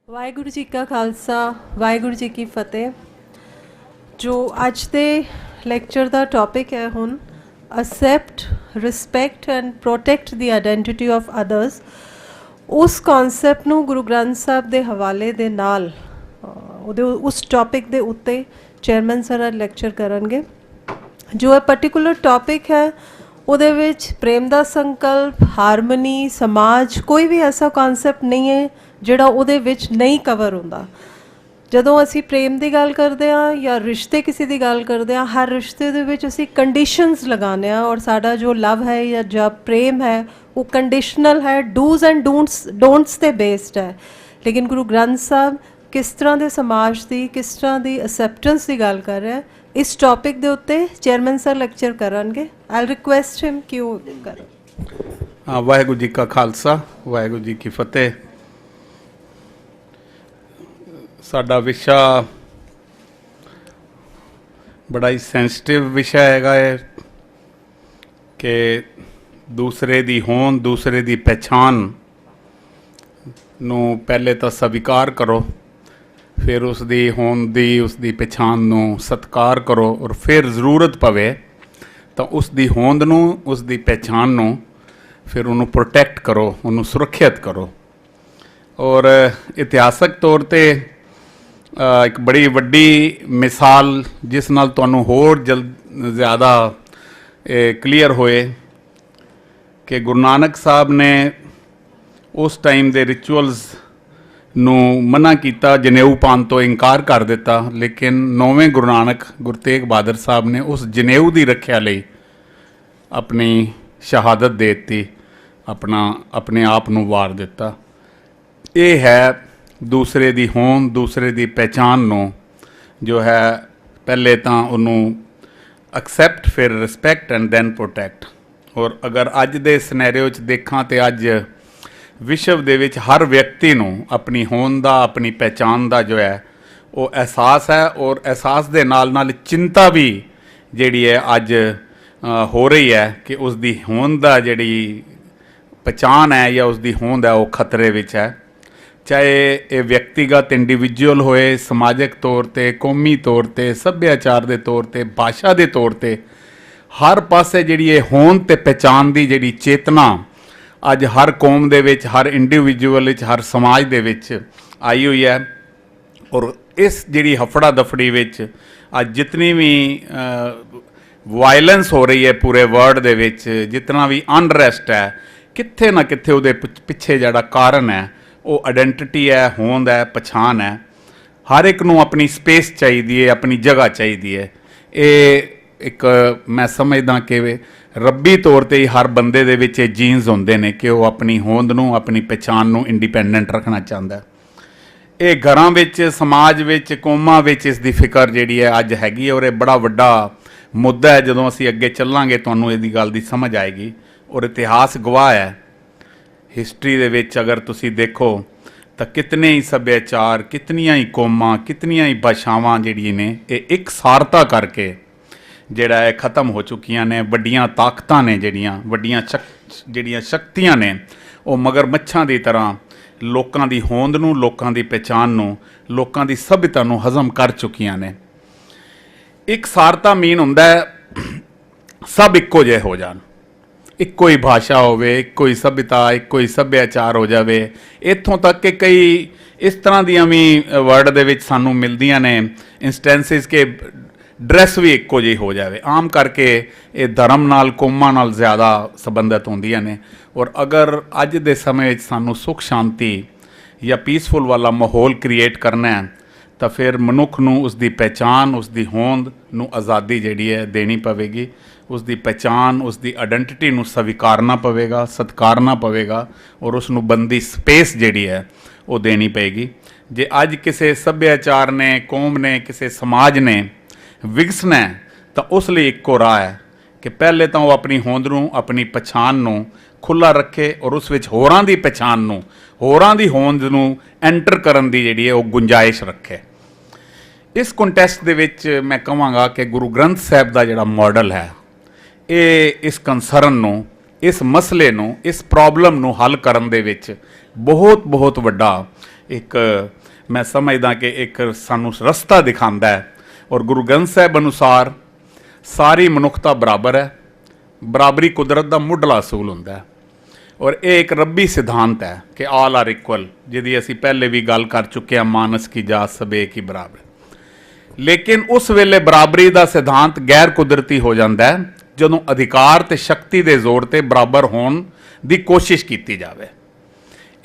ਵਾਹਿਗੁਰੂ ਜੀ ਕਾ ਖਾਲਸਾ ਵਾਹਿਗੁਰੂ ਜੀ ਕੀ ਫਤਿਹ। ਜੋ ਅੱਜ ਦੇ ਲੈਕਚਰ ਦਾ ਟੌਪਿਕ ਹੈ ਹੁਣ accept respect and protect the identity of others, ਉਸ ਕਨਸੈਪਟ ਨੂੰ ਗੁਰੂ ਗ੍ਰੰਥ ਸਾਹਿਬ ਦੇ ਹਵਾਲੇ ਦੇ ਨਾਲ ਉਸ ਟੌਪਿਕ ਦੇ ਉੱਤੇ ਚੇਅਰਮੈਨ ਸਰ ਲੈਕਚਰ ਕਰਨਗੇ। ਜੋ ਇਹ ਪਰਟੀਕੂਲਰ ਟੌਪਿਕ ਹੈ ਉਹਦੇ ਵਿੱਚ ਪ੍ਰੇਮ ਦਾ ਸੰਕਲਪ, ਹਾਰਮਨੀ, ਸਮਾਜ, ਕੋਈ ਵੀ ਐਸਾ ਕਨਸੈਪਟ ਨਹੀਂ ਹੈ ਜਿਹੜਾ ਉਹਦੇ ਵਿੱਚ ਨਹੀਂ ਕਵਰ ਹੁੰਦਾ। ਜਦੋਂ ਅਸੀਂ ਪ੍ਰੇਮ ਦੀ ਗੱਲ ਕਰਦੇ ਹਾਂ ਜਾਂ ਰਿਸ਼ਤੇ ਕਿਸੇ ਦੀ ਗੱਲ ਕਰਦੇ ਹਾਂ, ਹਰ ਰਿਸ਼ਤੇ ਦੇ ਵਿੱਚ ਅਸੀਂ ਕੰਡੀਸ਼ਨਸ ਲਗਾਉਂਦੇ ਹਾਂ ਔਰ ਸਾਡਾ ਜੋ ਲਵ ਹੈ ਜਾਂ ਜੋ ਪ੍ਰੇਮ ਹੈ ਉਹ ਕੰਡੀਸ਼ਨਲ ਹੈ, ਡੂਜ਼ ਐਂਡ ਡੋਂਟਸ ਤੇ ਬੇਸਡ ਹੈ। ਲੇਕਿਨ ਗੁਰੂ ਗ੍ਰੰਥ ਸਾਹਿਬ ਕਿਸ ਤਰ੍ਹਾਂ ਦੇ ਸਮਾਜ ਦੀ, ਕਿਸ ਤਰ੍ਹਾਂ ਦੀ ਅਸੈਪਟੈਂਸ ਦੀ ਗੱਲ ਕਰ ਰਿਹਾ, ਇਸ ਟੌਪਿਕ ਦੇ ਉੱਤੇ ਚੇਅਰਮੈਨ ਸਰ ਲੈਕਚਰ ਕਰਨਗੇ। ਆਈ ਰਿਕੁਐਸਟ ਹਿਮ ਕਿ ਉਹ ਕਰਨ। ਵਾਹਿਗੁਰੂ ਜੀ ਕਾ ਖਾਲਸਾ ਵਾਹਿਗੁਰੂ ਜੀ ਕੀ ਫਤਿਹ। ਸਾਡਾ ਵਿਸ਼ਾ ਬੜਾ ਹੀ ਸੈਂਸਿਟਿਵ ਵਿਸ਼ਾ ਹੈਗਾ ਹੈ ਕਿ ਦੂਸਰੇ ਦੀ ਹੋਂਦ, ਦੂਸਰੇ ਦੀ ਪਹਿਚਾਨ ਨੂੰ ਪਹਿਲੇ ਤਾਂ ਸਵੀਕਾਰ ਕਰੋ, ਫਿਰ ਉਸ ਦੀ ਹੋਂਦ ਦੀ, ਉਸ ਦੀ ਪਹਿਚਾਨ ਨੂੰ ਸਤਿਕਾਰ ਕਰੋ ਔਰ ਫਿਰ ਜ਼ਰੂਰਤ ਪਵੇ ਤਾਂ ਉਸ ਦੀ ਹੋਂਦ ਨੂੰ, ਉਸ ਦੀ ਪਹਿਚਾਨ ਨੂੰ ਫਿਰ ਉਹਨੂੰ ਪ੍ਰੋਟੈਕਟ ਕਰੋ, ਉਹਨੂੰ ਸੁਰੱਖਿਅਤ ਕਰੋ। ਔਰ ਇਤਿਹਾਸਕ ਤੌਰ 'ਤੇ ਇੱਕ ਬੜੀ ਵੱਡੀ ਮਿਸਾਲ ਜਿਸ ਨਾਲ ਤੁਹਾਨੂੰ ਹੋਰ ਜ਼ਿਆਦਾ ਕਲੀਅਰ ਹੋਏ ਕਿ ਗੁਰੂ ਨਾਨਕ ਸਾਹਿਬ ਨੇ ਉਸ ਟਾਈਮ ਦੇ ਰਿਚੁਅਲਸ ਨੂੰ ਮਨ੍ਹਾ ਕੀਤਾ, ਜਨੇਊ ਪਾਉਣ ਤੋਂ ਇਨਕਾਰ ਕਰ ਦਿੱਤਾ। ਲੇਕਿਨ 9ਵੇਂ ਗੁਰੂ ਨਾਨਕ ਗੁਰੂ ਤੇਗ ਬਹਾਦਰ ਸਾਹਿਬ ਨੇ ਉਸ ਜਨੇਊ ਦੀ ਰੱਖਿਆ ਲਈ ਆਪਣੀ ਸ਼ਹਾਦਤ ਦੇ ਦਿੱਤੀ, ਆਪਣੇ ਆਪ ਨੂੰ ਵਾਰ ਦਿੱਤਾ। ਇਹ ਹੈ ਦੂਸਰੇ ਦੀ ਹੋਂਦ, ਦੂਸਰੇ ਦੀ ਪਹਿਚਾਨ ਨੂੰ ਜੋ ਹੈ ਪਹਿਲੇ ਤਾਂ ਉਹਨੂੰ ਐਕਸੈਪਟ, ਫਿਰ ਰਿਸਪੈਕਟ ਐਂਡ ਦੈਨ ਪ੍ਰੋਟੈਕਟ। ਔਰ ਅਗਰ ਅੱਜ ਦੇ ਸਿਨੈਰੀਓ 'ਚ ਦੇਖਾਂ ਤਾਂ ਅੱਜ ਵਿਸ਼ਵ ਦੇ ਵਿੱਚ ਹਰ ਵਿਅਕਤੀ ਨੂੰ ਆਪਣੀ ਹੋਂਦ ਦਾ, ਆਪਣੀ ਪਹਿਚਾਨ ਦਾ ਜੋ ਹੈ ਉਹ ਅਹਿਸਾਸ ਹੈ ਔਰ ਅਹਿਸਾਸ ਦੇ ਨਾਲ ਨਾਲ ਚਿੰਤਾ ਵੀ ਜਿਹੜੀ ਹੈ ਅੱਜ ਹੋ ਰਹੀ ਹੈ ਕਿ ਉਸ ਦੀ ਹੋਂਦ ਦਾ ਜਿਹੜੀ ਪਹਿਚਾਨ ਹੈ ਜਾਂ ਉਸ ਦੀ ਹੋਂਦ ਹੈ ਉਹ ਖਤਰੇ ਵਿੱਚ ਹੈ। ਚਾਹੇ ਇਹ ਵਿਅਕਤੀਗਤ ਇੰਡੀਵਿਜੂਅਲ ਹੋਏ, ਸਮਾਜਿਕ ਤੌਰ 'ਤੇ, ਕੌਮੀ ਤੌਰ 'ਤੇ, ਸੱਭਿਆਚਾਰ ਦੇ ਤੌਰ 'ਤੇ, ਭਾਸ਼ਾ ਦੇ ਤੌਰ 'ਤੇ, ਹਰ ਪਾਸੇ ਜਿਹੜੀ ਇਹ ਹੋਂਦ ਅਤੇ ਪਹਿਚਾਨ ਦੀ ਜਿਹੜੀ ਚੇਤਨਾ ਅੱਜ ਹਰ ਕੌਮ ਦੇ ਵਿੱਚ, ਹਰ ਇੰਡੀਵਿਜੂਅਲ ਵਿੱਚ, ਹਰ ਸਮਾਜ ਦੇ ਵਿੱਚ ਆਈ ਹੋਈ ਹੈ। ਔਰ ਇਸ ਜਿਹੜੀ ਹਫੜਾ ਦਫੜੀ ਵਿੱਚ ਅੱਜ ਜਿਤਨੀ ਵੀ ਵਾਇਲੈਂਸ ਹੋ ਰਹੀ ਹੈ ਪੂਰੇ ਵਰਲਡ ਦੇ ਵਿੱਚ, ਜਿਤਨਾ ਵੀ ਅਨਰੈਸਟ ਹੈ, ਕਿੱਥੇ ਨਾ ਕਿੱਥੇ ਉਹਦੇ ਪਿੱਛੇ ਜਿਹੜਾ ਕਾਰਨ ਹੈ ਉਹ ਆਇਡੈਂਟੀਟੀ ਹੈ, ਹੋਂਦ ਹੈ, ਪਛਾਣ ਹੈ। ਹਰ ਇੱਕ ਨੂੰ ਆਪਣੀ ਸਪੇਸ ਚਾਹੀਦੀ ਹੈ, ਆਪਣੀ ਜਗ੍ਹਾ ਚਾਹੀਦੀ ਹੈ। ਇਹ ਇੱਕ ਮੈਂ ਸਮਝਦਾ ਕਿ ਰੱਬੀ ਤੌਰ 'ਤੇ ਹੀ ਹਰ ਬੰਦੇ ਦੇ ਵਿੱਚ ਇਹ ਜੀਨਸ ਹੁੰਦੇ ਨੇ ਕਿ ਉਹ ਆਪਣੀ ਹੋਂਦ ਨੂੰ, ਆਪਣੀ ਪਹਿਚਾਣ ਨੂੰ ਇੰਡੀਪੈਂਡੈਂਟ ਰੱਖਣਾ ਚਾਹੁੰਦਾ। ਇਹ ਘਰਾਂ ਵਿੱਚ, ਸਮਾਜ ਵਿੱਚ, ਕੌਮਾਂ ਵਿੱਚ ਇਸ ਦੀ ਫਿਕਰ ਜਿਹੜੀ ਹੈ ਅੱਜ ਹੈਗੀ ਔਰ ਇਹ ਬੜਾ ਵੱਡਾ ਮੁੱਦਾ ਹੈ। ਜਦੋਂ ਅਸੀਂ ਅੱਗੇ ਚੱਲਾਂਗੇ ਤੁਹਾਨੂੰ ਇਹਦੀ ਗੱਲ ਦੀ ਸਮਝ ਆਏਗੀ। ਔਰ ਇਤਿਹਾਸ ਗਵਾਹ ਹੈ, ਹਿਸਟਰੀ ਦੇ ਵਿੱਚ ਅਗਰ ਤੁਸੀਂ ਦੇਖੋ ਤਾਂ ਕਿਤਨੇ ਹੀ ਸੱਭਿਆਚਾਰ, ਕਿਤਨੀਆਂ ਹੀ ਕੌਮਾਂ, ਕਿਤਨੀਆਂ ਹੀ ਭਾਸ਼ਾਵਾਂ ਜਿਹੜੀਆਂ ਨੇ ਇਹ ਇੱਕ ਸਾਰਤਾ ਕਰਕੇ ਜਿਹੜਾ ਹੈ ਖ਼ਤਮ ਹੋ ਚੁੱਕੀਆਂ ਨੇ। ਵੱਡੀਆਂ ਤਾਕਤਾਂ ਨੇ ਜਿਹੜੀਆਂ ਜਿਹੜੀਆਂ ਸ਼ਕਤੀਆਂ ਨੇ ਉਹ ਮਗਰਮੱਛਾਂ ਦੀ ਤਰ੍ਹਾਂ ਲੋਕਾਂ ਦੀ ਹੋਂਦ ਨੂੰ, ਲੋਕਾਂ ਦੀ ਪਹਿਚਾਣ ਨੂੰ, ਲੋਕਾਂ ਦੀ ਸਭਿਅਤਾ ਨੂੰ ਹਜ਼ਮ ਕਰ ਚੁੱਕੀਆਂ ਨੇ। ਇੱਕ ਸਾਰਤਾ ਮੀਨ ਹੁੰਦਾ ਸਭ ਇੱਕੋ ਜਿਹੇ ਹੋ ਜਾਣ, ਇੱਕੋ ਹੀ ਭਾਸ਼ਾ ਹੋਵੇ, ਇੱਕੋ ਹੀ ਸਭਿਅਤਾ, ਇੱਕੋ ਹੀ ਸੱਭਿਆਚਾਰ ਹੋ ਜਾਵੇ। ਇੱਥੋਂ ਤੱਕ ਕਿ ਕਈ ਇਸ ਤਰ੍ਹਾਂ ਦੀਆਂ ਵੀ ਵਰਲਡ ਦੇ ਵਿੱਚ ਸਾਨੂੰ ਮਿਲਦੀਆਂ ਨੇ ਇੰਸਟੈਂਸਿਸ ਕਿ ਡਰੈਸ ਵੀ ਇੱਕੋ ਜਿਹੀ ਹੋ ਜਾਵੇ। ਆਮ ਕਰਕੇ ਇਹ ਧਰਮ ਨਾਲ, ਕੌਮਾਂ ਨਾਲ ਜ਼ਿਆਦਾ ਸੰਬੰਧਿਤ ਹੁੰਦੀਆਂ ਨੇ। ਔਰ ਅਗਰ ਅੱਜ ਦੇ ਸਮੇਂ ਵਿੱਚ ਸਾਨੂੰ ਸੁੱਖ ਸ਼ਾਂਤੀ ਜਾਂ ਪੀਸਫੁਲ ਵਾਲਾ ਮਾਹੌਲ ਕ੍ਰੀਏਟ ਕਰਨਾ ਹੈ ਤਾਂ ਫਿਰ ਮਨੁੱਖ ਨੂੰ ਉਸ ਦੀ ਪਹਿਚਾਣ, ਉਸ ਦੀ ਹੋਂਦ ਨੂੰ ਆਜ਼ਾਦੀ ਜਿਹੜੀ ਹੈ ਦੇਣੀ ਪਵੇਗੀ। ਉਸ ਦੀ ਪਹਿਚਾਣ, ਉਸ ਦੀ ਆਇਡੈਂਟੀਟੀ ਨੂੰ ਸਵੀਕਾਰਨਾ ਪਵੇਗਾ, ਸਤਿਕਾਰਨਾ ਪਵੇਗਾ ਔਰ ਉਸ ਨੂੰ ਬੰਦੀ ਸਪੇਸ ਜਿਹੜੀ ਹੈ ਉਹ ਦੇਣੀ ਪਏਗੀ। ਜੇ ਅੱਜ ਕਿਸੇ ਸੱਭਿਆਚਾਰ ਨੇ, ਕੌਮ ਨੇ, ਕਿਸੇ ਸਮਾਜ ਨੇ ਵਿਗਸਣਾ ਤਾਂ ਉਸ ਲਈ ਇੱਕੋ ਰਾਹ ਹੈ ਕਿ ਪਹਿਲੇ ਤਾਂ ਉਹ ਆਪਣੀ ਹੋਂਦ ਨੂੰ, ਆਪਣੀ ਪਛਾਣ ਨੂੰ ਖੁੱਲ੍ਹਾ ਰੱਖੇ ਔਰ ਉਸ ਵਿੱਚ ਹੋਰਾਂ ਦੀ ਪਛਾਣ ਨੂੰ, ਹੋਰਾਂ ਦੀ ਹੋਂਦ ਨੂੰ ਐਂਟਰ ਕਰਨ ਦੀ ਜਿਹੜੀ ਹੈ ਉਹ ਗੁੰਜਾਇਸ਼ ਰੱਖੇ। ਇਸ ਕੰਟੈਕਸਟ ਦੇ ਵਿੱਚ ਮੈਂ ਕਹਾਂਗਾ ਕਿ ਗੁਰੂ ਗ੍ਰੰਥ ਸਾਹਿਬ ਦਾ ਜਿਹੜਾ ਮਾਡਲ ਹੈ ਇਹ ਇਸ ਕੰਸਰਨ ਨੂੰ, ਇਸ ਮਸਲੇ ਨੂੰ, ਇਸ ਪ੍ਰੋਬਲਮ ਨੂੰ ਹੱਲ ਕਰਨ ਦੇ ਵਿੱਚ ਬਹੁਤ ਵੱਡਾ ਇੱਕ ਮੈਂ ਸਮਝਦਾ ਕਿ ਇੱਕ ਸਾਨੂੰ ਰਸਤਾ ਦਿਖਾਉਂਦਾ ਹੈ। ਔਰ ਗੁਰੂ ਗ੍ਰੰਥ ਸਾਹਿਬ ਅਨੁਸਾਰ ਸਾਰੀ ਮਨੁੱਖਤਾ ਬਰਾਬਰ ਹੈ। ਬਰਾਬਰੀ ਕੁਦਰਤ ਦਾ ਮੁੱਢਲਾ ਅਸੂਲ ਹੁੰਦਾ ਹੈ ਔਰ ਇਹ ਇੱਕ ਰੱਬੀ ਸਿਧਾਂਤ ਹੈ ਕਿ ਆਲ ਆਰ ਇਕੁਅਲ, ਜਿਹਦੀ ਅਸੀਂ ਪਹਿਲੇ ਵੀ ਗੱਲ ਕਰ ਚੁੱਕੇ ਹਾਂ, ਮਾਨਸ ਕੀ ਜਾਤ ਸਭੇ ਕੀ ਬਰਾਬਰ। ਲੇਕਿਨ ਉਸ ਵੇਲੇ ਬਰਾਬਰੀ ਦਾ ਸਿਧਾਂਤ ਗੈਰ ਕੁਦਰਤੀ ਹੋ ਜਾਂਦਾ ਹੈ ਜਦੋਂ ਅਧਿਕਾਰ ਤੇ ਸ਼ਕਤੀ ਦੇ ਜ਼ੋਰ ਤੇ ਬਰਾਬਰ ਹੋਣ ਦੀ ਕੋਸ਼ਿਸ਼ ਕੀਤੀ ਜਾਵੇ।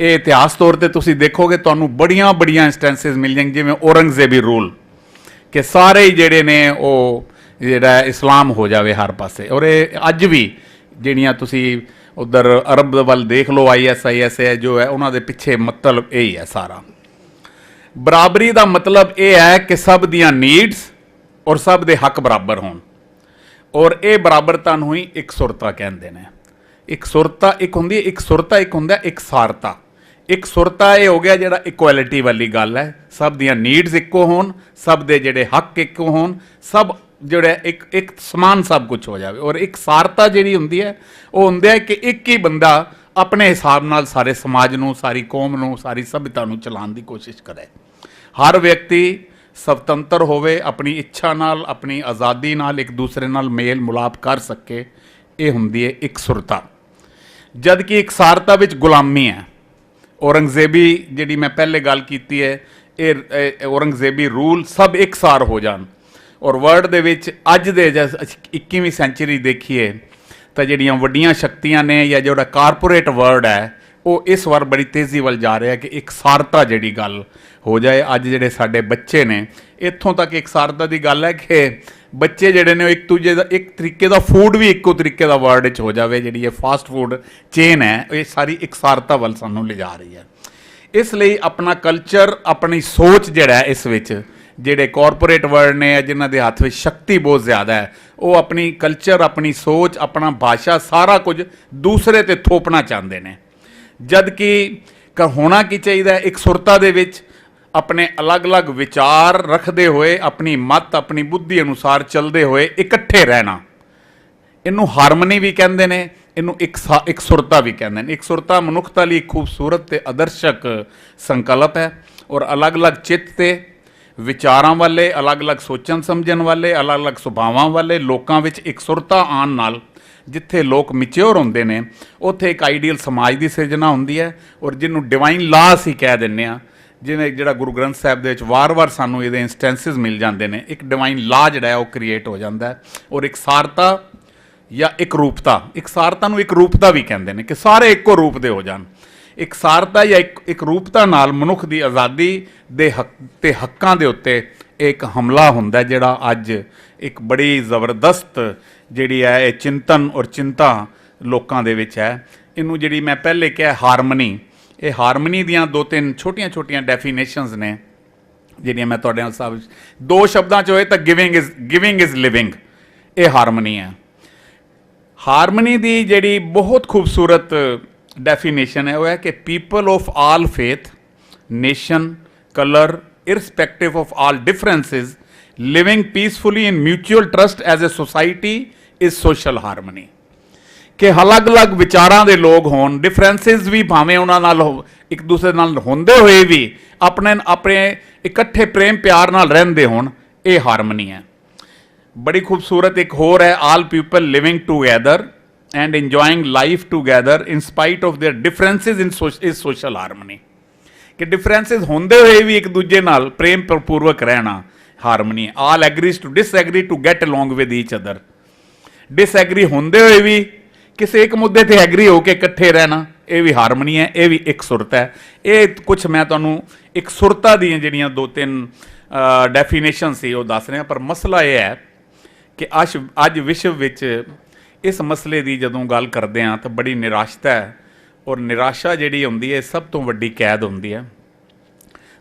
ਇਹ ਇਤਿਹਾਸ ਤੌਰ ਤੇ ਤੁਸੀਂ ਦੇਖੋਗੇ ਤੁਹਾਨੂੰ ਬੜੀਆਂ ਇੰਸਟੈਂਸਿਸ ਮਿਲ ਜਾਣਗੀਆਂ, ਜਿਵੇਂ ਔਰੰਗਜ਼ੇਬੀ ਰੂਲ, ਕਿ ਸਾਰੇ ਹੀ ਜਿਹੜੇ ਨੇ ਉਹ ਜਿਹੜਾ ਇਸਲਾਮ ਹੋ ਜਾਵੇ ਹਰ ਪਾਸੇ। ਔਰ ਇਹ ਅੱਜ ਵੀ ਜਿਹੜੀਆਂ ਤੁਸੀਂ ਉਧਰ ਅਰਬ ਵੱਲ ਦੇਖ ਲਓ, ISIS ਹੈ ਜੋ ਹੈ, ਉਹਨਾਂ ਦੇ ਪਿੱਛੇ ਮਤਲਬ ਇਹ ਹੀ ਹੈ ਸਾਰਾ। ਬਰਾਬਰੀ ਦਾ ਮਤਲਬ ਇਹ ਹੈ ਕਿ ਸਭ ਦੀਆਂ ਨੀਡਸ ਔਰ ਸਭ ਦੇ ਹੱਕ ਬਰਾਬਰ ਹੋਣ, ਔਰ ਇਹ ਬਰਾਬਰਤਾ ਨੂੰ ਹੀ ਇਕਸੁਰਤਾ ਕਹਿੰਦੇ ਨੇ। ਇਕਸੁਰਤਾ ਇੱਕ ਹੁੰਦੀ ਹੈ, ਇਕਸੁਰਤਾ ਇੱਕ ਹੁੰਦਾ ਇਕਸਾਰਤਾ। ਇਕਸੁਰਤਾ ਇਹ ਹੋ ਗਿਆ ਜਿਹੜਾ ਇਕੁਐਲਿਟੀ ਵਾਲੀ ਗੱਲ ਹੈ, ਸਭ ਦੀਆਂ ਨੀਡਸ ਇੱਕੋ ਹੋਣ, ਸਭ ਦੇ ਜਿਹੜੇ ਹੱਕ ਇੱਕੋ ਹੋਣ, ਸਭ ਜਿਹੜਾ ਇੱਕ ਸਮਾਨ ਸਭ ਕੁਝ ਹੋ ਜਾਵੇ। ਔਰ ਇਕਸਾਰਤਾ ਜਿਹੜੀ ਹੁੰਦੀ ਹੈ ਉਹ ਹੁੰਦਾ ਹੈ ਕਿ ਇੱਕ ਹੀ ਬੰਦਾ ਆਪਣੇ ਹਿਸਾਬ ਨਾਲ ਸਾਰੇ ਸਮਾਜ ਨੂੰ, ਸਾਰੀ ਕੌਮ ਨੂੰ, ਸਾਰੀ ਸਭਿਅਤਾ ਨੂੰ ਚਲਾਉਣ ਦੀ ਕੋਸ਼ਿਸ਼ ਕਰੇ। ਹਰ ਵਿਅਕਤੀ ਸੁਤੰਤਰ ਹੋਵੇ, ਆਪਣੀ ਇੱਛਾ ਨਾਲ, ਆਪਣੀ ਆਜ਼ਾਦੀ ਨਾਲ ਇੱਕ ਦੂਸਰੇ ਨਾਲ ਮੇਲ ਮਿਲਾਪ ਕਰ ਸਕੇ। ਇਹ ਹੁੰਦੀ ਹੈ ਇਕਸੁਰਤਾ। ਜਦ ਕਿ ਇਕਸਾਰਤਾ ਵਿੱਚ ਗੁਲਾਮੀ ਹੈ। ਔਰੰਗਜ਼ੇਬੀ ਜਿਹੜੀ ਮੈਂ ਪਹਿਲੇ ਗੱਲ ਕੀਤੀ ਹੈ, ਇਹ ਔਰੰਗਜ਼ੇਬੀ ਰੂਲ ਸਭ ਇਕਸਾਰ ਹੋ ਜਾਣ। ਔਰ ਵਰਲਡ ਦੇ ਵਿੱਚ ਅੱਜ ਦੇ 21ਵੀਂ ਸੈਂਚੁਰੀ ਦੇਖੀਏ ਤਾਂ ਜਿਹੜੀਆਂ ਵੱਡੀਆਂ ਸ਼ਕਤੀਆਂ ਨੇ ਜਾਂ ਜਿਹੜਾ ਕਾਰਪੋਰੇਟ ਵਰਲਡ ਹੈ ਉਹ ਇਸ ਵਾਰ ਬੜੀ ਤੇਜ਼ੀ ਵੱਲ ਜਾ ਰਿਹਾ ਕਿ ਇਕਸਾਰਤਾ ਜਿਹੜੀ ਗੱਲ ਹੋ ਜਾਏ। ਅੱਜ ਜਿਹੜੇ ਸਾਡੇ ਬੱਚੇ ਨੇ, ਇੱਥੋਂ ਤੱਕ ਇਕਸਾਰਤਾ ਦੀ ਗੱਲ ਹੈ ਕਿ ਬੱਚੇ ਜਿਹੜੇ ਨੇ ਉਹ ਇੱਕ ਦੂਜੇ ਦਾ, ਇੱਕ ਤਰੀਕੇ ਦਾ ਫੂਡ ਵੀ ਇੱਕੋ ਤਰੀਕੇ ਦਾ ਵਰਲਡ 'ਚ ਹੋ ਜਾਵੇ। ਜਿਹੜੀ ਇਹ ਫਾਸਟ ਫੂਡ ਚੇਨ ਹੈ ਇਹ ਸਾਰੀ ਇਕਸਾਰਤਾ ਵੱਲ ਸਾਨੂੰ ਲਿਜਾ ਰਹੀ ਹੈ। ਇਸ ਲਈ ਆਪਣਾ ਕਲਚਰ, ਆਪਣੀ ਸੋਚ ਜਿਹੜਾ ਹੈ ਇਸ ਵਿੱਚ, ਜਿਹੜੇ ਕਾਰਪੋਰੇਟ ਵਰਲਡ ਨੇ ਜਿਨ੍ਹਾਂ ਦੇ ਹੱਥ ਵਿੱਚ ਸ਼ਕਤੀ ਬਹੁਤ ਜ਼ਿਆਦਾ ਹੈ, ਉਹ ਆਪਣੀ ਕਲਚਰ, ਆਪਣੀ ਸੋਚ, ਆਪਣਾ ਭਾਸ਼ਾ ਸਾਰਾ ਕੁਝ ਦੂਸਰੇ ਤੇ ਥੋਪਣਾ ਚਾਹੁੰਦੇ ਨੇ। ਜਦ ਕਿ ਹੋਣਾ ਕੀ ਚਾਹੀਦਾ ਹੈ, ਇਕਸੁਰਤਾ ਦੇ ਵਿੱਚ ਆਪਣੇ ਅਲੱਗ-ਅਲੱਗ ਵਿਚਾਰ ਰੱਖਦੇ ਹੋਏ, ਆਪਣੀ ਮਤ, ਆਪਣੀ ਬੁੱਧੀ ਅਨੁਸਾਰ ਚੱਲਦੇ ਹੋਏ ਇਕੱਠੇ ਰਹਿਣਾ। ਇਹਨੂੰ ਹਾਰਮਨੀ ਵੀ ਕਹਿੰਦੇ ਨੇ, ਇਹਨੂੰ ਇਕਸੁਰਤਾ ਵੀ ਕਹਿੰਦੇ ਨੇ। ਇਕਸੁਰਤਾ ਮਨੁੱਖਤਾ ਲਈ ਖੂਬਸੂਰਤ ਤੇ ਆਦਰਸ਼ਕ ਸੰਕਲਪ ਹੈ ਔਰ ਅਲੱਗ-ਅਲੱਗ ਚਿੱਤ ਤੇ ਵਿਚਾਰਾਂ ਵਾਲੇ, ਅਲੱਗ-ਅਲੱਗ ਸੋਚਣ ਸਮਝਣ ਵਾਲੇ, ਅਲੱਗ-ਅਲੱਗ ਸੁਭਾਵਾਂ ਵਾਲੇ ਲੋਕਾਂ ਵਿੱਚ ਇਕਸੁਰਤਾ ਆਉਣ ਨਾਲ ਜਿੱਥੇ ਲੋਕ ਮੈਚਿਓਰ ਹੁੰਦੇ ਨੇ ਉੱਥੇ ਇੱਕ ਆਈਡੀਅਲ ਸਮਾਜ ਦੀ ਸਿਰਜਣਾ ਹੁੰਦੀ ਹੈ। ਔਰ ਜਿਹਨੂੰ ਡਿਵਾਈਨ ਲਾ ਅਸੀਂ ਕਹਿ ਦਿੰਦੇ ਹਾਂ, ਜਿਵੇਂ ਜਿਹੜਾ ਗੁਰੂ ਗ੍ਰੰਥ ਸਾਹਿਬ ਦੇ ਵਿੱਚ ਵਾਰ-ਵਾਰ ਸਾਨੂੰ ਇਹਦੇ ਇੰਸਟੈਂਸਿਸ ਮਿਲ ਜਾਂਦੇ ਨੇ, ਇੱਕ ਡਿਵਾਈਨ ਲਾ ਜਿਹੜਾ ਹੈ ਉਹ ਕ੍ਰੀਏਟ ਹੋ ਜਾਂਦਾ ਹੈ। ਔਰ ਇਕਸਾਰਤਾ ਜਾਂ ਇਕਰੂਪਤਾ, ਇਕਸਾਰਤਾ ਨੂੰ ਇਕਰੂਪਤਾ ਵੀ ਕਹਿੰਦੇ ਨੇ ਕਿ ਸਾਰੇ ਇੱਕੋ ਰੂਪ ਦੇ ਹੋ ਜਾਣ। ਇਕਸਾਰਤਾ ਜਾਂ ਇਕਰੂਪਤਾ ਨਾਲ ਮਨੁੱਖ ਦੀ ਆਜ਼ਾਦੀ ਦੇ ਹੱਕ ਤੇ ਹੱਕਾਂ ਦੇ ਉੱਤੇ ਇੱਕ ਹਮਲਾ ਹੁੰਦਾ ਜਿਹੜਾ ਅੱਜ ਇੱਕ ਬੜੀ ਜ਼ਬਰਦਸਤ ਜਿਹੜੀ ਹੈ ਇਹ ਚਿੰਤਨ ਔਰ ਚਿੰਤਾ ਲੋਕਾਂ ਦੇ ਵਿੱਚ ਹੈ। ਇਹਨੂੰ ਜਿਹੜੀ ਮੈਂ ਪਹਿਲੇ ਕਿਹਾ ਹਾਰਮਨੀ, ਇਹ ਹਾਰਮਨੀ ਦੀਆਂ ਦੋ ਤਿੰਨ ਛੋਟੀਆਂ ਡੈਫੀਨੇਸ਼ਨਸ ਨੇ ਜਿਹੜੀਆਂ ਮੈਂ ਤੁਹਾਡੇ ਨਾਲ ਸਭ ਦੋ ਸ਼ਬਦਾਂ 'ਚ ਹੋਏ ਤਾਂ ਗਿਵਿੰਗ ਇਜ਼ ਲਿਵਿੰਗ, ਇਹ ਹਾਰਮਨੀ ਹੈ। ਹਾਰਮਨੀ ਦੀ ਜਿਹੜੀ ਬਹੁਤ ਖੂਬਸੂਰਤ ਡੈਫੀਨੇਸ਼ਨ ਹੈ ਉਹ ਹੈ ਕਿ people of all faith, nation, colour, irrespective of all differences, living peacefully in mutual trust as a society is social harmony। ਕਿ ਅਲੱਗ-ਅਲੱਗ ਵਿਚਾਰਾਂ ਦੇ ਲੋਕ ਹੋਣ, ਡਿਫਰੈਂਸਿਸ ਵੀ ਭਾਵੇਂ ਉਹਨਾਂ ਨਾਲ ਇੱਕ ਦੂਸਰੇ ਨਾਲ ਹੁੰਦੇ ਹੋਏ ਵੀ ਆਪਣੇ ਇਕੱਠੇ ਪ੍ਰੇਮ ਪਿਆਰ ਨਾਲ ਰਹਿੰਦੇ ਹੋਣ, ਇਹ ਹਾਰਮਨੀ ਹੈ। ਬੜੀ ਖੂਬਸੂਰਤ ਇੱਕ ਹੋਰ ਹੈ, all people living together and enjoying life together in spite of their differences is social harmony. ਕਿ ਡਿਫਰੈਂਸਿਸ ਹੁੰਦੇ ਹੋਏ ਵੀ ਇੱਕ ਦੂਜੇ ਨਾਲ ਪ੍ਰੇਮ ਪੂਰਵਕ ਰਹਿਣਾ ਹਾਰਮਨੀ ਹੈ। All agrees to disagree to get along with each other. Disagree ਹੁੰਦੇ ਹੋਏ ਵੀ ਕਿਸੇ ਇੱਕ ਮੁੱਦੇ ਤੇ ਐਗਰੀ ਹੋ ਕੇ ਇਕੱਠੇ ਰਹਿਣਾ, ਇਹ ਵੀ ਹਾਰਮਨੀ ਹੈ, ਇਹ ਵੀ ਇਕਸੁਰਤਾ ਹੈ। ਇਹ ਕੁਝ ਮੈਂ ਤੁਹਾਨੂੰ ਇਕਸੁਰਤਾ ਦੀਆਂ ਜਿਹੜੀਆਂ ਦੋ ਤਿੰਨ ਡੈਫੀਨੇਸ਼ਨ ਸੀ ਉਹ ਦੱਸ ਰਿਹਾ। ਪਰ ਮਸਲਾ ਇਹ ਹੈ ਕਿ ਅੱਜ ਵਿਸ਼ਵ ਵਿੱਚ ਇਸ ਮਸਲੇ ਦੀ ਜਦੋਂ ਗੱਲ ਕਰਦੇ ਹਾਂ ਤਾਂ ਬੜੀ ਨਿਰਾਸ਼ਤਾ ਹੈ। ਔਰ ਨਿਰਾਸ਼ਾ ਜਿਹੜੀ ਹੁੰਦੀ ਹੈ ਸਭ ਤੋਂ ਵੱਡੀ ਕੈਦ ਹੁੰਦੀ ਹੈ।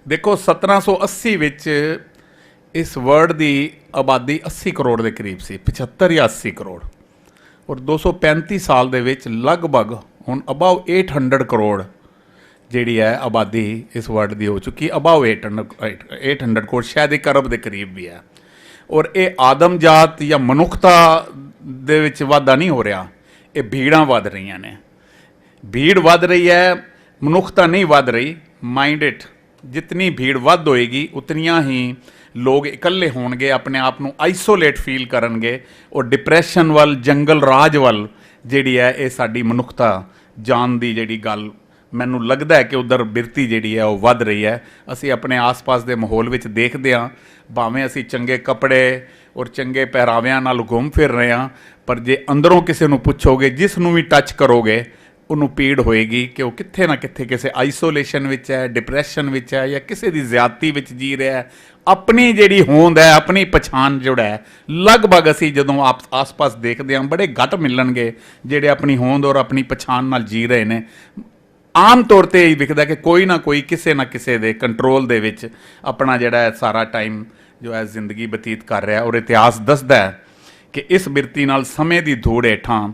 ਦੇਖੋ 1780 ਵਿੱਚ ਇਸ ਵਰਲਡ ਦੀ ਆਬਾਦੀ 80 ਕਰੋੜ ਦੇ ਕਰੀਬ ਸੀ, 75 ਜਾਂ 80 ਕਰੋੜ। ਔਰ 235 ਸਾਲ ਦੇ ਵਿੱਚ ਲਗਭਗ ਹੁਣ ਅਬਾਊ 800 ਕਰੋੜ ਜਿਹੜੀ ਹੈ ਆਬਾਦੀ ਇਸ ਵਰਲਡ ਦੀ ਹੋ ਚੁੱਕੀ, ਅਬਾਊ 800 ਕਰੋੜ, ਸ਼ਾਇਦ 1 ਅਰਬ ਦੇ ਕਰੀਬ ਵੀ ਹੈ। ਔਰ ਇਹ ਆਦਮਜਾਤ ਜਾਂ ਮਨੁੱਖਤਾ ਦੇ ਵਿੱਚ ਵਾਧਾ ਨਹੀਂ ਹੋ ਰਿਹਾ, ਇਹ ਭੀੜਾਂ ਵੱਧ ਰਹੀਆਂ ਨੇ। ਭੀੜ ਵੱਧ ਰਹੀ ਹੈ, ਮਨੁੱਖਤਾ ਨਹੀਂ ਵੱਧ ਰਹੀ। ਮਾਈਂਡ ਇਟ, जितनी भीड़ ਵੱਧ ਹੋਏਗੀ ਉਤਨੀਆਂ ਹੀ ਲੋਕ ਇਕੱਲੇ ਹੋਣਗੇ, ਆਪਣੇ ਆਪ ਨੂੰ ਆਈਸੋਲੇਟ ਫੀਲ ਕਰਨਗੇ ਔਰ ਡਿਪਰੈਸ਼ਨ ਵੱਲ, ਜੰਗਲ ਰਾਜ ਵੱਲ ਜਿਹੜੀ ਹੈ ਇਹ ਸਾਡੀ ਮਨੁੱਖਤਾ ਜਾਣ ਦੀ ਜਿਹੜੀ ਗੱਲ ਮੈਨੂੰ ਲੱਗਦਾ ਹੈ ਕਿ ਉਧਰ ਬਿਰਤੀ ਜਿਹੜੀ ਹੈ ਉਹ ਵੱਧ ਰਹੀ ਹੈ। ਅਸੀਂ ਆਪਣੇ ਆਸ-ਪਾਸ ਦੇ ਮਾਹੌਲ ਵਿੱਚ ਦੇਖਦੇ ਹਾਂ, ਭਾਵੇਂ ਅਸੀਂ ਚੰਗੇ ਕੱਪੜੇ ਔਰ ਚੰਗੇ ਪਹਿਰਾਵਿਆਂ ਨਾਲ ਘੁੰਮ ਫਿਰ ਰਹੇ ਹਾਂ, ਪਰ ਜੇ ਅੰਦਰੋਂ ਕਿਸੇ ਨੂੰ ਪੁੱਛੋਗੇ, ਜਿਸ ਨੂੰ ਵੀ ਟੱਚ ਕਰੋਗੇ, ਉਹਨੂੰ ਪੀੜ ਹੋਏਗੀ ਕਿ ਉਹ ਕਿੱਥੇ ਨਾ ਕਿੱਥੇ ਕਿਸੇ ਆਈਸੋਲੇਸ਼ਨ ਵਿੱਚ ਹੈ, ਡਿਪਰੈਸ਼ਨ ਵਿੱਚ ਹੈ ਜਾਂ ਕਿਸੇ ਦੀ ਜ਼ਿਆਦਤੀ ਵਿੱਚ ਜੀ ਰਿਹਾ ਹੈ। ਆਪਣੀ ਜਿਹੜੀ ਹੋਂਦ ਹੈ, ਆਪਣੀ ਪਛਾਣ ਜਿਹੜਾ ਹੈ, ਲਗਭਗ ਅਸੀਂ ਜਦੋਂ ਆਸ-ਪਾਸ ਦੇਖਦੇ ਹਾਂ ਬੜੇ ਘੱਟ ਮਿਲਣਗੇ ਜਿਹੜੇ ਆਪਣੀ ਹੋਂਦ ਔਰ ਆਪਣੀ ਪਛਾਣ ਨਾਲ ਜੀ ਰਹੇ ਨੇ। ਆਮ ਤੌਰ 'ਤੇ ਇਹ ਵਿਖਦਾ ਕਿ ਕੋਈ ਨਾ ਕੋਈ ਕਿਸੇ ਨਾ ਕਿਸੇ ਦੇ ਕੰਟਰੋਲ ਦੇ ਵਿੱਚ ਆਪਣਾ ਜਿਹੜਾ ਹੈ ਸਾਰਾ ਟਾਈਮ ਜੋ ਹੈ ਜ਼ਿੰਦਗੀ ਬਤੀਤ ਕਰ ਰਿਹਾ। ਔਰ ਇਤਿਹਾਸ ਦੱਸਦਾ ਹੈ ਕਿ ਇਸ ਬਿਰਤੀ ਨਾਲ ਸਮੇਂ ਦੀ ਧੂੜ ਹੇਠਾਂ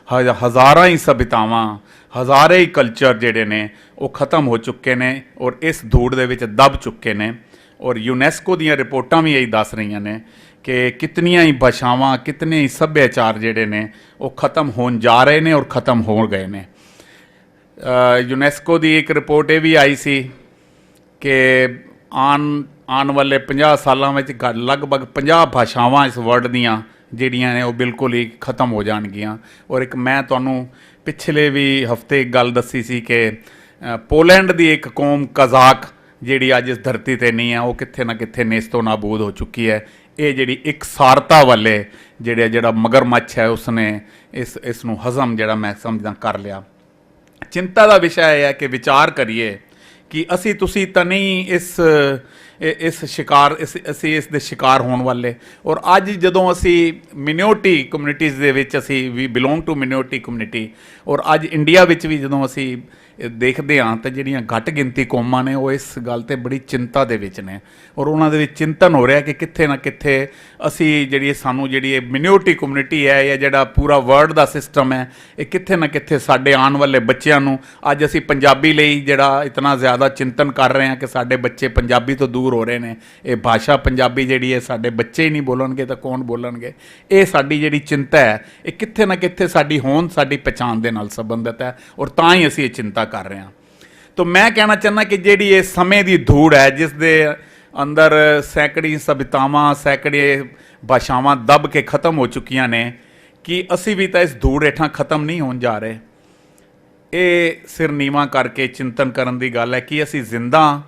ਹਜ਼ਾਰਾਂ ਹੀ ਸਭਿਤਾਵਾਂ, ਹਜ਼ਾਰੇ ਹੀ ਕਲਚਰ ਜਿਹੜੇ ਨੇ ਉਹ ਖਤਮ ਹੋ ਚੁੱਕੇ ਨੇ ਔਰ ਇਸ ਧੂੜ ਦੇ ਵਿੱਚ ਦਬ ਚੁੱਕੇ ਨੇ। ਔਰ ਯੂਨੈਸਕੋ ਦੀਆਂ ਰਿਪੋਰਟਾਂ ਵੀ ਇਹੀ ਦੱਸ ਰਹੀਆਂ ਨੇ ਕਿ ਕਿਤਨੀਆਂ ਹੀ ਭਾਸ਼ਾਵਾਂ, ਕਿਤਨੇ ਹੀ ਸੱਭਿਆਚਾਰ ਜਿਹੜੇ ਨੇ ਉਹ ਖਤਮ ਹੋਣ ਜਾ ਰਹੇ ਨੇ ਔਰ ਖਤਮ ਹੋ ਗਏ ਨੇ। ਯੂਨੈਸਕੋ ਦੀ ਇੱਕ ਰਿਪੋਰਟ ਇਹ ਵੀ ਆਈ ਸੀ ਕਿ ਆਉਣ ਵਾਲੇ 50 ਸਾਲਾਂ ਵਿੱਚ ਲਗਭਗ 50 ਭਾਸ਼ਾਵਾਂ ਇਸ ਵਰਲਡ ਦੀਆਂ ਜਿਹੜੀਆਂ ਨੇ ਉਹ ਬਿਲਕੁਲ ਹੀ ਖਤਮ ਹੋ ਜਾਣਗੀਆਂ। ਔਰ ਇੱਕ ਮੈਂ ਤੁਹਾਨੂੰ ਪਿਛਲੇ ਵੀ ਹਫਤੇ ਇੱਕ ਗੱਲ ਦੱਸੀ ਸੀ ਕਿ ਪੋਲੈਂਡ ਦੀ ਇੱਕ ਕੌਮ ਕਜ਼ਾਕ ਜਿਹੜੀ ਅੱਜ ਇਸ ਧਰਤੀ 'ਤੇ ਨਹੀਂ ਹੈ, ਉਹ ਕਿੱਥੇ ਨਾ ਕਿੱਥੇ ਨੇਸਤੋ ਨਾਬੂਦ ਹੋ ਚੁੱਕੀ ਹੈ। ਇਹ ਜਿਹੜੀ ਇਕਸਾਰਤਾ ਵਾਲੇ ਜਿਹੜਾ ਮਗਰਮੱਛ ਹੈ ਉਸਨੇ ਇਸ ਨੂੰ ਹਜ਼ਮ ਜਿਹੜਾ ਮੈਂ ਸਮਝਦਾ ਕਰ ਲਿਆ। ਚਿੰਤਾ ਦਾ ਵਿਸ਼ਾ ਇਹ ਹੈ ਕਿ ਵਿਚਾਰ ਕਰੀਏ ਕਿ ਤੁਸੀਂ ਤਾਂ ਨਹੀਂ ਅਸੀਂ ਇਸ ਦੇ ਸ਼ਿਕਾਰ ਹੋਣ ਵਾਲੇ। ਔਰ ਅੱਜ ਜਦੋਂ ਅਸੀਂ ਮਿਨੋਰਟੀ ਕਮਿਊਨਿਟੀਜ਼ ਦੇ ਵਿੱਚ ਅਸੀਂ ਵੀ ਬਿਲੋਂਗ ਟੂ ਮਿਨੋਰਟੀ ਕਮਿਊਨਿਟੀ, ਔਰ ਅੱਜ ਇੰਡੀਆ ਵਿੱਚ ਵੀ ਜਦੋਂ ਅਸੀਂ ਦੇਖਦੇ ਹਾਂ ਤਾਂ ਜਿਹੜੀਆਂ ਘੱਟ ਗਿਣਤੀ ਕੌਮਾਂ ਨੇ ਉਹ ਇਸ ਗੱਲ 'ਤੇ ਬੜੀ ਚਿੰਤਾ ਦੇ ਵਿੱਚ ਨੇ। ਔਰ ਉਹਨਾਂ ਦੇ ਵਿੱਚ ਚਿੰਤਨ ਹੋ ਰਿਹਾ ਕਿ ਕਿੱਥੇ ਨਾ ਕਿੱਥੇ ਅਸੀਂ ਸਾਨੂੰ ਇਹ ਮਿਨੋਰਟੀ ਕਮਿਊਨਿਟੀ ਹੈ ਜਾਂ ਜਿਹੜਾ ਪੂਰਾ ਵਰਲਡ ਦਾ ਸਿਸਟਮ ਹੈ, ਇਹ ਕਿੱਥੇ ਨਾ ਕਿੱਥੇ ਸਾਡੇ ਆਉਣ ਵਾਲੇ ਬੱਚਿਆਂ ਨੂੰ, ਅੱਜ ਅਸੀਂ ਪੰਜਾਬੀ ਲਈ ਜਿਹੜਾ ਇਤਨਾ ਜ਼ਿਆਦਾ ਚਿੰਤਨ ਕਰ ਰਹੇ ਹਾਂ ਕਿ ਸਾਡੇ ਬੱਚੇ ਪੰਜਾਬੀ ਤੋਂ ਦੂਰ ਹੋ ਰਹੇ ਨੇ, ਇਹ ਭਾਸ਼ਾ ਪੰਜਾਬੀ ਜਿਹੜੀ ਹੈ ਸਾਡੇ ਬੱਚੇ ਹੀ ਨਹੀਂ ਬੋਲਣਗੇ ਤਾਂ ਕੌਣ ਬੋਲਣਗੇ। ਇਹ ਸਾਡੀ ਜਿਹੜੀ ਚਿੰਤਾ ਹੈ ਇਹ ਕਿੱਥੇ ਨਾ ਕਿੱਥੇ ਸਾਡੀ ਹੋਂਦ, ਸਾਡੀ ਪਛਾਣ ਦੇ ਨਾਲ ਸੰਬੰਧਿਤ ਹੈ ਔਰ ਤਾਂ ਹੀ ਅਸੀਂ ਇਹ ਚਿੰਤਾ ਕਰ ਰਹੇ ਹਾਂ। ਤਾਂ ਮੈਂ ਕਹਿਣਾ ਚਾਹੁੰਦਾ ਕਿ ਜਿਹੜੀ ਇਹ ਸਮੇਂ ਦੀ ਧੂੜ ਹੈ ਜਿਸ ਦੇ ਅੰਦਰ ਸੈਂਕੜੀ ਸਭਿਤਾਵਾਂ, ਸੈਂਕੜੇ ਭਾਸ਼ਾਵਾਂ ਦਬ ਕੇ ਖਤਮ ਹੋ ਚੁੱਕੀਆਂ ਨੇ, ਕਿ ਅਸੀਂ ਵੀ ਤਾਂ ਇਸ ਧੂੜ ਹੇਠਾਂ ਖਤਮ ਨਹੀਂ ਹੋਣ ਜਾ ਰਹੇ। ਇਹ ਸਿਰ ਨੀਵਾਂ ਕਰਕੇ ਚਿੰਤਨ ਕਰਨ ਦੀ ਗੱਲ ਹੈ ਕਿ ਅਸੀਂ ਜ਼ਿੰਦਾ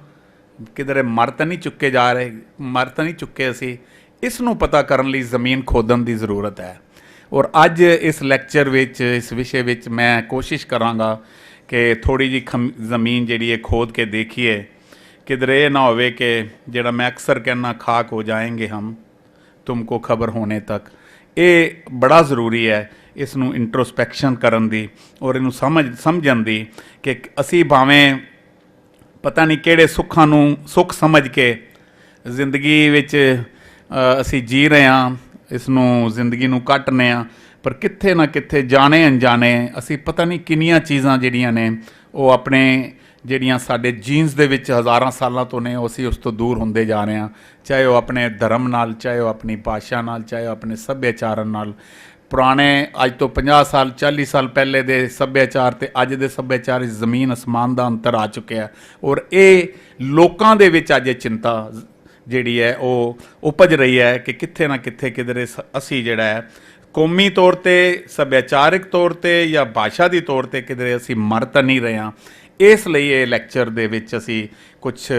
ਕਿਧਰੇ ਮਰ ਤਾਂ ਨਹੀਂ ਚੁੱਕੇ ਜਾ ਰਹੇ, ਮਰ ਤਾਂ ਨਹੀਂ ਚੁੱਕੇ ਅਸੀਂ। ਇਸ ਨੂੰ ਪਤਾ ਕਰਨ ਲਈ ਜ਼ਮੀਨ ਖੋਦਣ ਦੀ ਜ਼ਰੂਰਤ ਹੈ। ਔਰ ਅੱਜ ਇਸ ਲੈਕਚਰ ਵਿੱਚ, ਇਸ ਵਿਸ਼ੇ ਵਿੱਚ ਮੈਂ ਕੋਸ਼ਿਸ਼ ਕਰਾਂਗਾ ਕਿ ਥੋੜ੍ਹੀ ਜਿਹੀ ਜ਼ਮੀਨ ਜਿਹੜੀ ਹੈ ਖੋਦ ਕੇ ਦੇਖੀਏ, ਕਿਧਰੇ ਇਹ ਨਾ ਹੋਵੇ ਕਿ ਜਿਹੜਾ ਮੈਂ ਅਕਸਰ ਕਹਿਣਾ ਖਾਕ ਹੋ ਜਾਏਂਗੇ ਹਮ ਤੁਮਕੋ ਖਬਰ ਹੋਣੇ ਤੱਕ। ਇਹ ਬੜਾ ਜ਼ਰੂਰੀ ਹੈ ਇਸ ਨੂੰ ਇੰਟਰੋਸਪੈਕਸ਼ਨ ਕਰਨ ਦੀ ਔਰ ਇਹਨੂੰ ਸਮਝਣ ਦੀ ਕਿ ਅਸੀਂ ਭਾਵੇਂ ਪਤਾ ਨਹੀਂ ਕਿਹੜੇ ਸੁੱਖਾਂ ਨੂੰ ਸੁੱਖ ਸਮਝ ਕੇ ਜ਼ਿੰਦਗੀ ਵਿੱਚ ਅਸੀਂ ਜੀ ਰਹੇ ਹਾਂ, ਇਸ ਨੂੰ ਜ਼ਿੰਦਗੀ ਨੂੰ ਕੱਟ ਰਹੇ ਹਾਂ, ਪਰ ਕਿੱਥੇ ਨਾ ਕਿੱਥੇ ਜਾਣੇ ਅਣਜਾਣੇ ਅਸੀਂ ਪਤਾ ਨਹੀਂ ਕਿੰਨੀਆਂ ਚੀਜ਼ਾਂ ਜਿਹੜੀਆਂ ਨੇ ਉਹ ਆਪਣੇ ਜਿਹੜੀਆਂ ਸਾਡੇ ਜੀਨਸ ਦੇ ਵਿੱਚ ਹਜ਼ਾਰਾਂ ਸਾਲਾਂ ਤੋਂ ਨੇ, ਅਸੀਂ ਉਸ ਤੋਂ ਦੂਰ ਹੁੰਦੇ ਜਾ ਰਹੇ ਹਾਂ। ਚਾਹੇ ਉਹ ਆਪਣੇ ਧਰਮ ਨਾਲ, ਚਾਹੇ ਉਹ ਆਪਣੀ ਭਾਸ਼ਾ ਨਾਲ, ਚਾਹੇ ਉਹ ਆਪਣੇ ਸੱਭਿਆਚਾਰ ਨਾਲ। ਪੁਰਾਣੇ ਅੱਜ ਤੋਂ 50 ਸਾਲ 40 ਸਾਲ ਪਹਿਲੇ ਦੇ ਸੱਭਿਆਚਾਰ ਅਤੇ ਅੱਜ ਦੇ ਸੱਭਿਆਚਾਰ ਵਿੱਚ ਜ਼ਮੀਨ ਅਸਮਾਨ ਦਾ ਅੰਤਰ ਆ ਚੁੱਕਿਆ। ਔਰ ਇਹ ਲੋਕਾਂ ਦੇ ਵਿੱਚ ਅੱਜ ਇਹ ਚਿੰਤਾ ਜਿਹੜੀ ਹੈ ਉਹ ਉਪਜ ਰਹੀ ਹੈ ਕਿ ਕਿੱਥੇ ਨਾ ਕਿੱਥੇ ਕਿਧਰੇ ਅਸੀਂ ਜਿਹੜਾ ਹੈ ਕੌਮੀ ਤੌਰ 'ਤੇ, ਸੱਭਿਆਚਾਰਕ ਤੌਰ 'ਤੇ ਜਾਂ ਭਾਸ਼ਾ ਦੀ ਤੌਰ 'ਤੇ ਕਿਧਰੇ ਅਸੀਂ ਮਰ ਤਾਂ ਨਹੀਂ ਰਹੇ ਹਾਂ। ਇਸ ਲਈ ਇਹ ਲੈਕਚਰ ਦੇ ਵਿੱਚ ਅਸੀਂ ਕੁਛ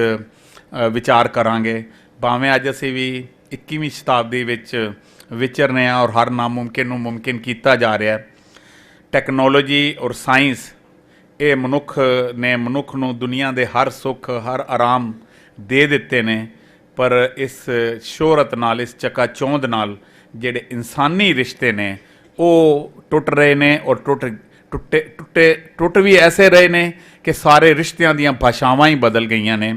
ਵਿਚਾਰ ਕਰਾਂਗੇ। ਭਾਵੇਂ ਅੱਜ ਅਸੀਂ ਵੀ 21ਵੀਂ ਸ਼ਤਾਬਦੀ ਵਿੱਚ ਵਿਚਰ ਰਹੇ ਹਾਂ ਔਰ ਹਰ ਨਾਮੁਮਕਿਨ ਨੂੰ ਮੁਮਕਿਨ ਕੀਤਾ ਜਾ ਰਿਹਾ। ਟੈਕਨੋਲੋਜੀ ਔਰ ਸਾਇੰਸ ਇਹ ਮਨੁੱਖ ਨੂੰ ਦੁਨੀਆ ਦੇ ਹਰ ਸੁੱਖ, ਹਰ ਆਰਾਮ ਦੇ ਦਿੱਤੇ ਨੇ, ਪਰ ਇਸ ਸ਼ੋਹਰਤ ਨਾਲ, ਇਸ ਚਕਾਚੌਂਧ ਨਾਲ ਜਿਹੜੇ ਇਨਸਾਨੀ ਰਿਸ਼ਤੇ ਨੇ ਉਹ ਟੁੱਟ ਰਹੇ ਨੇ ਔਰ ਟੁੱਟ ਵੀ ਐਸੇ ਰਹੇ ਨੇ ਕਿ ਸਾਰੇ ਰਿਸ਼ਤਿਆਂ ਦੀਆਂ ਭਾਸ਼ਾਵਾਂ ਹੀ ਬਦਲ ਗਈਆਂ ਨੇ।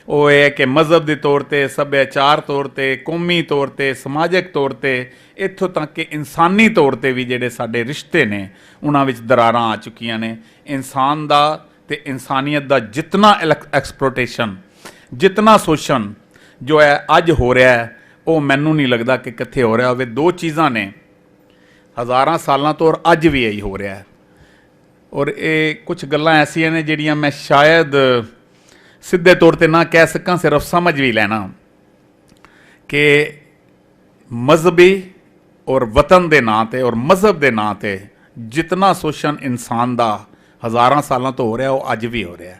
ਉਹ ਇਹ ਹੈ ਕਿ ਮਜ਼ਹਬ ਦੇ ਤੌਰ 'ਤੇ, ਸੱਭਿਆਚਾਰ ਤੌਰ 'ਤੇ, ਕੌਮੀ ਤੌਰ 'ਤੇ, ਸਮਾਜਿਕ ਤੌਰ 'ਤੇ, ਇੱਥੋਂ ਤੱਕ ਕਿ ਇਨਸਾਨੀ ਤੌਰ 'ਤੇ ਵੀ ਜਿਹੜੇ ਸਾਡੇ ਰਿਸ਼ਤੇ ਨੇ ਉਹਨਾਂ ਵਿੱਚ ਦਰਾਰਾਂ ਆ ਚੁੱਕੀਆਂ ਨੇ। ਇਨਸਾਨ ਦਾ ਅਤੇ ਇਨਸਾਨੀਅਤ ਦਾ ਜਿਤਨਾ ਐਕਸਪਲੋਟੇਸ਼ਨ, ਜਿਤਨਾ ਸ਼ੋਸ਼ਣ ਜੋ ਹੈ ਅੱਜ ਹੋ ਰਿਹਾ ਹੈ, ਉਹ ਮੈਨੂੰ ਨਹੀਂ ਲੱਗਦਾ ਕਿ ਕਿੱਥੇ ਹੋ ਰਿਹਾ ਹੋਵੇ। ਦੋ ਚੀਜ਼ਾਂ ਨੇ ਹਜ਼ਾਰਾਂ ਸਾਲਾਂ ਤੋਂ ਔਰ ਅੱਜ ਵੀ ਇਹੀ ਹੋ ਰਿਹਾ ਹੈ। ਔਰ ਇਹ ਕੁਝ ਗੱਲਾਂ ਐਸੀਆਂ ਨੇ ਜਿਹੜੀਆਂ ਮੈਂ ਸ਼ਾਇਦ ਸਿੱਧੇ ਤੌਰ ਤੇ ਨਾ ਕਹਿ ਸਕਾਂ, ਸਿਰਫ ਸਮਝ ਵੀ ਲੈਣਾ ਕਿ ਮਜ਼ਹਬੀ ਔਰ ਵਤਨ ਦੇ ਨਾਂ ਤੇ ਔਰ ਮਜ਼ਹਬ ਦੇ ਨਾਂ ਤੇ ਜਿਤਨਾ ਸ਼ੋਸ਼ਣ ਇਨਸਾਨ ਦਾ ਹਜ਼ਾਰਾਂ ਸਾਲਾਂ ਤੋਂ ਹੋ ਰਿਹਾ, ਉਹ ਅੱਜ ਵੀ ਹੋ ਰਿਹਾ।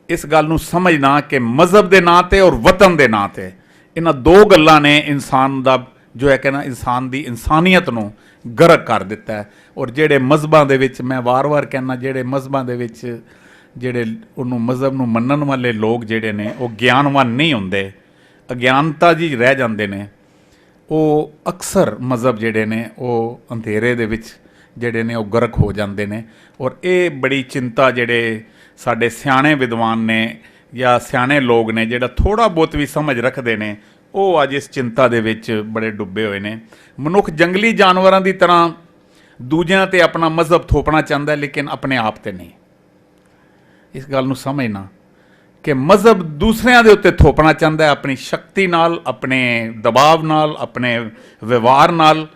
ਇਸ ਗੱਲ ਨੂੰ ਸਮਝਣਾ ਕਿ ਮਜ਼ਹਬ ਦੇ ਨਾਂ ਤੇ ਔਰ ਵਤਨ ਦੇ ਨਾਂ ਤੇ ਇਹਨਾਂ ਦੋ ਗੱਲਾਂ ਨੇ ਇਨਸਾਨ ਦਾ ਜੋ ਹੈ ਕਿ ਨਾ ਇਨਸਾਨ ਦੀ ਇਨਸਾਨੀਅਤ ਨੂੰ ਗਰਕ ਕਰ ਦਿੱਤਾ ਹੈ। ਔਰ ਜਿਹੜੇ ਮਜ਼ਹਬਾਂ ਦੇ ਵਿੱਚ, ਮੈਂ ਵਾਰ-ਵਾਰ ਕਹਿੰਦਾ, ਜਿਹੜੇ ਮਜ਼ਹਬਾਂ ਦੇ ਵਿੱਚ ਜਿਹੜੇ ਉਹਨੂੰ ਮਜ਼ਹਬ ਨੂੰ ਮੰਨਣ ਵਾਲੇ ਲੋਕ ਜਿਹੜੇ ਨੇ ਉਹ ਗਿਆਨਵਾਨ ਨਹੀਂ ਹੁੰਦੇ, ਅਗਿਆਨਤਾ ਜੀ ਰਹਿ ਜਾਂਦੇ ਨੇ। ਉਹ ਅਕਸਰ ਮਜ਼ਹਬ ਜਿਹੜੇ ਨੇ ਉਹ ਅੰਧੇਰੇ ਦੇ ਵਿੱਚ ਜਿਹੜੇ ਨੇ ਉਹ ਗਰਕ ਹੋ ਜਾਂਦੇ ਨੇ। ਔਰ ਇਹ ਬੜੀ ਚਿੰਤਾ ਜਿਹੜੇ ਸਾਡੇ ਸਿਆਣੇ ਵਿਦਵਾਨ ਨੇ ਜਾਂ ਸਿਆਣੇ ਲੋਕ ਨੇ, ਜਿਹੜਾ ਥੋੜ੍ਹਾ ਬਹੁਤ ਵੀ ਸਮਝ ਰੱਖਦੇ ਨੇ, ਉਹ ਅੱਜ ਇਸ ਚਿੰਤਾ ਦੇ ਵਿੱਚ ਬੜੇ ਡੁੱਬੇ ਹੋਏ ਨੇ। ਮਨੁੱਖ ਜੰਗਲੀ ਜਾਨਵਰਾਂ ਦੀ ਤਰ੍ਹਾਂ ਦੂਜਿਆਂ ਤੇ ਆਪਣਾ ਮਜ਼ਹਬ ਥੋਪਣਾ ਚਾਹੁੰਦਾ, ਲੇਕਿਨ ਆਪਣੇ ਆਪ ਤੇ ਨਹੀਂ। ਇਸ ਗੱਲ ਨੂੰ ਸਮਝਣਾ ਕਿ ਮਜ਼ਹਬ ਦੂਸਰਿਆਂ ਦੇ ਉੱਤੇ ਥੋਪਣਾ ਚਾਹੁੰਦਾ ਆਪਣੀ ਸ਼ਕਤੀ ਨਾਲ, ਆਪਣੇ ਦਬਾਵ ਨਾਲ, ਆਪਣੇ ਵਿਵਹਾਰ ਨਾਲ,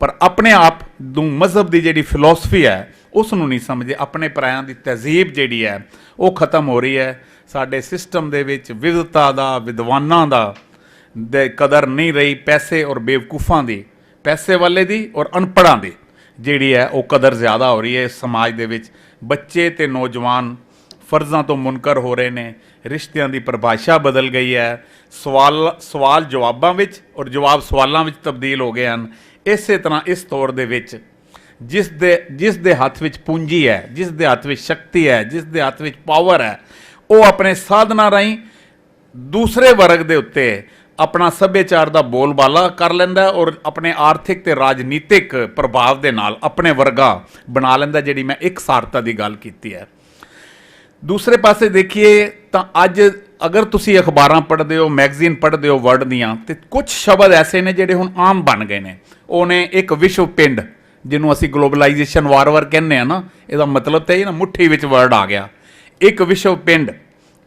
ਪਰ ਆਪਣੇ ਆਪ ਨੂੰ ਮਜ਼ਹਬ ਦੀ ਜਿਹੜੀ ਫਿਲਾਸਫੀ ਹੈ ਉਸ ਨੂੰ ਨਹੀਂ ਸਮਝਦੇ। ਆਪਣੇ ਪਰਾਇਆਂ ਦੀ ਤਹਿਜ਼ੀਬ ਜਿਹੜੀ ਹੈ ਉਹ ਖਤਮ ਹੋ ਰਹੀ ਹੈ। ਸਾਡੇ ਸਿਸਟਮ ਦੇ ਵਿੱਚ ਵਿਵਧਤਾ ਦਾ, ਵਿਦਵਾਨਾਂ ਦਾ ਦੇ ਕਦਰ ਨਹੀਂ ਰਹੀ। ਪੈਸੇ ਔਰ ਬੇਵਕੂਫਾਂ ਦੀ, ਪੈਸੇ ਵਾਲੇ ਦੀ ਔਰ ਅਨਪੜ੍ਹਾਂ ਦੀ ਜਿਹੜੀ ਹੈ ਉਹ ਕਦਰ ਜ਼ਿਆਦਾ ਹੋ ਰਹੀ ਹੈ ਇਸ ਸਮਾਜ ਦੇ ਵਿੱਚ। ਬੱਚੇ ਤੇ ਨੌਜਵਾਨ ਫਰਜ਼ਾਂ ਤੋਂ ਮੁਨਕਰ ਹੋ ਰਹੇ ਨੇ, ਰਿਸ਼ਤਿਆਂ ਦੀ ਪਰਿਭਾਸ਼ਾ ਬਦਲ ਗਈ ਹੈ, ਸਵਾਲ ਜਵਾਬਾਂ ਵਿੱਚ ਔਰ ਜਵਾਬ ਸਵਾਲਾਂ ਵਿੱਚ ਤਬਦੀਲ ਹੋ ਗਏ ਹਨ। ਇਸੇ ਤਰ੍ਹਾਂ ਇਸ ਦੌਰ ਦੇ ਵਿੱਚ ਜਿਸ ਦੇ ਹੱਥ ਵਿੱਚ ਪੂੰਜੀ ਹੈ, ਜਿਸ ਦੇ ਹੱਥ ਵਿੱਚ ਸ਼ਕਤੀ ਹੈ, ਜਿਸ ਦੇ ਹੱਥ ਵਿੱਚ ਪਾਵਰ ਹੈ, ਉਹ ਆਪਣੇ ਸਾਧਨਾਂ ਰਾਹੀਂ ਦੂਸਰੇ ਵਰਗ ਦੇ ਉੱਤੇ ਆਪਣਾ ਸੱਭਿਆਚਾਰ ਦਾ ਬੋਲਬਾਲਾ ਕਰ ਲੈਂਦਾ ਔਰ ਆਪਣੇ ਆਰਥਿਕ ਤੇ ਰਾਜਨੀਤਿਕ ਪ੍ਰਭਾਵ ਦੇ ਨਾਲ ਆਪਣੇ ਵਰਗਾ ਬਣਾ ਲੈਂਦਾ, ਜਿਹੜੀ ਮੈਂ ਇਕਸਾਰਤਾ ਦੀ ਗੱਲ ਕੀਤੀ ਹੈ। ਦੂਸਰੇ ਪਾਸੇ ਦੇਖੀਏ ਤਾਂ ਅੱਜ ਅਗਰ ਤੁਸੀਂ ਅਖਬਾਰਾਂ ਪੜ੍ਹਦੇ ਹੋ, ਮੈਗਜ਼ੀਨ ਪੜ੍ਹਦੇ ਹੋ ਵਰਲਡ ਦੀਆਂ, ਤੇ ਕੁਝ ਸ਼ਬਦ ਐਸੇ ਨੇ ਜਿਹੜੇ ਹੁਣ ਆਮ ਬਣ ਗਏ ਨੇ। ਉਹਨੇ ਇੱਕ ਵਿਸ਼ਵ ਪਿੰਡ, ਜਿਹਨੂੰ ਅਸੀਂ ਗਲੋਬਲਾਈਜੇਸ਼ਨ ਵਾਰ-ਵਾਰ ਕਹਿੰਦੇ ਆ ਨਾ, ਇਹਦਾ ਮਤਲਬ ਤਾਂ ਇਹ ਨਾ ਮੁੱਠੀ ਵਿੱਚ ਵਰਡ ਆ ਗਿਆ। ਇੱਕ ਵਿਸ਼ਵ ਪਿੰਡ,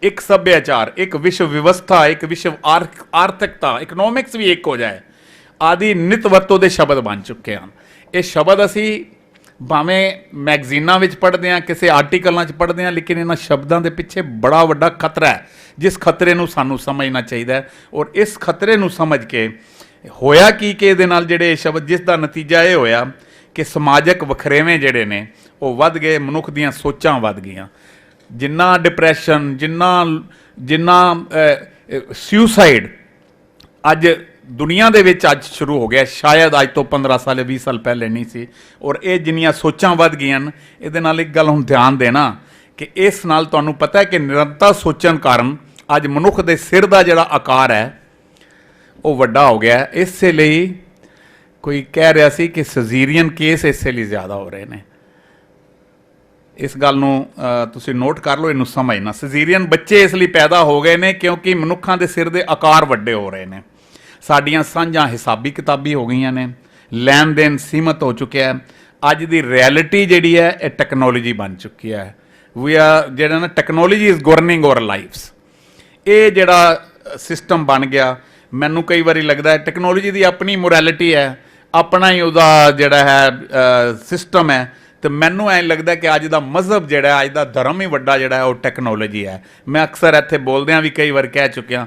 ਇੱਕ ਸੱਭਿਆਚਾਰ, ਇੱਕ ਵਿਸ਼ਵ ਵਿਵਸਥਾ, ਇੱਕ ਵਿਸ਼ਵ ਆਰਥਿਕਤਾ, ਇਕਨੋਮਿਕਸ ਵੀ ਇੱਕ ਹੋ ਜਾਏ, ਆਦਿ ਨਿਤ ਵਰਤੋਂ ਦੇ ਸ਼ਬਦ ਬਣ ਚੁੱਕੇ ਹਨ। ਇਹ ਸ਼ਬਦ ਅਸੀਂ ਭਾਵੇਂ ਮੈਗਜ਼ੀਨਾਂ ਵਿੱਚ ਪੜ੍ਹਦੇ ਹਾਂ, ਕਿਸੇ ਆਰਟੀਕਲਾਂ 'ਚ ਪੜ੍ਹਦੇ ਹਾਂ, ਲੇਕਿਨ ਇਹਨਾਂ ਸ਼ਬਦਾਂ ਦੇ ਪਿੱਛੇ ਬੜਾ ਵੱਡਾ ਖਤਰਾ ਹੈ, ਜਿਸ ਖਤਰੇ ਨੂੰ ਸਾਨੂੰ ਸਮਝਣਾ ਚਾਹੀਦਾ ਹੈ। ਔਰ ਇਸ ਖਤਰੇ ਨੂੰ ਸਮਝ ਕੇ ਹੋਇਆ ਕੀ ਕਿ ਇਹਦੇ ਨਾਲ ਜਿਹੜੇ ਸ਼ਬਦ, ਜਿਸ ਦਾ ਨਤੀਜਾ ਇਹ ਹੋਇਆ ਕਿ ਸਮਾਜਿਕ ਵਖਰੇਵੇਂ ਜਿਹੜੇ ਨੇ ਉਹ ਵੱਧ ਗਏ, ਮਨੁੱਖ ਦੀਆਂ ਸੋਚਾਂ ਵੱਧ ਗਈਆਂ। ਜਿੰਨਾ ਡਿਪਰੈਸ਼ਨ, ਜਿੰਨਾ ਸੁਸਾਈਡ ਅੱਜ ਦੁਨੀਆ ਦੇ ਵਿੱਚ ਅੱਜ ਸ਼ੁਰੂ ਹੋ ਗਿਆ, ਸ਼ਾਇਦ ਅੱਜ ਤੋਂ 15 ਸਾਲ 20 ਸਾਲ ਪਹਿਲੇ ਨਹੀਂ ਸੀ। ਔਰ ਇਹ ਜਿੰਨੀਆਂ ਸੋਚਾਂ ਵੱਧ ਗਈਆਂ ਨੇ, ਇਹਦੇ ਨਾਲ ਇੱਕ ਗੱਲ ਹੁਣ ਧਿਆਨ ਦੇਣਾ ਕਿ ਇਸ ਨਾਲ ਤੁਹਾਨੂੰ ਪਤਾ ਹੈ ਕਿ ਨਿਰੰਤਰ ਸੋਚਣ ਕਾਰਨ ਅੱਜ ਮਨੁੱਖ ਦੇ ਸਿਰ ਦਾ ਜਿਹੜਾ ਆਕਾਰ ਹੈ ਉਹ ਵੱਡਾ ਹੋ ਗਿਆ। ਇਸੇ ਲਈ ਕੋਈ ਕਹਿ ਰਿਹਾ ਸੀ ਕਿ ਸਜੀਰੀਅਨ ਕੇਸ ਇਸੇ ਲਈ ਜ਼ਿਆਦਾ ਹੋ ਰਹੇ ਨੇ। ਇਸ ਗੱਲ ਨੂੰ ਤੁਸੀਂ ਨੋਟ ਕਰ ਲਓ, ਇਹਨੂੰ ਸਮਝਣਾ। ਸਜੀਰੀਅਨ ਬੱਚੇ ਇਸ ਲਈ ਪੈਦਾ ਹੋ ਗਏ ਨੇ ਕਿਉਂਕਿ ਮਨੁੱਖਾਂ ਦੇ ਸਿਰ ਦੇ ਆਕਾਰ ਵੱਡੇ ਹੋ ਰਹੇ ਨੇ। ਸਾਡੀਆਂ ਸਾਂਝਾਂ ਹਿਸਾਬੀ ਕਿਤਾਬੀ ਹੋ ਗਈਆਂ ਨੇ, ਲੈਣ ਦੇਣ ਸੀਮਤ ਹੋ ਚੁੱਕਿਆ ਹੈ। ਅੱਜ ਦੀ ਰਿਐਲਿਟੀ ਜਿਹੜੀ ਹੈ ਇਹ ਟੈਕਨੋਲੋਜੀ ਬਣ ਚੁੱਕੀ ਹੈ। ਜਿਹੜਾ ਨਾ technology is governing our lifes. ਇਹ ਜਿਹੜਾ ਸਿਸਟਮ ਬਣ ਗਿਆ, ਮੈਨੂੰ ਕਈ ਵਾਰੀ ਲੱਗਦਾ ਹੈ ਟੈਕਨੋਲੋਜੀ ਦੀ ਆਪਣੀ ਮੋਰੈਲਿਟੀ ਹੈ, ਆਪਣਾ ਹੀ ਉਹਦਾ ਜਿਹੜਾ ਹੈ ਸਿਸਟਮ ਹੈ। ਤੇ ਮੈਨੂੰ ਐਂ ਲੱਗਦਾ ਕਿ ਅੱਜ ਦਾ ਮਜ਼ਹਬ ਜਿਹੜਾ, ਅੱਜ ਦਾ ਧਰਮ ਹੀ ਵੱਡਾ ਜਿਹੜਾ ਹੈ ਉਹ ਟੈਕਨੋਲੋਜੀ ਹੈ। ਮੈਂ ਅਕਸਰ ਇੱਥੇ ਬੋਲਦਿਆਂ ਵੀ ਕਈ ਵਾਰ ਕਹਿ ਚੁੱਕਿਆ,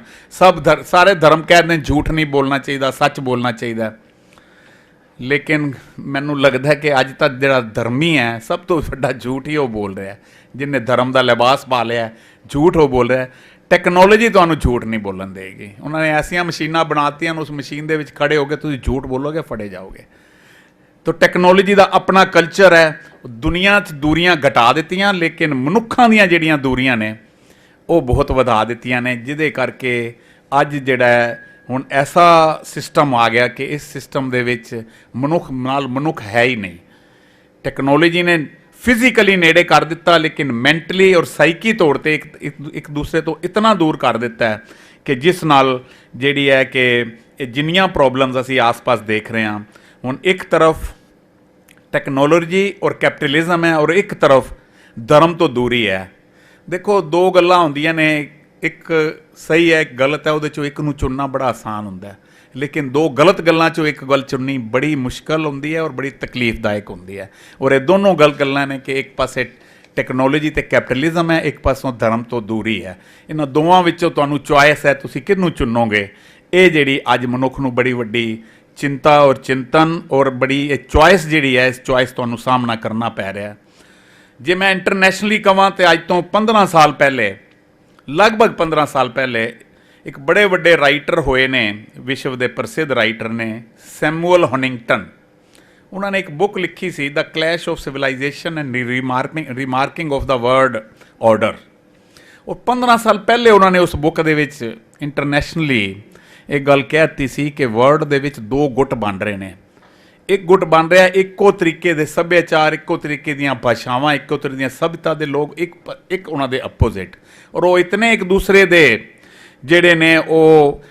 ਸਾਰੇ ਧਰਮ ਕਹਿੰਦੇ ਝੂਠ ਨਹੀਂ ਬੋਲਣਾ ਚਾਹੀਦਾ, ਸੱਚ ਬੋਲਣਾ ਚਾਹੀਦਾ। ਲੇਕਿਨ ਮੈਨੂੰ ਲੱਗਦਾ ਕਿ ਅੱਜ ਤੱਕ ਜਿਹੜਾ ਧਰਮੀ ਹੈ ਸਭ ਤੋਂ ਵੱਡਾ ਝੂਠ ਹੀ ਉਹ ਬੋਲ ਰਿਹਾ, ਜਿਹਨੇ ਧਰਮ ਦਾ ਲਿਬਾਸ ਪਾ ਲਿਆ, ਝੂਠ ਉਹ ਬੋਲ ਰਿਹਾ। ਟੈਕਨੋਲੋਜੀ ਤੁਹਾਨੂੰ ਝੂਠ ਨਹੀਂ ਬੋਲਣ ਦੇਗੀ। ਉਹਨਾਂ ਨੇ ਐਸੀਆਂ ਮਸ਼ੀਨਾਂ ਬਣਾਤੀਆਂ, ਉਸ ਮਸ਼ੀਨ ਦੇ ਵਿੱਚ ਖੜੇ ਹੋ ਕੇ ਤੁਸੀਂ ਝੂਠ ਬੋਲੋਗੇ, ਫੜੇ ਜਾਓਗੇ। ਤੋ ਟੈਕਨੋਲੋਜੀ ਦਾ ਆਪਣਾ ਕਲਚਰ ਹੈ। ਦੁਨੀਆ 'ਚ ਦੂਰੀਆਂ ਘਟਾ ਦਿੱਤੀਆਂ, ਲੇਕਿਨ ਮਨੁੱਖਾਂ ਦੀਆਂ ਜਿਹੜੀਆਂ ਦੂਰੀਆਂ ਨੇ ਉਹ ਬਹੁਤ ਵਧਾ ਦਿੱਤੀਆਂ ਨੇ, ਜਿਹਦੇ ਕਰਕੇ ਅੱਜ ਜਿਹੜਾ ਹੈ ਹੁਣ ਐਸਾ ਸਿਸਟਮ ਆ ਗਿਆ ਕਿ ਇਸ ਸਿਸਟਮ ਦੇ ਵਿੱਚ ਮਨੁੱਖ ਨਾਲ ਮਨੁੱਖ ਹੈ ਹੀ ਨਹੀਂ। ਟੈਕਨੋਲੋਜੀ ਨੇ ਫਿਜ਼ੀਕਲੀ ਨੇੜੇ ਕਰ ਦਿੱਤਾ, ਲੇਕਿਨ ਮੈਂਟਲੀ ਔਰ ਸਾਈਕੀ ਤੌਰ 'ਤੇ ਇੱਕ ਦੂਸਰੇ ਤੋਂ ਇਤਨਾ ਦੂਰ ਕਰ ਦਿੱਤਾ ਹੈ ਕਿ ਜਿਸ ਨਾਲ ਜਿਹੜੀ ਹੈ ਕਿ ਇਹ ਜਿੰਨੀਆਂ ਪ੍ਰੋਬਲਮਸ ਅਸੀਂ ਆਸ-ਪਾਸ ਦੇਖ ਰਹੇ ਹਾਂ, ਹੁਣ ਇੱਕ ਤਰਫ ਟੈਕਨੋਲੋਜੀ ਔਰ ਕੈਪੀਟਲਿਜ਼ਮ ਹੈ ਔਰ ਇੱਕ ਤਰਫ ਧਰਮ ਤੋਂ ਦੂਰੀ ਹੈ। ਦੇਖੋ, ਦੋ ਗੱਲਾਂ ਹੁੰਦੀਆਂ ਨੇ, ਇੱਕ ਸਹੀ ਹੈ, ਇੱਕ ਗਲਤ ਹੈ। ਉਹਦੇ 'ਚੋਂ ਇੱਕ ਨੂੰ ਚੁਣਨਾ ਬੜਾ ਆਸਾਨ ਹੁੰਦਾ ਹੈ, ਲੇਕਿਨ ਦੋ ਗਲਤ ਗੱਲਾਂ 'ਚੋਂ ਇੱਕ ਗੱਲ ਚੁਣਨੀ ਬੜੀ ਮੁਸ਼ਕਲ ਹੁੰਦੀ ਹੈ ਔਰ ਬੜੀ ਤਕਲੀਫਦਾਇਕ ਹੁੰਦੀ ਹੈ। ਔਰ ਇਹ ਦੋਨੋਂ ਗਲਤ ਗੱਲਾਂ ਨੇ ਕਿ ਇੱਕ ਪਾਸੇ ਟੈਕਨੋਲੋਜੀ ਤੇ ਕੈਪੀਟਲਿਜ਼ਮ ਹੈ, ਇੱਕ ਪਾਸੋਂ ਧਰਮ ਤੋਂ ਦੂਰੀ ਹੈ। ਇਹਨਾਂ ਦੋਵਾਂ ਵਿੱਚੋਂ ਤੁਹਾਨੂੰ ਚੁਆਇਸ ਹੈ, ਤੁਸੀਂ ਕਿਹਨੂੰ ਚੁਣੋਗੇ। ਇਹ ਜਿਹੜੀ ਅੱਜ ਮਨੁੱਖ ਨੂੰ ਬੜੀ ਵੱਡੀ ਚਿੰਤਾ ਔਰ ਚਿੰਤਨ ਔਰ ਬੜੀ ਇਹ ਚੁਆਇਸ ਜਿਹੜੀ ਹੈ, ਇਸ ਚੁਆਇਸ ਤੁਹਾਨੂੰ ਸਾਹਮਣਾ ਕਰਨਾ ਪੈ ਰਿਹਾ। ਜੇ ਮੈਂ ਇੰਟਰਨੈਸ਼ਨਲੀ ਕਹਾਂ ਤਾਂ ਅੱਜ ਤੋਂ 15 ਸਾਲ ਪਹਿਲੇ, ਲਗਭਗ 15 ਸਾਲ ਪਹਿਲੇ ਇੱਕ ਬੜੇ ਵੱਡੇ ਰਾਈਟਰ ਹੋਏ ਨੇ, ਵਿਸ਼ਵ ਦੇ ਪ੍ਰਸਿੱਧ ਰਾਈਟਰ ਨੇ ਸੈਮੂਅਲ ਹਨਿੰਗਟਨ। ਉਹਨਾਂ ਨੇ ਇੱਕ ਬੁੱਕ ਲਿਖੀ ਸੀ the clash of civilization and remarking of the world order. ਉਹ 15 ਸਾਲ ਪਹਿਲੇ ਉਹਨਾਂ ਨੇ ਉਸ ਬੁੱਕ ਦੇ ਵਿੱਚ ਇੰਟਰਨੈਸ਼ਨਲੀ ਇਹ ਗੱਲ ਕਹਿ ਦਿੱਤੀ ਸੀ ਕਿ ਵਰਲਡ ਦੇ ਵਿੱਚ ਦੋ ਗੁੱਟ ਬਣ ਰਹੇ ਨੇ। ਇੱਕ ਗੁੱਟ ਬਣ ਰਿਹਾ ਇੱਕੋ ਤਰੀਕੇ ਦੇ ਸੱਭਿਆਚਾਰ, ਇੱਕੋ ਤਰੀਕੇ ਦੀਆਂ ਭਾਸ਼ਾਵਾਂ, ਇੱਕੋ ਤਰੀਕੇ ਦੀਆਂ ਸਭਿਅਤਾ ਦੇ ਲੋਕ, ਇੱਕ ਉਹਨਾਂ ਦੇ ਆਪੋਜ਼ਿਟ। ਔਰ ਉਹ ਇਤਨੇ ਇੱਕ ਦੂਸਰੇ ਦੇ ਜਿਹੜੇ ਨੇ ਉਹ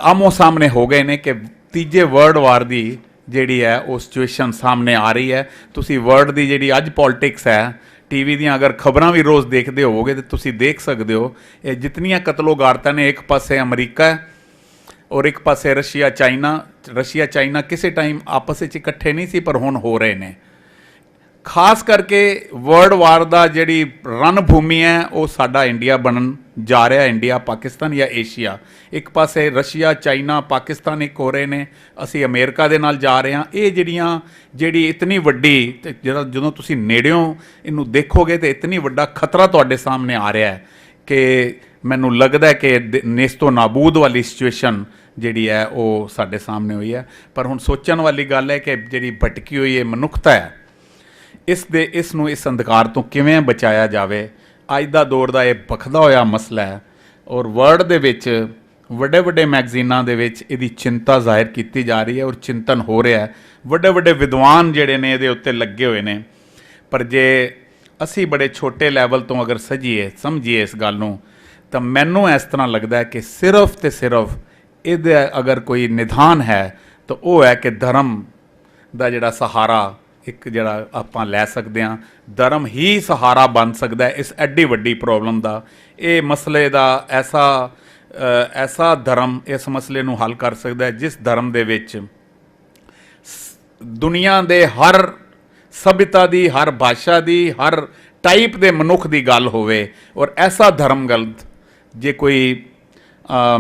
ਆਮੋ ਸਾਹਮਣੇ ਹੋ ਗਏ ਨੇ ਕਿ ਤੀਜੇ ਵਰਲਡ ਵਾਰ ਦੀ ਜਿਹੜੀ ਹੈ ਉਹ ਸਿਚੁਏਸ਼ਨ ਸਾਹਮਣੇ ਆ ਰਹੀ ਹੈ। ਤੁਸੀਂ ਵਰਲਡ ਦੀ ਜਿਹੜੀ ਅੱਜ ਪੋਲਿਟਿਕਸ ਹੈ, ਟੀਵੀ ਦੀਆਂ ਅਗਰ ਖਬਰਾਂ ਵੀ ਰੋਜ਼ ਦੇਖਦੇ ਹੋਵੋਗੇ ਤਾਂ ਤੁਸੀਂ ਦੇਖ ਸਕਦੇ ਹੋ ਇਹ ਜਿਤਨੀਆਂ ਕਤਲੋਗਾਰਤਾਂ ਨੇ, ਇੱਕ ਪਾਸੇ ਅਮਰੀਕਾ ਹੈ ਔਰ ਇੱਕ ਪਾਸੇ ਰਸ਼ੀਆ ਚਾਈਨਾ ਕਿਸੇ ਟਾਈਮ ਆਪਸ ਵਿੱਚ ਇਕੱਠੇ ਨਹੀਂ ਸੀ, ਪਰ ਹੁਣ ਹੋ ਰਹੇ ਨੇ। ਖਾਸ ਕਰਕੇ ਵਰਲਡ ਵਾਰ ਦਾ ਜਿਹੜੀ ਰਣ ਭੂਮੀ ਹੈ ਉਹ ਸਾਡਾ ਇੰਡੀਆ ਬਣਨ ਜਾ ਰਿਹਾ, ਇੰਡੀਆ ਪਾਕਿਸਤਾਨ ਜਾਂ ਏਸ਼ੀਆ। ਇੱਕ ਪਾਸੇ ਰਸ਼ੀਆ ਚਾਈਨਾ ਪਾਕਿਸਤਾਨ ਇੱਕ ਹੋ ਰਹੇ ਨੇ, ਅਸੀਂ ਅਮਰੀਕਾ ਦੇ ਨਾਲ ਜਾ ਰਹੇ ਹਾਂ। ਇਹ ਜਿਹੜੀ ਇਤਨੀ ਵੱਡੀ ਜਦੋਂ ਤੁਸੀਂ ਨੇੜਿਓਂ ਇਹਨੂੰ ਦੇਖੋਗੇ ਤਾਂ ਇਤਨੀ ਵੱਡਾ ਖਤਰਾ ਤੁਹਾਡੇ ਸਾਹਮਣੇ ਆ ਰਿਹਾ ਹੈ ਕਿ ਮੈਨੂੰ ਲੱਗਦਾ ਕਿ ਨੇਸਤੋ ਨਾਬੂਦ ਵਾਲੀ ਸਿਚੁਏਸ਼ਨ ਜਿਹੜੀ ਹੈ ਉਹ ਸਾਡੇ ਸਾਹਮਣੇ ਹੋਈ ਹੈ। ਪਰ ਹੁਣ ਸੋਚਣ ਵਾਲੀ ਗੱਲ ਹੈ ਕਿ ਜਿਹੜੀ ਭਟਕੀ ਹੋਈ ਇਹ ਮਨੁੱਖਤਾ ਹੈ, ਇਸ ਨੂੰ ਇਸ ਅੰਧਕਾਰ ਤੋਂ ਕਿਵੇਂ ਬਚਾਇਆ ਜਾਵੇ। ਅੱਜ ਦਾ ਦੌਰ ਦਾ ਇਹ ਭਖਦਾ ਹੋਇਆ ਮਸਲਾ ਹੈ ਔਰ ਵਰਲਡ ਦੇ ਵਿੱਚ ਵੱਡੇ ਵੱਡੇ ਮੈਗਜ਼ੀਨਾਂ ਦੇ ਵਿੱਚ ਇਹਦੀ ਚਿੰਤਾ ਜ਼ਾਹਿਰ ਕੀਤੀ ਜਾ ਰਹੀ ਹੈ ਔਰ ਚਿੰਤਨ ਹੋ ਰਿਹਾ ਹੈ। ਵੱਡੇ ਵੱਡੇ ਵਿਦਵਾਨ ਜਿਹੜੇ ਨੇ ਇਹਦੇ ਉੱਤੇ ਲੱਗੇ ਹੋਏ ਨੇ। ਪਰ ਜੇ ਅਸੀਂ ਬੜੇ ਛੋਟੇ ਲੈਵਲ ਤੋਂ ਅਗਰ ਸਮਝੀਏ ਇਸ ਗੱਲ ਨੂੰ, ਤਾਂ ਮੈਨੂੰ ਇਸ ਤਰ੍ਹਾਂ ਲੱਗਦਾ ਹੈ ਕਿ ਸਿਰਫ ਤੇ ਸਿਰਫ ਇਹਦਾ ਅਗਰ ਕੋਈ ਨਿਦਾਨ ਹੈ ਤਾਂ ਉਹ ਹੈ ਕਿ ਧਰਮ ਦਾ ਜਿਹੜਾ ਸਹਾਰਾ ਇੱਕ ਜਿਹੜਾ ਆਪਾਂ ਲੈ ਸਕਦੇ ਹਾਂ, ਧਰਮ ਹੀ ਸਹਾਰਾ ਬਣ ਸਕਦਾ ਹੈ ਇਸ ਐਡੀ ਵੱਡੀ ਪ੍ਰੋਬਲਮ ਦਾ। ਇਹ ਮਸਲੇ ਦਾ ਐਸਾ ਧਰਮ ਇਸ ਮਸਲੇ ਨੂੰ ਹੱਲ ਕਰ ਸਕਦਾ ਹੈ ਜਿਸ ਧਰਮ ਦੇ ਵਿੱਚ ਦੁਨੀਆ ਦੇ ਹਰ ਸਭਿਅਤਾ ਦੀ, ਹਰ ਭਾਸ਼ਾ ਦੀ, ਹਰ ਟਾਈਪ ਦੇ ਮਨੁੱਖ ਦੀ ਗੱਲ ਹੋਵੇ। ਔਰ ਐਸਾ ਧਰਮ ਗਲਤ ਜੇ ਕੋਈ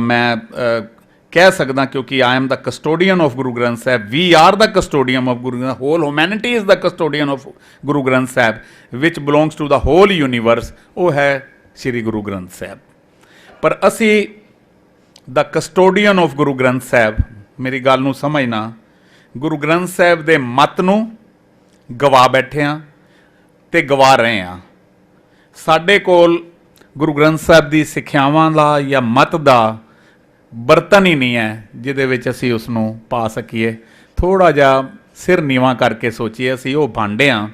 ਮੈਂ ਕਹਿ ਸਕਦਾ, ਕਿਉਂਕਿ I am the custodian of Guru Granth Sahib, we are the custodian of Guru Granth, whole humanity is the custodian of Guru Granth Sahib which belongs to the whole universe, ਉਹ ਹੈ ਸ਼੍ਰੀ ਗੁਰੂ ਗ੍ਰੰਥ ਸਾਹਿਬ। ਪਰ ਅਸੀਂ ਦਾ ਕਸਟੋਡੀਅਨ ਆਫ ਗੁਰੂ ਗ੍ਰੰਥ ਸਾਹਿਬ, ਮੇਰੀ ਗੱਲ ਨੂੰ ਸਮਝਣਾ, ਗੁਰੂ ਗ੍ਰੰਥ ਸਾਹਿਬ ਦੇ ਮਤ ਨੂੰ ਗਵਾ ਬੈਠੇ ਹਾਂ ਤੇ ਗਵਾ ਰਹੇ ਹਾਂ। ਸਾਡੇ ਕੋਲ ਗੁਰੂ ਗ੍ਰੰਥ ਸਾਹਿਬ ਦੀ ਸਿੱਖਿਆਵਾਂ ਦਾ ਜਾਂ ਮਤ ਦਾ ਬਰਤਨ ਹੀ ਨਹੀਂ ਹੈ ਜਿਹਦੇ ਵਿੱਚ ਅਸੀਂ ਉਸ ਨੂੰ ਪਾ ਸਕੀਏ। ਥੋੜ੍ਹਾ ਜਿਹਾ ਸਿਰ ਨੀਵਾਂ ਕਰਕੇ ਸੋਚੀਏ, ਅਸੀਂ ਉਹ ਭਾਂਡੇ ਹਾਂ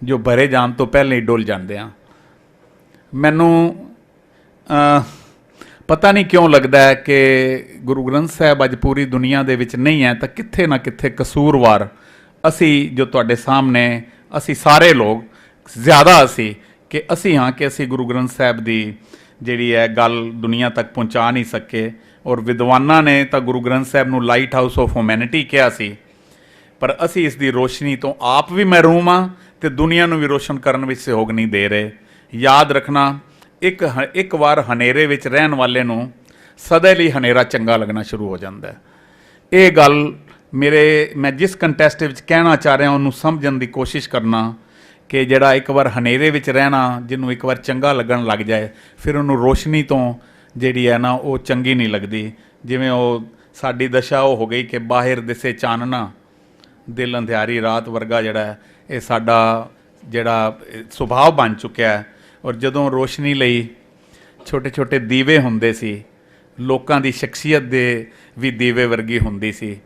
ਜੋ ਭਰੇ ਜਾਣ ਤੋਂ ਪਹਿਲਾਂ ਹੀ ਡੁੱਲ ਜਾਂਦੇ ਹਾਂ। ਮੈਨੂੰ ਪਤਾ ਨਹੀਂ ਕਿਉਂ ਲੱਗਦਾ ਹੈ ਕਿ ਗੁਰੂ ਗ੍ਰੰਥ ਸਾਹਿਬ ਅੱਜ ਪੂਰੀ ਦੁਨੀਆ ਦੇ ਵਿੱਚ ਨਹੀਂ ਹੈ, ਤਾਂ ਕਿੱਥੇ ਨਾ ਕਿੱਥੇ ਕਸੂਰਵਾਰ ਅਸੀਂ ਜੋ ਤੁਹਾਡੇ ਸਾਹਮਣੇ, ਅਸੀਂ ਸਾਰੇ ਲੋਕ, ਜ਼ਿਆਦਾ ਅਸੀਂ ਹਾਂ ਕਿ ਅਸੀਂ ਗੁਰੂ ਗ੍ਰੰਥ ਸਾਹਿਬ ਦੀ ਜਿਹੜੀ ਹੈ ਗੱਲ ਦੁਨੀਆ ਤੱਕ ਪਹੁੰਚਾ ਨਹੀਂ ਸਕੇ। ਔਰ ਵਿਦਵਾਨਾਂ ਨੇ ਤਾਂ ਗੁਰੂ ਗ੍ਰੰਥ ਸਾਹਿਬ ਨੂੰ ਲਾਈਟ ਹਾਊਸ ਆਫ ਹਿਊਮੈਨਿਟੀ ਕਿਹਾ ਸੀ, ਪਰ ਅਸੀਂ ਇਸ ਦੀ ਰੋਸ਼ਨੀ ਤੋਂ ਆਪ ਵੀ ਮਹਿਰੂਮ ਹਾਂ ਤੇ ਦੁਨੀਆ ਨੂੰ ਵੀ ਰੋਸ਼ਨ ਕਰਨ ਵਿੱਚ ਸਹਿਯੋਗ ਨਹੀਂ ਦੇ ਰਹੇ। ਯਾਦ ਰੱਖਣਾ, ਇੱਕ ਵਾਰ ਹਨੇਰੇ ਵਿੱਚ ਰਹਿਣ ਵਾਲੇ ਨੂੰ ਸਦਾ ਲਈ ਹਨੇਰਾ ਚੰਗਾ ਲੱਗਣਾ ਸ਼ੁਰੂ ਹੋ ਜਾਂਦਾ ਹੈ। ਇਹ ਗੱਲ ਮੈਂ ਜਿਸ ਕੰਟੈਸਟ ਵਿੱਚ ਕਹਿਣਾ ਚਾਹ ਰਿਹਾ ਉਹਨੂੰ ਸਮਝਣ ਦੀ ਕੋਸ਼ਿਸ਼ ਕਰਨਾ ਕਿ ਜਿਹੜਾ ਇੱਕ ਵਾਰ ਹਨੇਰੇ ਵਿੱਚ ਰਹਿਣਾ, ਜਿਹਨੂੰ ਇੱਕ ਵਾਰ ਚੰਗਾ ਲੱਗਣ ਲੱਗ ਜਾਏ, ਫਿਰ ਉਹਨੂੰ ਰੋਸ਼ਨੀ ਤੋਂ ਜਿਹੜੀ ਹੈ ਨਾ ਉਹ ਚੰਗੀ ਨਹੀਂ ਲੱਗਦੀ। ਜਿਵੇਂ ਉਹ ਸਾਡੀ ਦਸ਼ਾ ਉਹ ਹੋ ਗਈ ਕਿ ਬਾਹਰ ਦਿਸੇ ਚਾਨਣਾ, ਦਿਲ ਅੰਧਿਆਰੀ ਰਾਤ ਵਰਗਾ ਜਿਹੜਾ ਹੈ, ਇਹ ਸਾਡਾ ਜਿਹੜਾ ਸੁਭਾਅ ਬਣ ਚੁੱਕਿਆ ਹੈ। ਔਰ ਜਦੋਂ ਰੋਸ਼ਨੀ ਲਈ ਛੋਟੇ ਛੋਟੇ ਦੀਵੇ ਹੁੰਦੇ ਸੀ, ਲੋਕਾਂ ਦੀ ਸ਼ਖਸੀਅਤ ਦੇ ਵੀ ਦੀਵੇ ਵਰਗੀ ਹੁੰਦੀ ਸੀ,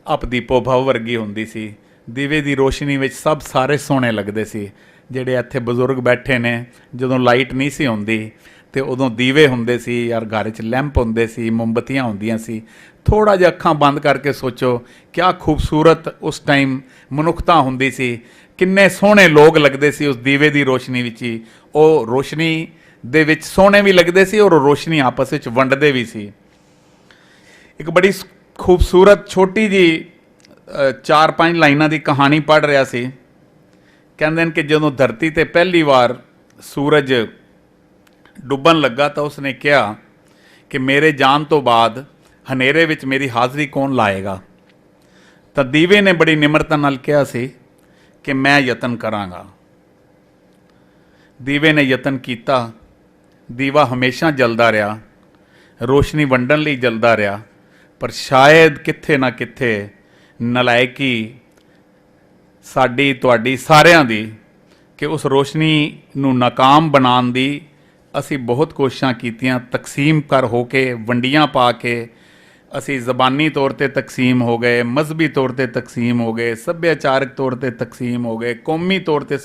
ਅਪਦੀਪੋ ਭਵ ਵਰਗੀ ਹੁੰਦੀ ਸੀ। ਦੀਵੇ ਦੀ ਰੋਸ਼ਨੀ ਵਿੱਚ ਸਭ ਸਾਰੇ ਸੋਹਣੇ ਲੱਗਦੇ ਸੀ। ਜਿਹੜੇ ਇੱਥੇ ਬਜ਼ੁਰਗ ਬੈਠੇ ਨੇ, ਜਦੋਂ ਲਾਈਟ ਨਹੀਂ ਸੀ ਹੁੰਦੀ ਤੇ ਉਦੋਂ ਦੀਵੇ ਹੁੰਦੇ ਸੀ ਯਾਰ, ਘਰ 'ਚ ਲੈਂਪ ਹੁੰਦੇ ਸੀ, ਮੋਮਬੱਤੀਆਂ ਹੁੰਦੀਆਂ ਸੀ। ਥੋੜ੍ਹਾ ਜਿਹਾ ਅੱਖਾਂ ਬੰਦ ਕਰਕੇ ਸੋਚੋ ਕਿਆ ਖੂਬਸੂਰਤ ਉਸ ਟਾਈਮ ਮਨੁੱਖਤਾ ਹੁੰਦੀ ਸੀ, ਕਿੰਨੇ ਸੋਹਣੇ ਲੋਕ ਲੱਗਦੇ ਸੀ ਉਸ ਦੀਵੇ ਦੀ ਰੋਸ਼ਨੀ ਵਿੱਚ ਹੀ। ਉਹ ਰੋਸ਼ਨੀ ਦੇ ਵਿੱਚ ਸੋਹਣੇ ਵੀ ਲੱਗਦੇ ਸੀ ਔਰ ਰੋਸ਼ਨੀ ਆਪਸ ਵਿੱਚ ਵੰਡਦੇ ਵੀ ਸੀ। ਇੱਕ ਬੜੀ ਖੂਬਸੂਰਤ ਛੋਟੀ ਜੀ 4-5 ਲਾਈਨਾਂ ਦੀ ਕਹਾਣੀ ਪੜ੍ਹ ਰਿਹਾ ਸੀ ਕਹਿੰਦੇ ਨੇ ਕਿ ਜਦੋਂ ਧਰਤੀ ਤੇ ਪਹਿਲੀ ਵਾਰ ਸੂਰਜ ਡੁੱਬਣ ਲੱਗਾ ਤਾਂ ਉਸਨੇ ਕਿਹਾ ਕਿ ਮੇਰੇ ਜਾਣ ਤੋਂ ਬਾਅਦ ਹਨੇਰੇ ਵਿੱਚ ਮੇਰੀ ਹਾਜ਼ਰੀ ਕੌਣ ਲਾਏਗਾ। ਤਾਂ ਦੀਵੇ ਨੇ ਬੜੀ ਨਿਮਰਤਾ ਨਾਲ ਕਿਹਾ ਸੀ ਕਿ ਮੈਂ ਯਤਨ ਕਰਾਂਗਾ। ਦੀਵੇ ਨੇ ਯਤਨ ਕੀਤਾ, ਦੀਵਾ ਹਮੇਸ਼ਾ ਜਲਦਾ ਰਿਹਾ, ਰੋਸ਼ਨੀ ਵੰਡਣ ਲਈ ਜਲਦਾ ਰਿਹਾ, ਪਰ ਸ਼ਾਇਦ ਕਿੱਥੇ ਨਾ ਕਿੱਥੇ ਨਲਾਇਕੀ ਸਾਡੀ ਤੁਹਾਡੀ ਸਾਰਿਆਂ ਦੀ ਕਿ ਉਸ ਰੋਸ਼ਨੀ ਨੂੰ ਨਾਕਾਮ ਬਣਾਉਣ ਦੀ ਅਸੀਂ ਬਹੁਤ ਕੋਸ਼ਿਸ਼ਾਂ ਕੀਤੀਆਂ। ਤਕਸੀਮ ਕਰ ਹੋ ਕੇ, ਵੰਡੀਆਂ ਪਾ ਕੇ ਅਸੀਂ ਜ਼ਬਾਨੀ ਤੌਰ ਤੇ ਤਕਸੀਮ ਹੋ ਗਏ, ਮਜ਼ਹਬੀ ਤੌਰ ਤੇ ਤਕਸੀਮ ਹੋ ਗਏ, ਸੱਭਿਆਚਾਰਕ ਤੌਰ ਤੇ ਤਕਸੀਮ ਹੋ ਗਏ, ਕੌਮੀ ਤੌਰ ਤੇ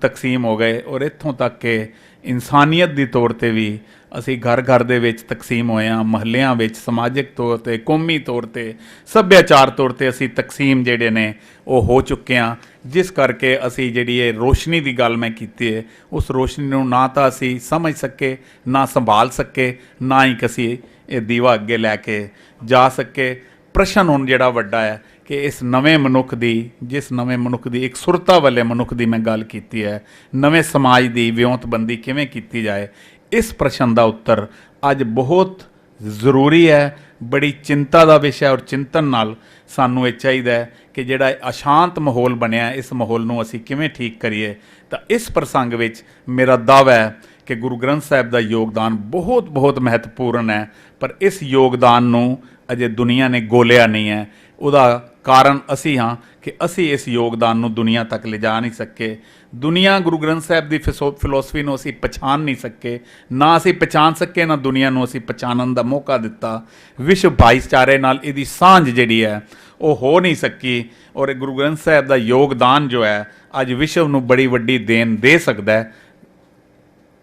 ਤਕਸੀਮ ਹੋ ਗਏ, ਔਰ ਇੱਥੋਂ ਤੱਕ ਕਿ ਇਨਸਾਨੀਅਤ ਦੀ ਤੌਰ ਤੇ ਵੀ ਅਸੀਂ ਘਰ ਘਰ ਦੇ ਵਿੱਚ ਤਕਸੀਮ ਹੋਏ ਹਾਂ, ਮਹੱਲਿਆਂ ਵਿੱਚ, ਸਮਾਜਿਕ ਤੌਰ ਤੇ, ਕੌਮੀ ਤੌਰ ਤੇ, ਸੱਭਿਆਚਾਰ ਤੌਰ ਤੇ ਅਸੀਂ ਤਕਸੀਮ ਜਿਹੜੇ ਨੇ ਉਹ ਹੋ ਚੁੱਕੇ ਹਾਂ। ਜਿਸ ਕਰਕੇ ਅਸੀਂ ਜਿਹੜੀ ਇਹ ਰੋਸ਼ਨੀ ਦੀ ਗੱਲ ਮੈਂ ਕੀਤੀ ਹੈ, ਉਸ ਰੋਸ਼ਨੀ ਨੂੰ ਨਾ ਤਾਂ ਅਸੀਂ ਸਮਝ ਸਕੇ, ਨਾ ਸੰਭਾਲ ਸਕੇ, ਨਾ ਹੀ ਅਸੀਂ ਇਹ ਦੀਵਾ ਅੱਗੇ ਲੈ ਕੇ ਜਾ ਸਕੇ। ਪ੍ਰਸ਼ਨ ਹੁਣ ਜਿਹੜਾ ਵੱਡਾ ਹੈ ਕਿ ਇਸ ਨਵੇਂ ਮਨੁੱਖ ਦੀ, ਜਿਸ ਨਵੇਂ ਮਨੁੱਖ ਦੀ, ਇੱਕ ਸੁਰਤਾ ਵਾਲੇ ਮਨੁੱਖ ਦੀ ਮੈਂ ਗੱਲ ਕੀਤੀ ਹੈ, ਨਵੇਂ ਸਮਾਜ ਦੀ ਵਿਉਂਤਬੰਦੀ ਕਿਵੇਂ ਕੀਤੀ ਜਾਏ, ਇਸ ਪ੍ਰਸ਼ਨ ਦਾ ਉੱਤਰ ਅੱਜ ਬਹੁਤ ਜ਼ਰੂਰੀ ਹੈ, ਬੜੀ ਚਿੰਤਾ ਦਾ ਵਿਸ਼ਾ। ਔਰ ਚਿੰਤਨ ਨਾਲ ਸਾਨੂੰ ਇਹ ਚਾਹੀਦਾ ਹੈ ਕਿ ਜਿਹੜਾ ਅਸ਼ਾਂਤ ਮਾਹੌਲ ਬਣਿਆ, ਇਸ ਮਾਹੌਲ ਨੂੰ ਅਸੀਂ ਕਿਵੇਂ ਠੀਕ ਕਰੀਏ। ਤਾਂ ਇਸ ਪ੍ਰਸੰਗ ਵਿੱਚ ਮੇਰਾ ਦਾਅਵਾ ਹੈ ਕਿ ਗੁਰੂ ਗ੍ਰੰਥ ਸਾਹਿਬ ਦਾ ਯੋਗਦਾਨ ਬਹੁਤ ਬਹੁਤ ਮਹੱਤਵਪੂਰਨ ਹੈ, ਪਰ ਇਸ ਯੋਗਦਾਨ ਨੂੰ ਅਜੇ ਦੁਨੀਆ ਨੇ ਗੋਲਿਆ ਨਹੀਂ ਹੈ। ਉਹਦਾ ਕਾਰਨ ਅਸੀਂ ਹਾਂ ਕਿ ਅਸੀਂ ਇਸ ਯੋਗਦਾਨ ਨੂੰ ਦੁਨੀਆ ਤੱਕ ਲਿਜਾ ਨਹੀਂ ਸਕੇ। ਦੁਨੀਆ ਗੁਰੂ ਗ੍ਰੰਥ ਸਾਹਿਬ ਦੀ ਫਿਲੋਸਫੀ ਨੂੰ ਅਸੀਂ ਪਛਾਣ ਨਹੀਂ ਸਕੇ, ਨਾ ਅਸੀਂ ਪਛਾਣ ਸਕੇ, ਨਾ ਦੁਨੀਆ ਨੂੰ ਅਸੀਂ ਪਛਾਣਨ ਦਾ ਮੌਕਾ ਦਿੱਤਾ। ਵਿਸ਼ਵ ਭਾਈਚਾਰੇ ਨਾਲ ਇਹਦੀ ਸਾਂਝ ਜਿਹੜੀ ਹੈ ਉਹ ਹੋ ਨਹੀਂ ਸਕੀ, ਔਰ ਇਹ ਗੁਰੂ ਗ੍ਰੰਥ ਸਾਹਿਬ ਦਾ ਯੋਗਦਾਨ ਜੋ ਹੈ ਅੱਜ ਵਿਸ਼ਵ ਨੂੰ ਬੜੀ ਵੱਡੀ ਦੇਣ ਦੇ ਸਕਦਾ ਹੈ,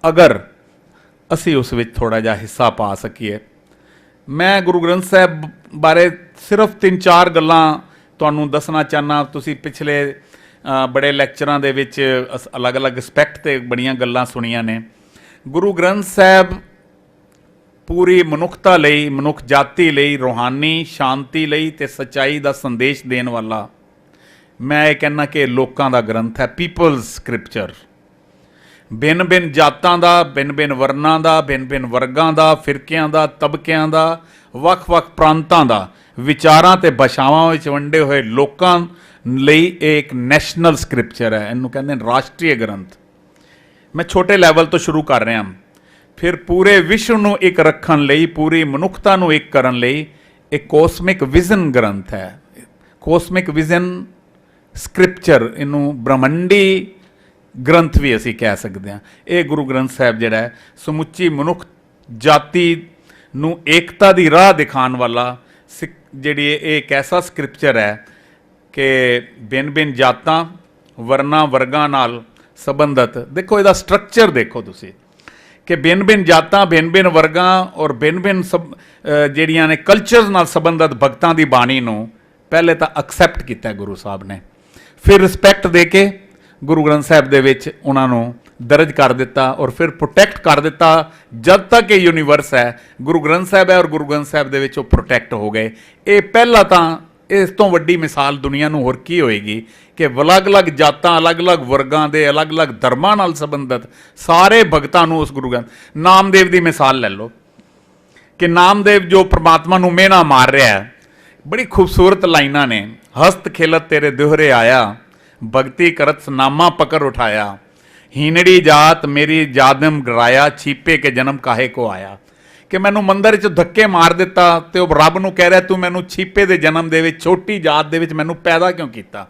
ਅਗਰ ਅਸੀਂ ਉਸ ਵਿੱਚ ਥੋੜ੍ਹਾ ਜਿਹਾ ਹਿੱਸਾ ਪਾ ਸਕੀਏ। ਮੈਂ ਗੁਰੂ ਗ੍ਰੰਥ ਸਾਹਿਬ ਬਾਰੇ ਸਿਰਫ 3-4 ਗੱਲਾਂ ਤੁਹਾਨੂੰ ਦੱਸਣਾ ਚਾਹੁੰਦਾ। ਤੁਸੀਂ ਪਿਛਲੇ ਬੜੇ ਲੈਕਚਰਾਂ ਦੇ ਵਿੱਚ ਅਲੱਗ-ਅਲੱਗ ਐਸਪੈਕਟ 'ਤੇ ਬੜੀਆਂ ਗੱਲਾਂ ਸੁਣੀਆਂ ਨੇ। ਗੁਰੂ ਗ੍ਰੰਥ ਸਾਹਿਬ ਪੂਰੀ ਮਨੁੱਖਤਾ ਲਈ, ਮਨੁੱਖ ਜਾਤੀ ਲਈ, ਰੂਹਾਨੀ ਸ਼ਾਂਤੀ ਲਈ ਅਤੇ ਸੱਚਾਈ ਦਾ ਸੰਦੇਸ਼ ਦੇਣ ਵਾਲਾ, ਮੈਂ ਇਹ ਕਹਿੰਦਾ ਕਿ ਲੋਕਾਂ ਦਾ ਗ੍ਰੰਥ ਹੈ, ਪੀਪਲਜ਼ ਸਕ੍ਰਿਪਚਰ। ਭਿੰਨ ਭਿੰਨ ਜਾਤਾਂ ਦਾ, ਭਿੰਨ ਭਿੰਨ ਵਰਨਾਂ ਦਾ, ਭਿੰਨ ਭਿੰਨ ਵਰਗਾਂ ਦਾ, ਫਿਰਕਿਆਂ ਦਾ, ਤਬਕਿਆਂ ਦਾ, ਵੱਖ-ਵੱਖ ਪ੍ਰਾਂਤਾਂ ਦਾ, ਵਿਚਾਰਾਂ ਤੇ ਭਾਸ਼ਾਵਾਂ ਵਿੱਚ ਵੰਡੇ ਹੋਏ ਲੋਕਾਂ ਲਈ ਇਹ ਇੱਕ ਨੈਸ਼ਨਲ ਸਕ੍ਰਿਪਚਰ ਹੈ। ਇਹਨੂੰ ਕਹਿੰਦੇ ਨੇ ਰਾਸ਼ਟਰੀ ਗ੍ਰੰਥ। ਮੈਂ ਛੋਟੇ ਲੈਵਲ ਤੋਂ ਸ਼ੁਰੂ ਕਰ ਰਿਹਾ, ਫਿਰ ਪੂਰੇ ਵਿਸ਼ਵ ਨੂੰ ਇੱਕ ਰੱਖਣ ਲਈ, ਪੂਰੀ ਮਨੁੱਖਤਾ ਨੂੰ ਇੱਕ ਕਰਨ ਲਈ ਇੱਕ ਕੋਸਮਿਕ ਵਿਜ਼ਨ ਗ੍ਰੰਥ ਹੈ। ਕੋਸਮਿਕ ਵਿਜ਼ਨ ਸਕ੍ਰਿਪਚਰ, ਇਹਨੂੰ ਬ੍ਰਹਮੰਡੀ ਗ੍ਰੰਥ ਵੀ ਅਸੀਂ ਕਹਿ ਸਕਦੇ ਹਾਂ। ਇਹ ਗੁਰੂ ਗ੍ਰੰਥ ਸਾਹਿਬ ਜਿਹੜਾ ਹੈ ਸਮੁੱਚੀ ਮਨੁੱਖ ਜਾਤੀ ਨੂੰ ਏਕਤਾ ਦੀ ਰਾਹ ਦਿਖਾਉਣ ਵਾਲਾ ਜਿਹੜੀ ਇਹ ਇੱਕ ਐਸਾ ਸਕ੍ਰਿਪਚਰ ਹੈ ਕਿ ਭਿੰਨ ਭਿੰਨ ਜਾਤਾਂ, ਵਰਨਾਂ, ਵਰਗਾਂ ਨਾਲ ਸੰਬੰਧਿਤ, ਦੇਖੋ ਇਹਦਾ ਸਟਰਕਚਰ ਦੇਖੋ ਤੁਸੀਂ ਕਿ ਭਿੰਨ ਭਿੰਨ ਜਾਤਾਂ, ਭਿੰਨ ਭਿੰਨ ਵਰਗਾਂ ਔਰ ਭਿੰਨ ਭਿੰਨ ਜਿਹੜੀਆਂ ਨੇ ਕਲਚਰਸ ਨਾਲ ਸੰਬੰਧਿਤ ਭਗਤਾਂ ਦੀ ਬਾਣੀ ਨੂੰ ਪਹਿਲੇ ਤਾਂ ਐਕਸੈਪਟ ਕੀਤਾ ਗੁਰੂ ਸਾਹਿਬ ਨੇ, ਫਿਰ ਰਿਸਪੈਕਟ ਦੇ ਕੇ ਗੁਰੂ ਗ੍ਰੰਥ ਸਾਹਿਬ ਦੇ ਵਿੱਚ ਉਹਨਾਂ ਨੂੰ ਦਰਜ ਕਰ ਦਿੱਤਾ, ਔਰ ਫਿਰ ਪ੍ਰੋਟੈਕਟ ਕਰ ਦਿੱਤਾ। ਜਦ ਤੱਕ ਇਹ ਯੂਨੀਵਰਸ ਹੈ, ਗੁਰੂ ਗ੍ਰੰਥ ਸਾਹਿਬ ਹੈ, ਔਰ ਗੁਰੂ ਗ੍ਰੰਥ ਸਾਹਿਬ ਦੇ ਵਿੱਚ ਉਹ ਪ੍ਰੋਟੈਕਟ ਹੋ ਗਏ। ਇਹ ਪਹਿਲਾਂ ਤਾਂ, ਇਸ ਤੋਂ ਵੱਡੀ ਮਿਸਾਲ ਦੁਨੀਆ ਨੂੰ ਹੋਰ ਕੀ ਹੋਏਗੀ ਕਿ ਅਲੱਗ-ਅਲੱਗ ਜਾਤਾਂ, ਅਲੱਗ-ਅਲੱਗ ਵਰਗਾਂ ਦੇ, ਅਲੱਗ-ਅਲੱਗ ਧਰਮਾਂ ਨਾਲ ਸੰਬੰਧਿਤ ਸਾਰੇ ਭਗਤਾਂ ਨੂੰ ਉਸ ਗੁਰੂ ਗ੍ਰੰਥ। ਨਾਮਦੇਵ ਦੀ ਮਿਸਾਲ ਲੈ ਲਓ ਕਿ ਨਾਮਦੇਵ ਜੋ ਪ੍ਰਮਾਤਮਾ ਨੂੰ ਮਿਹਣਾ ਮਾਰ ਰਿਹਾ ਹੈ, ਬੜੀ ਖੂਬਸੂਰਤ ਲਾਈਨਾਂ ਨੇ। ਹਸਤ ਖੇਲਤ ਤੇਰੇ ਦੁਹਰੇ ਆਇਆ, ਭਗਤੀ ਕਰਤ ਨਾਮਾ ਪਕੜ ਉਠਾਇਆ, ਹੀਨੜੀ ਜਾਤ ਮੇਰੀ ਜਾਦਮ ਗਰਾਇਆ, ਛੀਪੇ ਕੇ ਜਨਮ ਕਾਹੇ ਕੋ ਆਇਆ। ਕਿ ਮੈਨੂੰ ਮੰਦਰ 'ਚ ਧੱਕੇ ਮਾਰ ਦਿੱਤਾ ਤੇ ਉਹ ਰੱਬ ਨੂੰ ਕਹਿ ਰਿਹਾ ਤੂੰ ਮੈਨੂੰ ਛੀਪੇ ਦੇ ਜਨਮ ਦੇ ਵਿੱਚ, ਛੋਟੀ ਜਾਤ ਦੇ ਵਿੱਚ ਮੈਨੂੰ ਪੈਦਾ ਕਿਉਂ ਕੀਤਾ।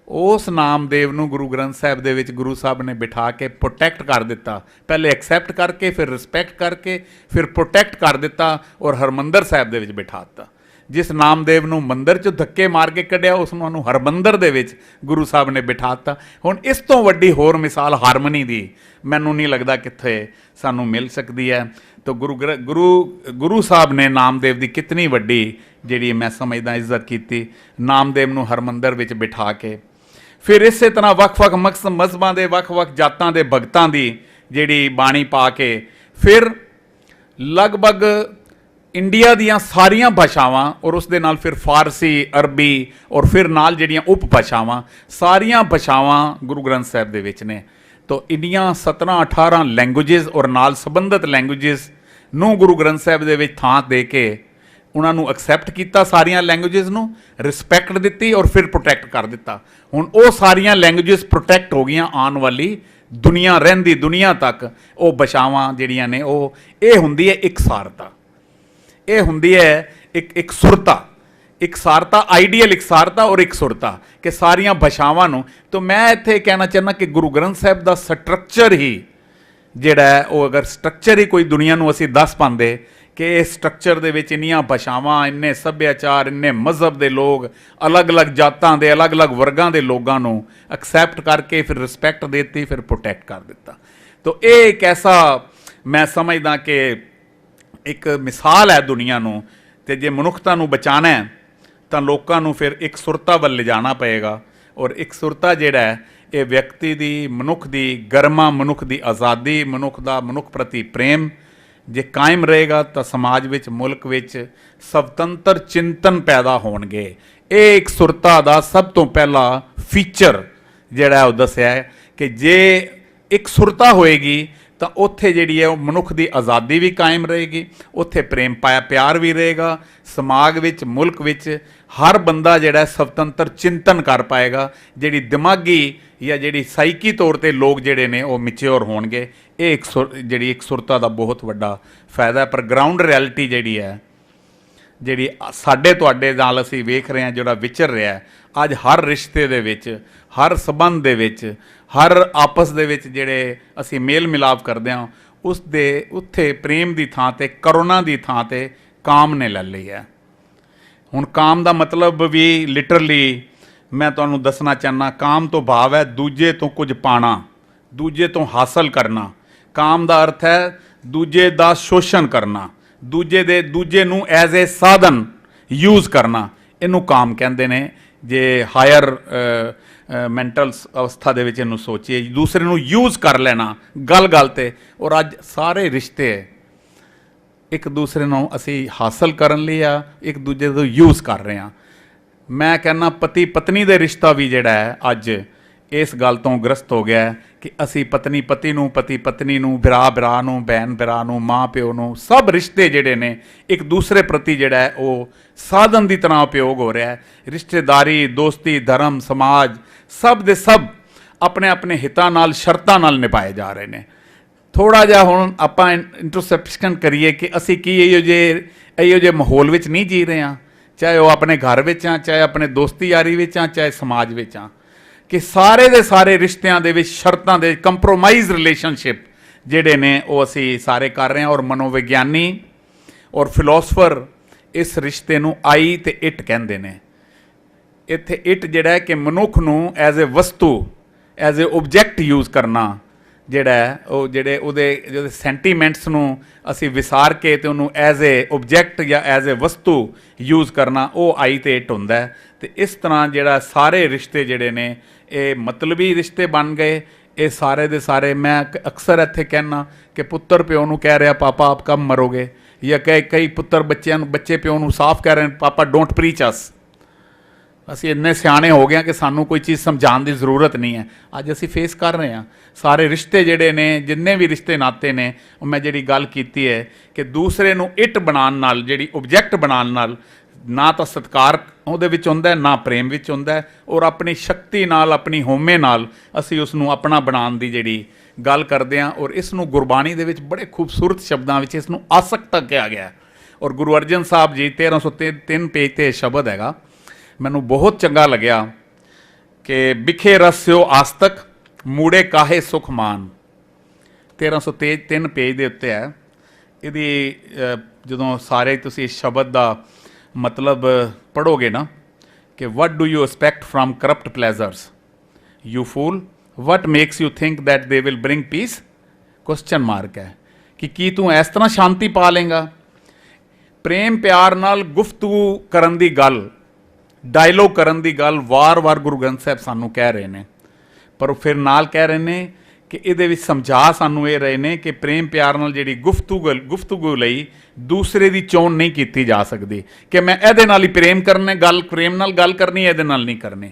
ਉਸ ਨਾਮਦੇਵ ਨੂੰ ਗੁਰੂ ਗ੍ਰੰਥ ਸਾਹਿਬ ਦੇ ਵਿੱਚ ਗੁਰੂ ਸਾਹਿਬ ਨੇ ਬਿਠਾ ਕੇ ਪ੍ਰੋਟੈਕਟ ਕਰ ਦਿੱਤਾ। ਪਹਿਲੇ ਐਕਸੈਪਟ ਕਰਕੇ, ਫਿਰ ਰਿਸਪੈਕਟ ਕਰਕੇ, ਫਿਰ ਪ੍ਰੋਟੈਕਟ ਕਰ ਦਿੱਤਾ, ਔਰ ਹਰਮੰਦਰ ਸਾਹਿਬ ਦੇ ਵਿੱਚ ਬਿਠਾ ਦਿੱਤਾ। ਜਿਸ ਨਾਮਦੇਵ ਨੂੰ ਮੰਦਰ 'ਚ ਧੱਕੇ ਮਾਰ ਕੇ ਕੱਢਿਆ, ਉਸ ਨੂੰ ਹਰਮੰਦਰ ਦੇ ਵਿੱਚ ਗੁਰੂ ਸਾਹਿਬ ਨੇ ਬਿਠਾ ਦਿੱਤਾ। ਹੁਣ ਇਸ ਤੋਂ ਵੱਡੀ ਹੋਰ ਮਿਸਾਲ ਹਾਰਮਨੀ ਦੀ ਮੈਨੂੰ ਨਹੀਂ ਲੱਗਦਾ ਕਿੱਥੇ ਸਾਨੂੰ ਮਿਲ ਸਕਦੀ ਹੈ। ਤਾਂ ਗੁਰੂ ਸਾਹਿਬ ਨੇ ਨਾਮਦੇਵ ਦੀ ਕਿਤਨੀ ਵੱਡੀ ਜਿਹੜੀ ਮੈਂ ਸਮਝਦਾ ਇੱਜ਼ਤ ਕੀਤੀ, ਨਾਮਦੇਵ ਨੂੰ ਹਰਮੰਦਰ ਵਿੱਚ ਬਿਠਾ ਕੇ। ਫਿਰ ਇਸੇ ਤਰ੍ਹਾਂ ਵੱਖ-ਵੱਖ ਮਜ਼ਹਬਾਂ ਦੇ, ਵੱਖ-ਵੱਖ ਜਾਤਾਂ ਦੇ ਭਗਤਾਂ ਦੀ ਜਿਹੜੀ ਬਾਣੀ ਪਾ ਕੇ, ਫਿਰ ਲਗਭਗ ਇੰਡੀਆ ਦੀਆਂ ਸਾਰੀਆਂ ਭਾਸ਼ਾਵਾਂ ਔਰ ਉਸ ਦੇ ਨਾਲ ਫਿਰ ਫਾਰਸੀ, ਅਰਬੀ ਔਰ ਫਿਰ ਨਾਲ ਜਿਹੜੀਆਂ ਉਪ ਭਾਸ਼ਾਵਾਂ, ਸਾਰੀਆਂ ਭਾਸ਼ਾਵਾਂ ਗੁਰੂ ਗ੍ਰੰਥ ਸਾਹਿਬ ਦੇ ਵਿੱਚ ਨੇ। ਤਾਂ ਇੰਨੀਆਂ 17-18 ਲੈਂਗੁਏਜਸ ਔਰ ਨਾਲ ਸੰਬੰਧਿਤ ਲੈਂਗੁਏਜਸ ਨੂੰ ਗੁਰੂ ਗ੍ਰੰਥ ਸਾਹਿਬ ਦੇ ਵਿੱਚ ਥਾਂ ਦੇ ਕੇ ਉਹਨਾਂ ਨੂੰ ਐਕਸੈਪਟ ਕੀਤਾ, ਸਾਰੀਆਂ ਲੈਂਗੁਏਜਸ ਨੂੰ ਰਿਸਪੈਕਟ ਦਿੱਤੀ ਔਰ ਫਿਰ ਪ੍ਰੋਟੈਕਟ ਕਰ ਦਿੱਤਾ। ਹੁਣ ਉਹ ਸਾਰੀਆਂ ਲੈਂਗੁਏਜਸ ਪ੍ਰੋਟੈਕਟ ਹੋ ਗਈਆਂ, ਆਉਣ ਵਾਲੀ ਦੁਨੀਆ, ਰਹਿੰਦੀ ਦੁਨੀਆ ਤੱਕ ਉਹ ਭਾਸ਼ਾਵਾਂ ਜਿਹੜੀਆਂ ਨੇ ਉਹ, ਇਹ ਹੁੰਦੀ ਹੈ ਇਕਸਾਰਤਾ, ਇਹ ਹੁੰਦੀ ਹੈ ਇੱਕ ਸੁਰਤਾ, ਇਕਸਾਰਤਾ, ਆਈਡੀਅਲ ਇਕਸਾਰਤਾ ਔਰ ਇਕਸੁਰਤਾ, ਕਿ ਸਾਰੀਆਂ ਭਾਸ਼ਾਵਾਂ ਨੂੰ। ਤਾਂ ਮੈਂ ਇੱਥੇ ਕਹਿਣਾ ਚਾਹੁੰਦਾ ਕਿ ਗੁਰੂ ਗ੍ਰੰਥ ਸਾਹਿਬ ਦਾ ਸਟਰਕਚਰ ਹੀ ਜਿਹੜਾ ਹੈ ਉਹ, ਅਗਰ ਸਟਰਕਚਰ ਹੀ ਕੋਈ ਦੁਨੀਆ ਨੂੰ ਅਸੀਂ ਦੱਸ ਪਾਉਂਦੇ ਕਿ ਇਸ ਸਟਰਕਚਰ ਦੇ ਵਿੱਚ ਇੰਨੀਆਂ ਭਾਸ਼ਾਵਾਂ, ਇੰਨੇ ਸੱਭਿਆਚਾਰ, ਇੰਨੇ ਮਜ਼ਹਬ ਦੇ ਲੋਕ, ਅਲੱਗ-ਅਲੱਗ ਜਾਤਾਂ ਦੇ, ਅਲੱਗ-ਅਲੱਗ ਵਰਗਾਂ ਦੇ ਲੋਕਾਂ ਨੂੰ ਐਕਸੈਪਟ ਕਰਕੇ ਫਿਰ ਰਿਸਪੈਕਟ ਦਿੱਤੀ, ਫਿਰ ਪ੍ਰੋਟੈਕਟ ਕਰ ਦਿੱਤਾ। ਤਾਂ ਇਹ ਇੱਕ ਐਸਾ, ਮੈਂ ਸਮਝਦਾ ਕਿ ਇੱਕ ਮਿਸਾਲ ਹੈ ਦੁਨੀਆ ਨੂੰ। ਤੇ ਜੇ ਮਨੁੱਖਤਾ ਨੂੰ ਬਚਾਉਣਾ ਹੈ ਤਾਂ ਲੋਕਾਂ ਨੂੰ ਫਿਰ ਇੱਕ ਸੁਰਤਾ ਵੱਲ ਲਿਜਾਣਾ ਪਏਗਾ। ਔਰ ਇੱਕ ਸੁਰਤਾ ਜਿਹੜਾ ਹੈ ਇਹ ਵਿਅਕਤੀ ਦੀ, ਮਨੁੱਖ ਦੀ ਗਰਮਾ, ਮਨੁੱਖ ਦੀ ਆਜ਼ਾਦੀ, ਮਨੁੱਖ ਦਾ ਮਨੁੱਖ ਪ੍ਰਤੀ ਪ੍ਰੇਮ ਜੇ ਕਾਇਮ ਰਹੇਗਾ ਤਾਂ ਸਮਾਜ ਵਿੱਚ, ਮੁਲਕ ਵਿੱਚ ਸੁਤੰਤਰ ਚਿੰਤਨ ਪੈਦਾ ਹੋਣਗੇ। ਇਹ ਇੱਕ ਸੁਰਤਾ ਦਾ ਸਭ ਤੋਂ ਪਹਿਲਾ ਫੀਚਰ ਜਿਹੜਾ ਉਹ ਦੱਸਿਆ ਹੈ ਕਿ ਜੇ ਇੱਕ ਸੁਰਤਾ ਹੋਏਗੀ ਤਾਂ ਉੱਥੇ ਜਿਹੜੀ ਹੈ ਉਹ ਮਨੁੱਖ ਦੀ ਆਜ਼ਾਦੀ ਵੀ ਕਾਇਮ ਰਹੇਗੀ, ਉੱਥੇ ਪ੍ਰੇਮ ਪਿਆਰ ਵੀ ਰਹੇਗਾ, ਸਮਾਜ ਵਿੱਚ, ਮੁਲਕ ਵਿੱਚ ਹਰ ਬੰਦਾ ਜਿਹੜਾ ਸੁਤੰਤਰ ਚਿੰਤਨ ਕਰ ਪਾਏਗਾ। ਜਿਹੜੀ ਦਿਮਾਗੀ ਜਾਂ ਜਿਹੜੀ ਸਾਈਕੀ ਤੌਰ 'ਤੇ ਲੋਕ ਜਿਹੜੇ ਨੇ ਉਹ ਮੈਚਿਓਰ ਹੋਣਗੇ। ਇਹ ਇੱਕ ਜਿਹੜੀ ਇੱਕ ਸੁਰਤਾ ਦਾ ਬਹੁਤ ਵੱਡਾ ਫਾਇਦਾ ਹੈ। ਪਰ ਗਰਾਊਂਡ ਰਿਐਲਿਟੀ ਜਿਹੜੀ ਹੈ, ਜਿਹੜੀ ਸਾਡੇ ਤੁਹਾਡੇ ਨਾਲ ਅਸੀਂ ਵੇਖ ਰਹੇ ਹਾਂ, ਜਿਹੜਾ ਵਿਚਰ ਰਿਹਾ ਅੱਜ ਹਰ ਰਿਸ਼ਤੇ ਦੇ ਵਿੱਚ, ਹਰ ਸੰਬੰਧ ਦੇ ਵਿੱਚ, ਹਰ ਆਪਸ ਦੇ ਵਿੱਚ ਜਿਹੜੇ ਅਸੀਂ ਮੇਲ ਮਿਲਾਪ ਕਰਦੇ ਹਾਂ, ਉਸ ਦੇ ਉੱਥੇ ਪ੍ਰੇਮ ਦੀ ਥਾਂ 'ਤੇ, ਕਰੁਣਾ ਦੀ ਥਾਂ 'ਤੇ ਕਾਮ ਨੇ ਲੈ ਲਈ ਹੈ। ਹੁਣ ਕਾਮ ਦਾ ਮਤਲਬ ਵੀ ਲਿਟਰਲੀ ਮੈਂ ਤੁਹਾਨੂੰ ਦੱਸਣਾ ਚਾਹੁੰਦਾ, ਕਾਮ ਤੋਂ ਭਾਵ ਹੈ ਦੂਜੇ ਤੋਂ ਕੁਝ ਪਾਣਾ, ਦੂਜੇ ਤੋਂ ਹਾਸਲ ਕਰਨਾ। ਕਾਮ ਦਾ ਅਰਥ ਹੈ ਦੂਜੇ ਦਾ ਸ਼ੋਸ਼ਣ ਕਰਨਾ, ਦੂਜੇ ਨੂੰ ਐਜ਼ ਏ ਸਾਧਨ ਯੂਜ਼ ਕਰਨਾ, ਇਹਨੂੰ ਕਾਮ ਕਹਿੰਦੇ ਨੇ। ਜੇ ਹਾਇਰ ਮੈਂਟਲ ਅਵਸਥਾ ਦੇ ਵਿੱਚ ਇਹਨੂੰ ਸੋਚੀਏ, ਦੂਸਰੇ ਨੂੰ ਯੂਜ਼ ਕਰ ਲੈਣਾ ਗੱਲ 'ਤੇ। ਔਰ ਅੱਜ ਸਾਰੇ ਰਿਸ਼ਤੇ ਇੱਕ ਦੂਸਰੇ ਨੂੰ ਅਸੀਂ ਹਾਸਲ ਕਰਨ ਲਈ ਆ, ਇੱਕ ਦੂਜੇ ਤੋਂ ਯੂਜ਼ ਕਰ ਰਹੇ ਹਾਂ। ਮੈਂ ਕਹਿੰਦਾ ਪਤੀ ਪਤਨੀ ਦੇ ਰਿਸ਼ਤਾ ਵੀ ਜਿਹੜਾ ਹੈ ਅੱਜ ਇਸ ਗੱਲ ਤੋਂ ਗ੍ਰਸਤ ਹੋ ਗਿਆ ਕਿ ਅਸੀਂ ਪਤਨੀ ਪਤੀ ਨੂੰ, ਪਤੀ ਪਤਨੀ ਨੂੰ, ਭਰਾ ਨੂੰ, ਭੈਣ ਭਰਾ ਨੂੰ, ਮਾਂ ਪਿਓ ਨੂੰ, ਸਭ ਰਿਸ਼ਤੇ ਜਿਹੜੇ ਨੇ ਇੱਕ ਦੂਸਰੇ ਪ੍ਰਤੀ ਜਿਹੜਾ ਹੈ ਉਹ ਸਾਧਨ ਦੀ ਤਰ੍ਹਾਂ ਉਪਯੋਗ ਹੋ ਰਿਹਾ ਹੈ। ਰਿਸ਼ਤੇਦਾਰੀ, ਦੋਸਤੀ, ਧਰਮ, ਸਮਾਜ ਸਭ ਦੇ ਸਭ ਆਪਣੇ ਆਪਣੇ ਹਿੱਤਾਂ ਨਾਲ, ਸ਼ਰਤਾਂ ਨਾਲ ਨਿਭਾਏ ਜਾ ਰਹੇ ਨੇ। ਥੋੜ੍ਹਾ ਜਿਹਾ ਹੁਣ ਆਪਾਂ ਇੰਟਰਸੈਪਸ਼ਨ ਕਰੀਏ ਕਿ ਅਸੀਂ ਕੀ ਇਹੋ ਜਿਹੇ ਮਾਹੌਲ ਵਿੱਚ ਨਹੀਂ ਜੀ ਰਹੇ ਹਾਂ, ਚਾਹੇ ਉਹ ਆਪਣੇ ਘਰ ਵਿੱਚ ਆ, ਚਾਹੇ ਆਪਣੇ ਦੋਸਤੀ ਯਾਰੀ ਵਿੱਚ ਆ, ਚਾਹੇ ਸਮਾਜ ਵਿੱਚ ਆ, ਕਿ ਸਾਰੇ ਦੇ ਸਾਰੇ ਰਿਸ਼ਤਿਆਂ ਦੇ ਵਿੱਚ ਸ਼ਰਤਾਂ ਦੇ ਕੰਪਰੋਮਾਈਜ਼ ਰਿਲੇਸ਼ਨਸ਼ਿਪ ਜਿਹੜੇ ਨੇ ਉਹ ਅਸੀਂ ਸਾਰੇ ਕਰ ਰਹੇ ਹਾਂ। ਔਰ ਮਨੋਵਿਗਿਆਨੀ ਔਰ ਫਿਲੋਸਫਰ ਇਸ ਰਿਸ਼ਤੇ ਨੂੰ ਆਈ ਤੇ ਇਟ ਕਹਿੰਦੇ ਨੇ। ਇੱਥੇ ਇਟ ਜਿਹੜਾ ਹੈ ਕਿ ਮਨੁੱਖ ਨੂੰ ਐਜ਼ ਏ ਵਸਤੂ, ਐਜ਼ ਏ ਓਬਜੈਕਟ ਯੂਜ਼ ਕਰਨਾ, ਜਿਹੜਾ ਹੈ ਉਹ ਉਹਦੇ ਸੈਂਟੀਮੈਂਟਸ ਨੂੰ ਅਸੀਂ ਵਿਸਾਰ ਕੇ ਤੇ ਉਹਨੂੰ ਐਜ਼ ਏ ਓਬਜੈਕਟ ਜਾਂ ਐਜ਼ ਏ ਵਸਤੂ ਯੂਜ਼ ਕਰਨਾ, ਉਹ ਆਈ ਤੇ ਇਟ ਹੁੰਦਾ ਹੈ। ਤੇ ਇਸ ਤਰ੍ਹਾਂ ਜਿਹੜਾ ਸਾਰੇ ਰਿਸ਼ਤੇ ਜਿਹੜੇ ਨੇ ਇਹ ਮਤਲਬੀ ਰਿਸ਼ਤੇ ਬਣ ਗਏ। ਇਹ ਸਾਰੇ ਦੇ ਸਾਰੇ, ਮੈਂ ਅਕਸਰ ਇੱਥੇ ਕਹਿਣਾ ਕਿ ਪੁੱਤਰ ਪਿਓ ਨੂੰ ਕਹਿ ਰਿਹਾ ਪਾਪਾ ਆਪ ਕਬ ਮਰੋਗੇ, ਜਾਂ ਕਈ ਪੁੱਤਰ ਬੱਚੇ ਪਿਓ ਨੂੰ ਸਾਫ਼ ਕਹਿ ਰਹੇ ਨੇ ਪਾਪਾ ਡੋਂਟ ਪ੍ਰੀਚ ਅਸ। ਅਸੀਂ ਇੰਨੇ ਸਿਆਣੇ ਹੋ ਗਏ ਹਾਂ ਕਿ ਸਾਨੂੰ ਕੋਈ ਚੀਜ਼ ਸਮਝਾਉਣ ਦੀ ਜ਼ਰੂਰਤ ਨਹੀਂ ਹੈ। ਅੱਜ ਅਸੀਂ ਫੇਸ ਕਰ ਰਹੇ ਹਾਂ ਸਾਰੇ ਰਿਸ਼ਤੇ ਜਿਹੜੇ ਨੇ, ਜਿੰਨੇ ਵੀ ਰਿਸ਼ਤੇ ਨਾਤੇ ਨੇ, ਉਹ ਮੈਂ ਜਿਹੜੀ ਗੱਲ ਕੀਤੀ ਹੈ ਕਿ ਦੂਸਰੇ ਨੂੰ ਇਟ ਬਣਾਉਣ ਨਾਲ, ਜਿਹੜੀ ਓਬਜੈਕਟ ਬਣਾਉਣ ਨਾਲ ਨਾ ਤਾਂ ਸਤਿਕਾਰ ਉਹਦੇ ਵਿੱਚ ਹੁੰਦਾ, ਨਾ ਪ੍ਰੇਮ ਵਿੱਚ ਹੁੰਦਾ। ਔਰ ਆਪਣੀ ਸ਼ਕਤੀ ਨਾਲ, ਆਪਣੀ ਹੋਮੇ ਨਾਲ ਅਸੀਂ ਉਸ ਨੂੰ ਆਪਣਾ ਬਣਾਉਣ ਦੀ ਜਿਹੜੀ ਗੱਲ ਕਰਦੇ ਹਾਂ। ਔਰ ਇਸ ਨੂੰ ਗੁਰਬਾਣੀ ਦੇ ਵਿੱਚ ਬੜੇ ਖੂਬਸੂਰਤ ਸ਼ਬਦਾਂ ਵਿੱਚ ਇਸ ਨੂੰ ਆਸਕਤਾ ਕਿਹਾ ਗਿਆ। ਔਰ ਗੁਰੂ ਅਰਜਨ ਸਾਹਿਬ ਜੀ 1303 ਪੇਜ 'ਤੇ ਸ਼ਬਦ ਹੈਗਾ, ਮੈਨੂੰ ਬਹੁਤ ਚੰਗਾ ਲੱਗਿਆ ਕਿ ਬਿਖੇ ਰਸਿਓ ਆਸਤਕ ਮੂੜੇ ਕਾਹੇ ਸੁਖ ਮਾਨ। 1303 ਪੇਜ ਦੇ ਉੱਤੇ ਹੈ। ਇਹਦੀ ਜਦੋਂ ਸਾਰੇ ਤੁਸੀਂ ਇਸ ਸ਼ਬਦ ਦਾ ਮਤਲਬ ਪੜ੍ਹੋਗੇ ਨਾ ਕਿ what do you expect from corrupt pleasures you fool, what makes you think that they will bring peace, question mark ਹੈ ਕਿ ਕੀ ਤੂੰ ਇਸ ਤਰ੍ਹਾਂ ਸ਼ਾਂਤੀ ਪਾ ਲੇਗਾ। ਪ੍ਰੇਮ ਪਿਆਰ ਨਾਲ ਗੁਫ਼ਤਗੂ ਕਰਨ ਦੀ ਗੱਲ, ਡਾਇਲੋਗ ਕਰਨ ਦੀ ਗੱਲ ਵਾਰ-ਵਾਰ ਗੁਰੂ ਗ੍ਰੰਥ ਸਾਹਿਬ ਸਾਨੂੰ ਕਹਿ ਰਹੇ ਨੇ। ਪਰ ਫਿਰ ਨਾਲ ਕਹਿ ਰਹੇ ਨੇ ਕਿ ਇਹਦੇ ਵਿੱਚ ਸਮਝਾ ਸਾਨੂੰ ਇਹ ਰਹੇ ਨੇ ਕਿ ਪ੍ਰੇਮ ਪਿਆਰ ਨਾਲ ਜਿਹੜੀ ਗੁਫ਼ਤਗੂ ਲਈ ਦੂਸਰੇ ਦੀ ਚੋਣ ਨਹੀਂ ਕੀਤੀ ਜਾ ਸਕਦੀ ਕਿ ਮੈਂ ਇਹਦੇ ਨਾਲ ਹੀ ਪ੍ਰੇਮ ਕਰਨਾ, ਪ੍ਰੇਮ ਨਾਲ ਗੱਲ ਕਰਨੀ, ਇਹਦੇ ਨਾਲ ਨਹੀਂ ਕਰਨੀ।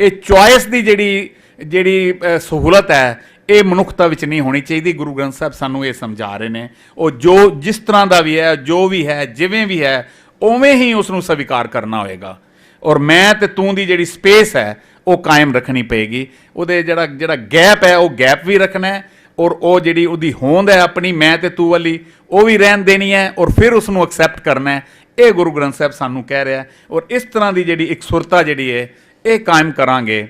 ਇਹ ਚੁਆਇਸ ਦੀ ਜਿਹੜੀ ਸਹੂਲਤ ਹੈ ਇਹ ਮਨੁੱਖਤਾ ਵਿੱਚ ਨਹੀਂ ਹੋਣੀ ਚਾਹੀਦੀ। ਗੁਰੂ ਗ੍ਰੰਥ ਸਾਹਿਬ ਸਾਨੂੰ ਇਹ ਸਮਝਾ ਰਹੇ ਨੇ। ਉਹ ਜੋ ਜਿਸ ਤਰ੍ਹਾਂ ਦਾ ਵੀ ਹੈ, ਜੋ ਵੀ ਹੈ, ਜਿਵੇਂ ਵੀ ਹੈ, ਉਵੇਂ ਹੀ ਉਸ ਨੂੰ ਸਵੀਕਾਰ ਕਰਨਾ ਹੋਏਗਾ। ਔਰ ਮੈਂ ਤੇ ਤੂੰ ਦੀ ਜਿਹੜੀ ਸਪੇਸ ਹੈ ਉਹ ਕਾਇਮ ਰੱਖਣੀ ਪਏਗੀ। ਉਹਦੇ ਜਿਹੜਾ ਗੈਪ ਹੈ ਉਹ ਗੈਪ ਵੀ ਰੱਖਣਾ ਹੈ, ਔਰ ਉਹ ਜਿਹੜੀ ਉਹਦੀ ਹੋਂਦ ਹੈ ਆਪਣੀ ਮੈਂ ਤੇ ਤੂੰ ਵਾਲੀ ਉਹ ਵੀ ਰਹਿਣ ਦੇਣੀ ਹੈ, ਔਰ ਫਿਰ ਉਸ ਨੂੰ ਐਕਸੈਪਟ ਕਰਨਾ ਹੈ। ਇਹ ਗੁਰੂ ਗ੍ਰੰਥ ਸਾਹਿਬ ਸਾਨੂੰ ਕਹਿ ਰਿਹਾ। ਔਰ ਇਸ ਤਰ੍ਹਾਂ ਦੀ ਜਿਹੜੀ ਇਕਸੁਰਤਾ ਜਿਹੜੀ ਹੈ ਇਹ ਕਾਇਮ ਕਰਾਂਗੇ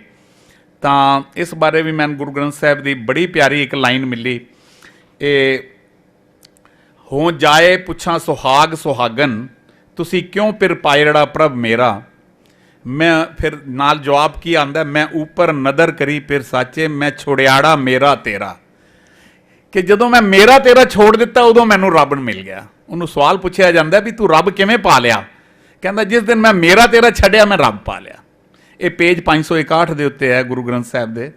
ਤਾਂ ਇਸ ਬਾਰੇ ਵੀ ਮੈਨੂੰ ਗੁਰੂ ਗ੍ਰੰਥ ਸਾਹਿਬ ਦੀ ਬੜੀ ਪਿਆਰੀ ਇੱਕ ਲਾਈਨ ਮਿਲੀ। ਇਹ ਹੋ ਜਾਏ ਪੁੱਛਾਂ ਸੁਹਾਗ ਸੁਹਾਗਨ, ਤੁਸੀਂ ਕਿਉਂ ਪਿਰ ਪਾਇੜਾ ਪ੍ਰਭ ਮੇਰਾ। ਮੈਂ ਫਿਰ ਨਾਲ ਜਵਾਬ ਕੀ ਆਂਦਾ, ਮੈਂ ਉੱਪਰ ਨਦਰ ਕਰੀ ਫਿਰ ਸਾਚੇ, ਮੈਂ ਛੋੜਿਆੜਾ ਮੇਰਾ ਤੇਰਾ। ਕਿ ਜਦੋਂ ਮੈਂ ਮੇਰਾ ਤੇਰਾ ਛੋੜ ਦਿੱਤਾ ਉਦੋਂ ਮੈਨੂੰ ਰੱਬ ਮਿਲ ਗਿਆ। ਉਹਨੂੰ ਸਵਾਲ ਪੁੱਛਿਆ ਜਾਂਦਾ ਵੀ ਤੂੰ ਰੱਬ ਕਿਵੇਂ ਪਾ ਲਿਆ? ਕਹਿੰਦਾ ਜਿਸ ਦਿਨ ਮੈਂ ਮੇਰਾ ਤੇਰਾ ਛੱਡਿਆ ਮੈਂ ਰੱਬ ਪਾ ਲਿਆ। ਇਹ ਪੇਜ 561 ਦੇ ਉੱਤੇ ਹੈ ਗੁਰੂ ਗ੍ਰੰਥ ਸਾਹਿਬ ਦੇ।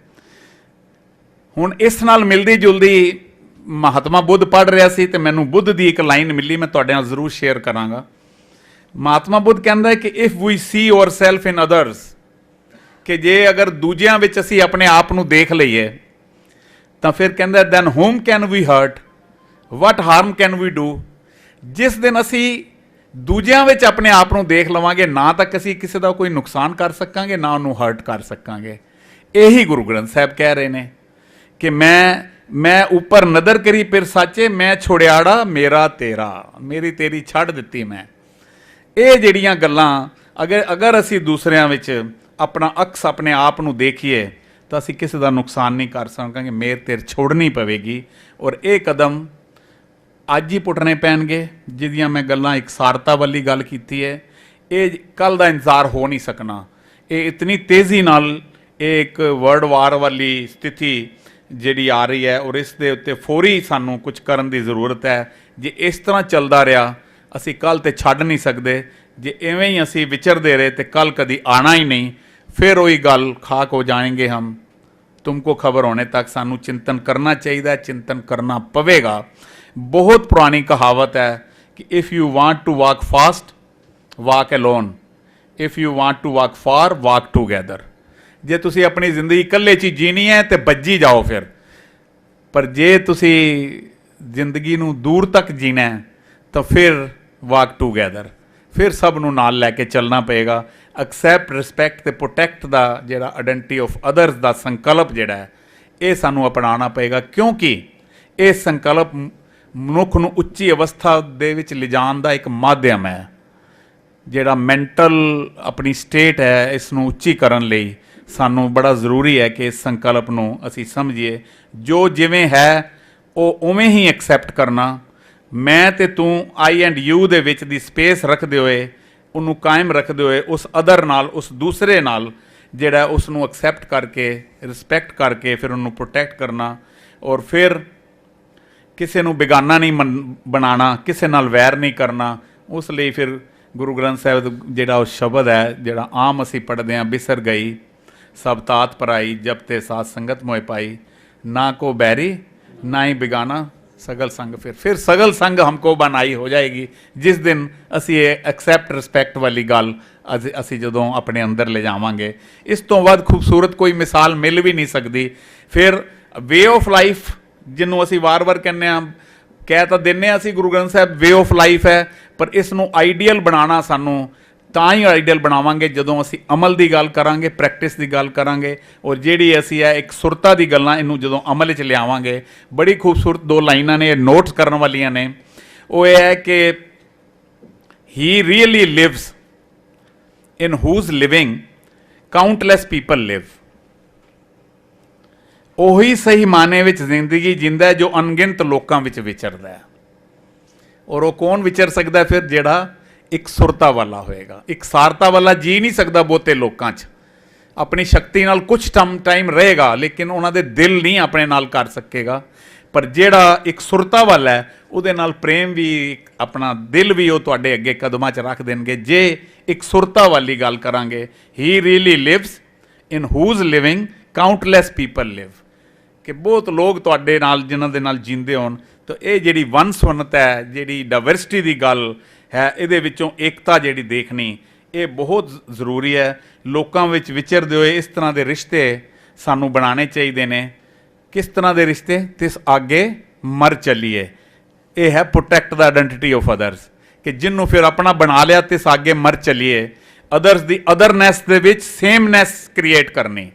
ਹੁਣ ਇਸ ਨਾਲ ਮਿਲਦੀ ਜੁਲਦੀ ਮਹਾਤਮਾ ਬੁੱਧ ਪੜ੍ਹ ਰਿਹਾ ਸੀ ਤੇ ਮੈਨੂੰ ਬੁੱਧ ਦੀ ਇੱਕ ਲਾਈਨ ਮਿਲੀ, ਮੈਂ ਤੁਹਾਡੇ ਨਾਲ ਜ਼ਰੂਰ ਸ਼ੇਅਰ ਕਰਾਂਗਾ। ਮਹਾਤਮਾ ਬੁੱਧ ਕਹਿੰਦਾ ਹੈ ਕਿ if we see our self in others, ਕਿ ਜੇ ਅਗਰ ਦੂਜਿਆਂ ਵਿੱਚ ਅਸੀਂ ਆਪਣੇ ਆਪ ਨੂੰ ਦੇਖ ਲਈਏ ਤਾਂ ਫਿਰ ਕਹਿੰਦਾ then whom can we hurt, what harm can we do. ਜਿਸ ਦਿਨ ਅਸੀਂ ਦੂਜਿਆਂ ਵਿੱਚ ਆਪਣੇ ਆਪ ਨੂੰ ਦੇਖ ਲਵਾਂਗੇ ਨਾ ਤਾਂ ਅਸੀਂ ਕਿਸੇ ਦਾ ਕੋਈ ਨੁਕਸਾਨ ਕਰ ਸਕਾਂਗੇ ਨਾ ਉਹਨੂੰ ਹਰਟ ਕਰ ਸਕਾਂਗੇ। ਇਹੀ ਗੁਰੂ ਗ੍ਰੰਥ ਸਾਹਿਬ ਕਹਿ ਰਹੇ ਨੇ ਕਿ ਮੈਂ ਉੱਪਰ ਨਦਰ ਕਰੀ ਫਿਰ ਸਾਚੇ, ਮੈਂ ਛੋੜਿਆੜਾ ਮੇਰਾ ਤੇਰਾ, ਮੇਰੀ ਤੇਰੀ ਛੱਡ ਦਿੱਤੀ ਮੈਂ। ਇਹ ਜਿਹੜੀਆਂ ਗੱਲਾਂ ਅਗਰ ਅਸੀਂ ਦੂਸਰਿਆਂ ਵਿੱਚ ਆਪਣਾ ਅਕਸ ਆਪਣੇ ਆਪ ਨੂੰ ਦੇਖੀਏ ਤਾਂ ਅਸੀਂ ਕਿਸੇ ਦਾ ਨੁਕਸਾਨ ਨਹੀਂ ਕਰ ਸਕਾਂਗੇ, ਮੇਰ ਤੇਰ ਛੋੜਨੀ ਪਵੇਗੀ। ਔਰ ਇਹ ਕਦਮ ਅੱਜ ਹੀ ਪੁੱਟਣੇ ਪੈਣਗੇ। ਜਿਹਦੀਆਂ ਮੈਂ ਗੱਲਾਂ ਇਕਸਾਰਤਾ ਵਾਲੀ ਗੱਲ ਕੀਤੀ ਹੈ, ਇਹ ਕੱਲ੍ਹ ਦਾ ਇੰਤਜ਼ਾਰ ਹੋ ਨਹੀਂ ਸਕਣਾ। ਇਹ ਇਤਨੀ ਤੇਜ਼ੀ ਨਾਲ ਇਹ ਇੱਕ ਵਰਲਡ ਵਾਰ ਵਾਲੀ ਸਥਿਤੀ ਜਿਹੜੀ ਆ ਰਹੀ ਹੈ ਔਰ ਇਸ ਦੇ ਉੱਤੇ ਫੌਰੀ ਸਾਨੂੰ ਕੁਝ ਕਰਨ ਦੀ ਜ਼ਰੂਰਤ ਹੈ। ਜੇ ਇਸ ਤਰ੍ਹਾਂ ਚੱਲਦਾ ਰਿਹਾ ਅਸੀਂ ਕੱਲ੍ਹ ਤੇ ਛੱਡ ਨਹੀਂ ਸਕਦੇ। ਜੇ ਇਵੇਂ ਹੀ ਅਸੀਂ ਵਿਚਰਦੇ ਰਹੇ ਤੇ ਕੱਲ੍ਹ ਕਦੀ ਆਣਾ ਹੀ ਨਹੀਂ। ਫਿਰ ਉਹੀ ਗੱਲ ਖਾਕ ਹੋ ਜਾएंगे ਹਮ, ਤੁਮਕੋ ਖਬਰ ਹੋਣੇ ਤੱਕ। ਸਾਨੂੰ ਚਿੰਤਨ ਕਰਨਾ ਚਾਹੀਦਾ, ਚਿੰਤਨ ਕਰਨਾ ਪਵੇਗਾ। ਬਹੁਤ ਪੁਰਾਣੀ ਕਹਾਵਤ ਹੈ ਕਿ if you want to walk fast walk alone, if you want to walk far walk together. ਜੇ ਤੁਸੀਂ ਆਪਣੀ ਜ਼ਿੰਦਗੀ ਇਕੱਲੇ 'ਚ ਜੀਣੀ ਹੈ ਤੇ ਭੱਜੀ ਜਾਓ ਫਿਰ, ਪਰ ਜੇ ਤੁਸੀਂ ਜ਼ਿੰਦਗੀ ਨੂੰ ਦੂਰ ਤੱਕ ਜੀਣਾ ਹੈ ਤਾਂ ਫਿਰ ਵਾਕ ਟੂਗੈਦਰ, ਫਿਰ ਸਭ ਨੂੰ ਨਾਲ ਲੈ ਕੇ ਚੱਲਣਾ ਪਏਗਾ। ਐਕਸੈਪਟ, ਰਿਸਪੈਕਟ ਤੇ ਪ੍ਰੋਟੈਕਟ ਦਾ ਜਿਹੜਾ ਆਇਡੈਂਟੀ ਆਫ ਅਦਰਸ ਦਾ ਸੰਕਲਪ ਜਿਹੜਾ ਹੈ ਇਹ ਸਾਨੂੰ ਅਪਣਾਉਣਾ ਪਏਗਾ, ਕਿਉਂਕਿ ਇਹ ਸੰਕਲਪ ਮਨੁੱਖ ਨੂੰ ਉੱਚੀ ਅਵਸਥਾ ਦੇ ਵਿੱਚ ਲਿਜਾਣ ਦਾ ਇੱਕ ਮਾਧਿਅਮ ਹੈ। ਜਿਹੜਾ ਮੈਂਟਲ ਆਪਣੀ ਸਟੇਟ ਹੈ ਇਸ ਨੂੰ ਉੱਚੀ ਕਰਨ ਲਈ ਸਾਨੂੰ ਬੜਾ ਜ਼ਰੂਰੀ ਹੈ ਕਿ ਇਸ ਸੰਕਲਪ ਨੂੰ ਅਸੀਂ ਸਮਝੀਏ। ਜੋ ਜਿਵੇਂ ਹੈ ਉਹ ਉਵੇਂ ਹੀ ਐਕਸੈਪਟ ਕਰਨਾ। ਮੈਂ ਤੇ ਤੂੰ, ਆਈ ਐਂਡ ਯੂ ਦੇ ਵਿੱਚ ਦੀ ਸਪੇਸ ਰੱਖਦੇ ਹੋਏ, ਉਹਨੂੰ ਕਾਇਮ ਰੱਖਦੇ ਹੋਏ, ਉਸ ਅਦਰ ਨਾਲ, ਉਸ ਦੂਸਰੇ ਨਾਲ ਜਿਹੜਾ ਉਸ ਨੂੰ ਐਕਸੈਪਟ ਕਰਕੇ, ਰਿਸਪੈਕਟ ਕਰਕੇ ਫਿਰ ਉਹਨੂੰ ਪ੍ਰੋਟੈਕਟ ਕਰਨਾ। ਔਰ ਫਿਰ ਕਿਸੇ ਨੂੰ ਬੇਗਾਨਾ ਨਹੀਂ ਬਣਾਉਣਾ, ਕਿਸੇ ਨਾਲ ਵੈਰ ਨਹੀਂ ਕਰਨਾ। ਉਸ ਲਈ ਫਿਰ ਗੁਰੂ ਗ੍ਰੰਥ ਸਾਹਿਬ ਜਿਹੜਾ ਉਹ ਸ਼ਬਦ ਹੈ ਜਿਹੜਾ ਆਮ ਅਸੀਂ ਪੜ੍ਹਦੇ ਹਾਂ, ਬਿਸਰ ਗਈ ਸਭ ਤਾਤ ਪਰਾਈ, ਜਬ ਤੇ ਸਾਧ ਸੰਗਤ ਮੋਇ ਪਾਈ, ਨਾ ਕੋ ਬੈਰੀ ਨਾ ਹੀ ਬੇਗਾਨਾ सगल संग। फिर सगल संग हमको बनाई हो जाएगी जिस दिन असी एक्सैप्ट रिस्पैक्ट वाली गल असी जदों अपने अंदर ले जावांगे। इस तो वध खूबसूरत कोई मिसाल मिल भी नहीं सकती। फिर वे ऑफ लाइफ जिन्हों असी वार वार कहने कह तो देने असी गुरु ग्रंथ साहब वे ऑफ लाइफ है, पर इसनों आइडियल बनाना सानू ਤਾਂ ਹੀ ਆਈਡੀਅਲ ਬਣਾਵਾਂਗੇ ਜਦੋਂ ਅਸੀਂ ਅਮਲ ਦੀ ਗੱਲ ਕਰਾਂਗੇ, ਪ੍ਰੈਕਟਿਸ ਦੀ ਗੱਲ ਕਰਾਂਗੇ। ਔਰ ਜਿਹੜੀ ਅਸੀਂ ਹੈ ਇੱਕ ਸੁਰਤਾ ਦੀ ਗੱਲਾਂ ਇਹਨੂੰ ਜਦੋਂ ਅਮਲ 'ਚ ਲਿਆਵਾਂਗੇ। ਬੜੀ ਖੂਬਸੂਰਤ ਦੋ ਲਾਈਨਾਂ ਨੇ, ਇਹ ਨੋਟਸ ਕਰਨ ਵਾਲੀਆਂ ਨੇ। ਉਹ ਇਹ ਹੈ ਕਿ ਹੀ ਰੀਅਲੀ ਲਿਵਸ ਇਨ ਹੂਜ਼ ਲਿਵਿੰਗ ਕਾਊਂਟਲੈਸ ਪੀਪਲ ਲਿਵ। ਉਹੀ ਸਹੀ ਮਾਨੇ ਵਿੱਚ ਜ਼ਿੰਦਗੀ ਜਿੰਦਾ ਜੋ ਅਣਗਿਣਤ ਲੋਕਾਂ ਵਿੱਚ ਵਿਚਰਦਾ ਹੈ। ਔਰ ਉਹ ਕੌਣ ਵਿਚਰ ਸਕਦਾ ਫਿਰ? ਜਿਹੜਾ ਇੱਕ ਸੁਰਤਾ ਵਾਲਾ ਹੋਏਗਾ। ਇੱਕ ਸਾਰਤਾ ਵਾਲਾ ਜੀ ਨਹੀਂ ਸਕਦਾ ਬਹੁਤੇ ਲੋਕਾਂ 'ਚ। ਆਪਣੀ ਸ਼ਕਤੀ ਨਾਲ ਕੁਝ ਟਾਈਮ ਰਹੇਗਾ ਲੇਕਿਨ ਉਹਨਾਂ ਦੇ ਦਿਲ ਨਹੀਂ ਆਪਣੇ ਨਾਲ ਕਰ ਸਕੇਗਾ। ਪਰ ਜਿਹੜਾ ਇੱਕ ਸੁਰਤਾ ਵਾਲਾ ਹੈ ਉਹਦੇ ਨਾਲ ਪ੍ਰੇਮ ਵੀ, ਆਪਣਾ ਦਿਲ ਵੀ ਉਹ ਤੁਹਾਡੇ ਅੱਗੇ ਕਦਮਾਂ 'ਚ ਰੱਖ ਦੇਣਗੇ। ਜੇ ਇੱਕ ਸੁਰਤਾ ਵਾਲੀ ਗੱਲ ਕਰਾਂਗੇ, ਹੀ ਰੀਅਲੀ ਲਿਵਸ ਇਨ ਹੂਜ਼ ਲਿਵਿੰਗ ਕਾਊਂਟਲੈਸ ਪੀਪਲ ਲਿਵ। ਕਿ ਬਹੁਤ ਲੋਕ ਤੁਹਾਡੇ ਨਾਲ ਜਿਨ੍ਹਾਂ ਦੇ ਨਾਲ ਜੀਂਦੇ ਹੋਣ। ਤਾਂ ਇਹ ਜਿਹੜੀ ਵੰਨ-ਸੁਵੰਨਤਾ ਹੈ, ਜਿਹੜੀ ਡਾਇਵਰਸਿਟੀ ਦੀ ਗੱਲ ਹੈ, ਇਹਦੇ ਵਿੱਚੋਂ ਏਕਤਾ ਜਿਹੜੀ ਦੇਖਣੀ ਇਹ ਬਹੁਤ ਜ਼ਰੂਰੀ ਹੈ। ਲੋਕਾਂ ਵਿੱਚ ਵਿਚਰਦੇ ਹੋਏ ਇਸ ਤਰ੍ਹਾਂ ਦੇ ਰਿਸ਼ਤੇ ਸਾਨੂੰ ਬਣਾਉਣੇ ਚਾਹੀਦੇ ਨੇ। ਕਿਸ ਤਰ੍ਹਾਂ ਦੇ ਰਿਸ਼ਤੇ? ਤਿਸ ਆਗੇ ਮਰ ਚੱਲੀਏ। ਇਹ ਹੈ protect the identity of others, ਕਿ ਜਿਹਨੂੰ ਫਿਰ ਆਪਣਾ ਬਣਾ ਲਿਆ ਤਿਸ ਆਗੇ ਮਰ ਚੱਲੀਏ। ਅਦਰਸ ਦੀ ਅਦਰਨੈਸ ਦੇ ਵਿੱਚ ਸੇਮਨੈਸ ਕ੍ਰੀਏਟ ਕਰਨੀ,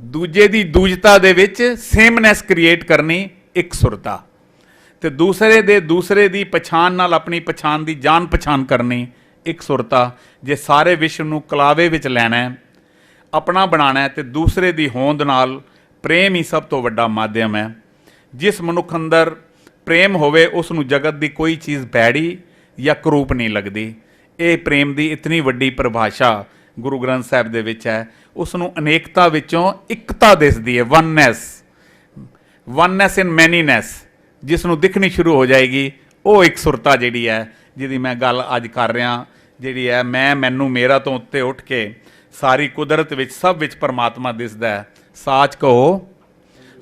ਦੂਜੇ ਦੀ ਦੂਜਤਾ ਦੇ ਵਿੱਚ ਸੇਮਨੈਸ ਕ੍ਰੀਏਟ ਕਰਨੀ, ਇਕਸੁਰਤਾ। ਤੇ ਦੂਸਰੇ ਦੀ ਪਛਾਣ ਨਾਲ ਆਪਣੀ ਪਛਾਣ ਦੀ ਜਾਣ ਪਛਾਣ ਕਰਨੀ, ਇਕਸੁਰਤਾ। ਜੇ ਸਾਰੇ ਵਿਸ਼ਵ ਨੂੰ ਕਲਾਵੇ ਵਿੱਚ ਲੈਣਾ ਹੈ, ਆਪਣਾ ਬਣਾਉਣਾ ਹੈ, ਤੇ ਦੂਸਰੇ ਦੀ ਹੋਂਦ ਨਾਲ ਪ੍ਰੇਮ ਹੀ ਸਭ ਤੋਂ ਵੱਡਾ ਮਾਧਿਅਮ ਹੈ। ਜਿਸ ਮਨੁੱਖ ਅੰਦਰ ਪ੍ਰੇਮ ਹੋਵੇ ਉਸ ਨੂੰ ਜਗਤ ਦੀ ਕੋਈ ਚੀਜ਼ ਭੈੜੀ ਜਾਂ ਕਰੂਪ ਨਹੀਂ ਲੱਗਦੀ। ਇਹ ਪ੍ਰੇਮ ਦੀ ਇਤਨੀ ਵੱਡੀ ਪਰਿਭਾਸ਼ਾ ਗੁਰੂ ਗ੍ਰੰਥ ਸਾਹਿਬ ਦੇ ਵਿੱਚ ਹੈ। ਉਸ ਨੂੰ ਅਨੇਕਤਾ ਵਿੱਚੋਂ ਇਕਤਾ ਦਿਸਦੀ ਹੈ, ਵਨਨੈਸ ਇਨ ਮੈਨੀਨੈਸ, ਜਿਸ ਨੂੰ ਦਿਖਣੀ ਸ਼ੁਰੂ ਹੋ ਜਾਏਗੀ। ਉਹ ਇਕਸੁਰਤਾ ਜਿਹੜੀ ਹੈ, ਜਿਹਦੀ ਮੈਂ ਗੱਲ ਅੱਜ ਕਰ ਰਿਹਾ, ਜਿਹੜੀ ਹੈ ਮੈਂ ਮੈਨੂੰ ਮੇਰਾ ਤੋਂ ਉੱਤੇ ਉੱਠ ਕੇ ਸਾਰੀ ਕੁਦਰਤ ਵਿੱਚ ਸਭ ਵਿੱਚ ਪਰਮਾਤਮਾ ਦਿਸਦਾ ਹੈ। ਸਾਚ ਕਹੋ